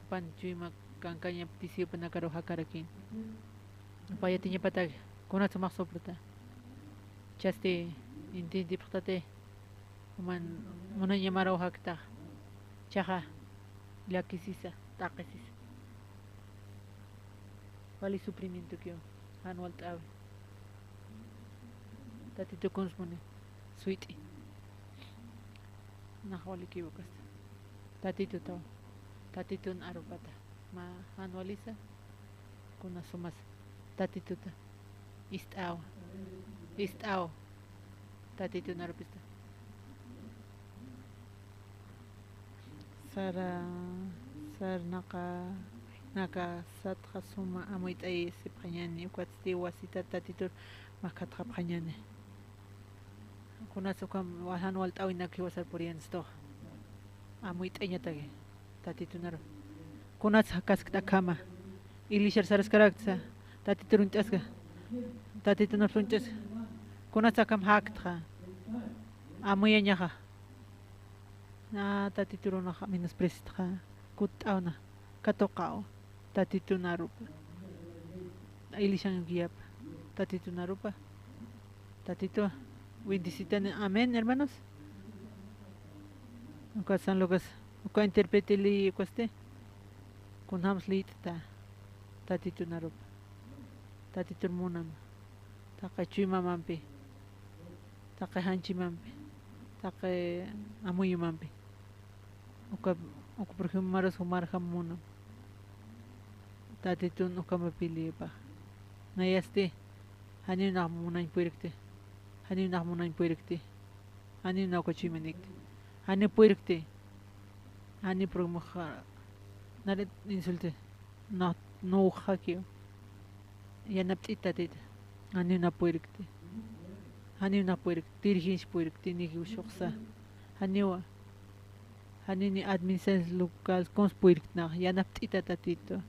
panchuima kankanya tisi panakaro hakarakin payatinya patag kunat sumaksoprta chaste inti diptate man muna llamar hakta chaja llakisisa taqisisa wali sufrimiento que anual tawe tatito consmone suiti nahwali equivocas tatito taw tatitun arupata ma anualiza kuna sumas tatituta istao tatitun arupista sar naka satja suma amoit ay sipanyani ukwatsti wasita tatitur makatja panyani kuna sukam wahan wal tawi nakhi wasar purian sto amoit enya tage tatitunar kuna sakas kta kama ilishar saras karakta tatiturun taska tatitunar runtas kuna sakam haktja amoy nyaha na tatiturun na minus prestja kutawna katokao tatitunarupa ilishan guiap tatitunarupa tatito bendicitan amén hermanos nunca san locas nunca interpreteli cueste con hamslita tatitunarupa tatiturmunam takachui mamampi takahanchi mampi take amuyu mampi nunca por ejemplo maros humar hamunam tatitun ukamapili pa nayaste hanin na munain puirkte hanin na munain puirkte hanin na kochimenikte hanin puirkte hanin promokha naret insulte no hakio yanaptita tit hanin na puirkte dirigis puirkte ni ushoksa haniwa hanini administración local cons puirkna yanaptita tatito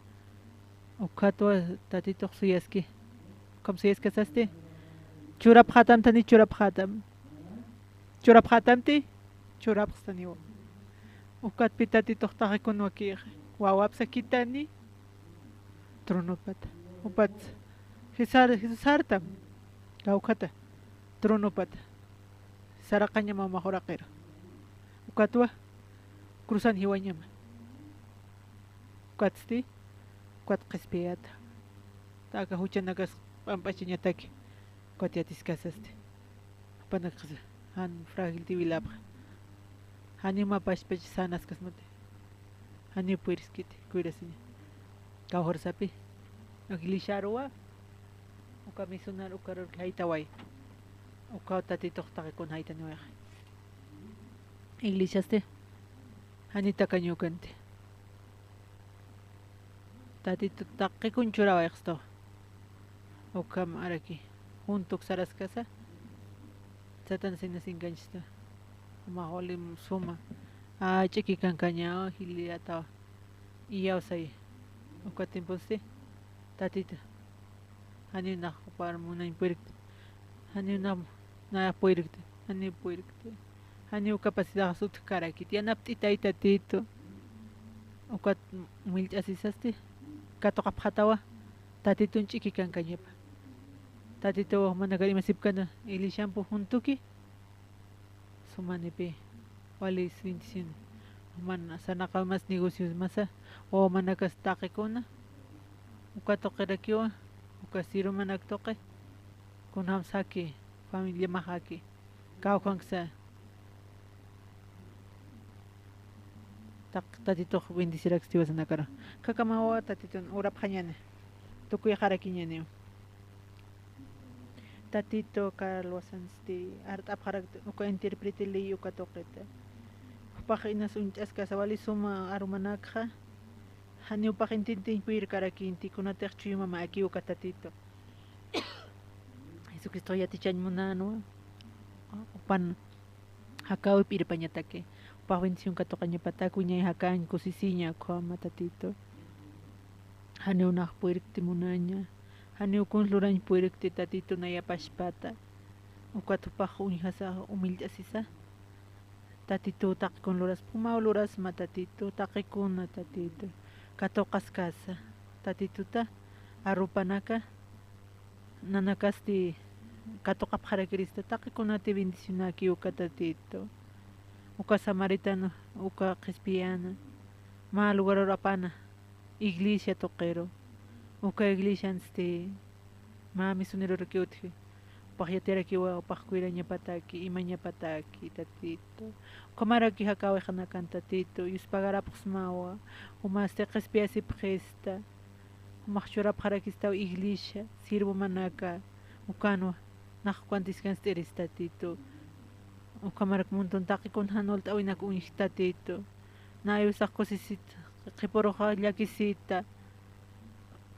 ukatwa tatito suyaski kam suyaski saste churap khatam tani churap khatam ti churap staniwa ukat pitatito takikun waki wawap sakitani tronopat upat hisartam gaukata tronopat sarakanya mama horakero ukatwa cruzan hiwanyama ukatsti kuat qespiata taka huchanakas pampachiñataki kuatiatiscasaste panaqsa han fragil tivilapqa hanima pashpach sanaskasmate hani puiriskiti kuirasiña kawhorsapi agilisharuwa uka misunar ukaror haitaway uka tatitoqtaqi kun haitaniwaqa iglishaste hani takanyukante tatito taqi kunchurawa esto ukam araki juntuk saraskasa satan sinasinganchista maholim suma chiki kankaña hiliata iyausay ukatimposte tatito hani na par muna impuirte hani na puirte hani capacidad sut karaki tianaptita tatito ukat milchasisaste katoqap khatawa tatitun chiki kankañepa tatito managarima sipkana ili shampoo juntuki sumanipi walis 21 man sanaka mas negocios masa o manakas taqikuna ukatoqirakiwa ukasiro manaktoqe kunam saki familia mahaki kawkanksa tatito bendicirak stiwasanakara kakamawa tatitun urap hañane tukuy harakiñane tatito kalwasansti artap harak uka interprete li uka toqeta paqinas unch'aska sawali suma arumanakha hani upaqintintin puir karakinti kunataq chuyumama aki uka tatito Jesucristo yatichañmunano upan hakawi piripañatake pa bendición katoqañapata kuñay hakan kusisiña khama tatito hani unaq puirikti munaña hani ukun lurañ puirikti tatito nayapashpata ukatupaq uñhasa humillasisa tatito taqikun luras puma luras ma tatito taqikuna tatito katoqaskasa tatituta arupanaka nanakasti katoqap harakrista taqikunati bendicionaki uka tatito uka samaritano, uka cristiana, ma lugar apana, iglesia toquero, uka iglesia ma misunero rekiutje, pahyatera kiwa pahkuira ñapataki, ima ñapataki, tatito, kamaraki hakawe hanakan tatito, yuspagarapas mawa, umaste crispiasi presta, umachura parakistao iglesia, sirvo manaka, ukano, nakwantiskan steris tatito, ukamarak montón taki con hanol tawinak unik tatito, na ayusak kosisita, kiporoja llakisita,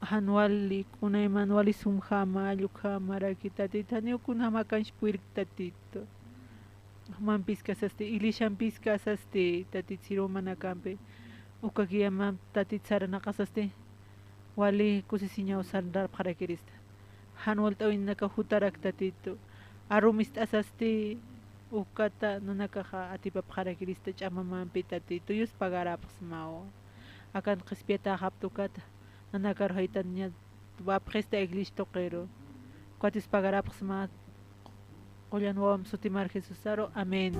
Hanuali, kuna manuali sumhama, ayukama, rakitatita, ni kunama kanshpuir tatito. Mampiskas asti, ilishan piskas asti, tatitsiro manakampe. Ukakiyama tatitsara nakasasti. Wali kusisinya usandar para kirista. Hanual tawin nakahutarak tatito. Arumist asasti, ukata no nakaha atipa para kirista chamamampi tatito. Yus pagarapas mao. Akan kispieta haptukata. Nanakarhaitan niya presta iglesia toquero. Cuatis pagarapsma. Colhan wam sutimar Jesusaro. Amén.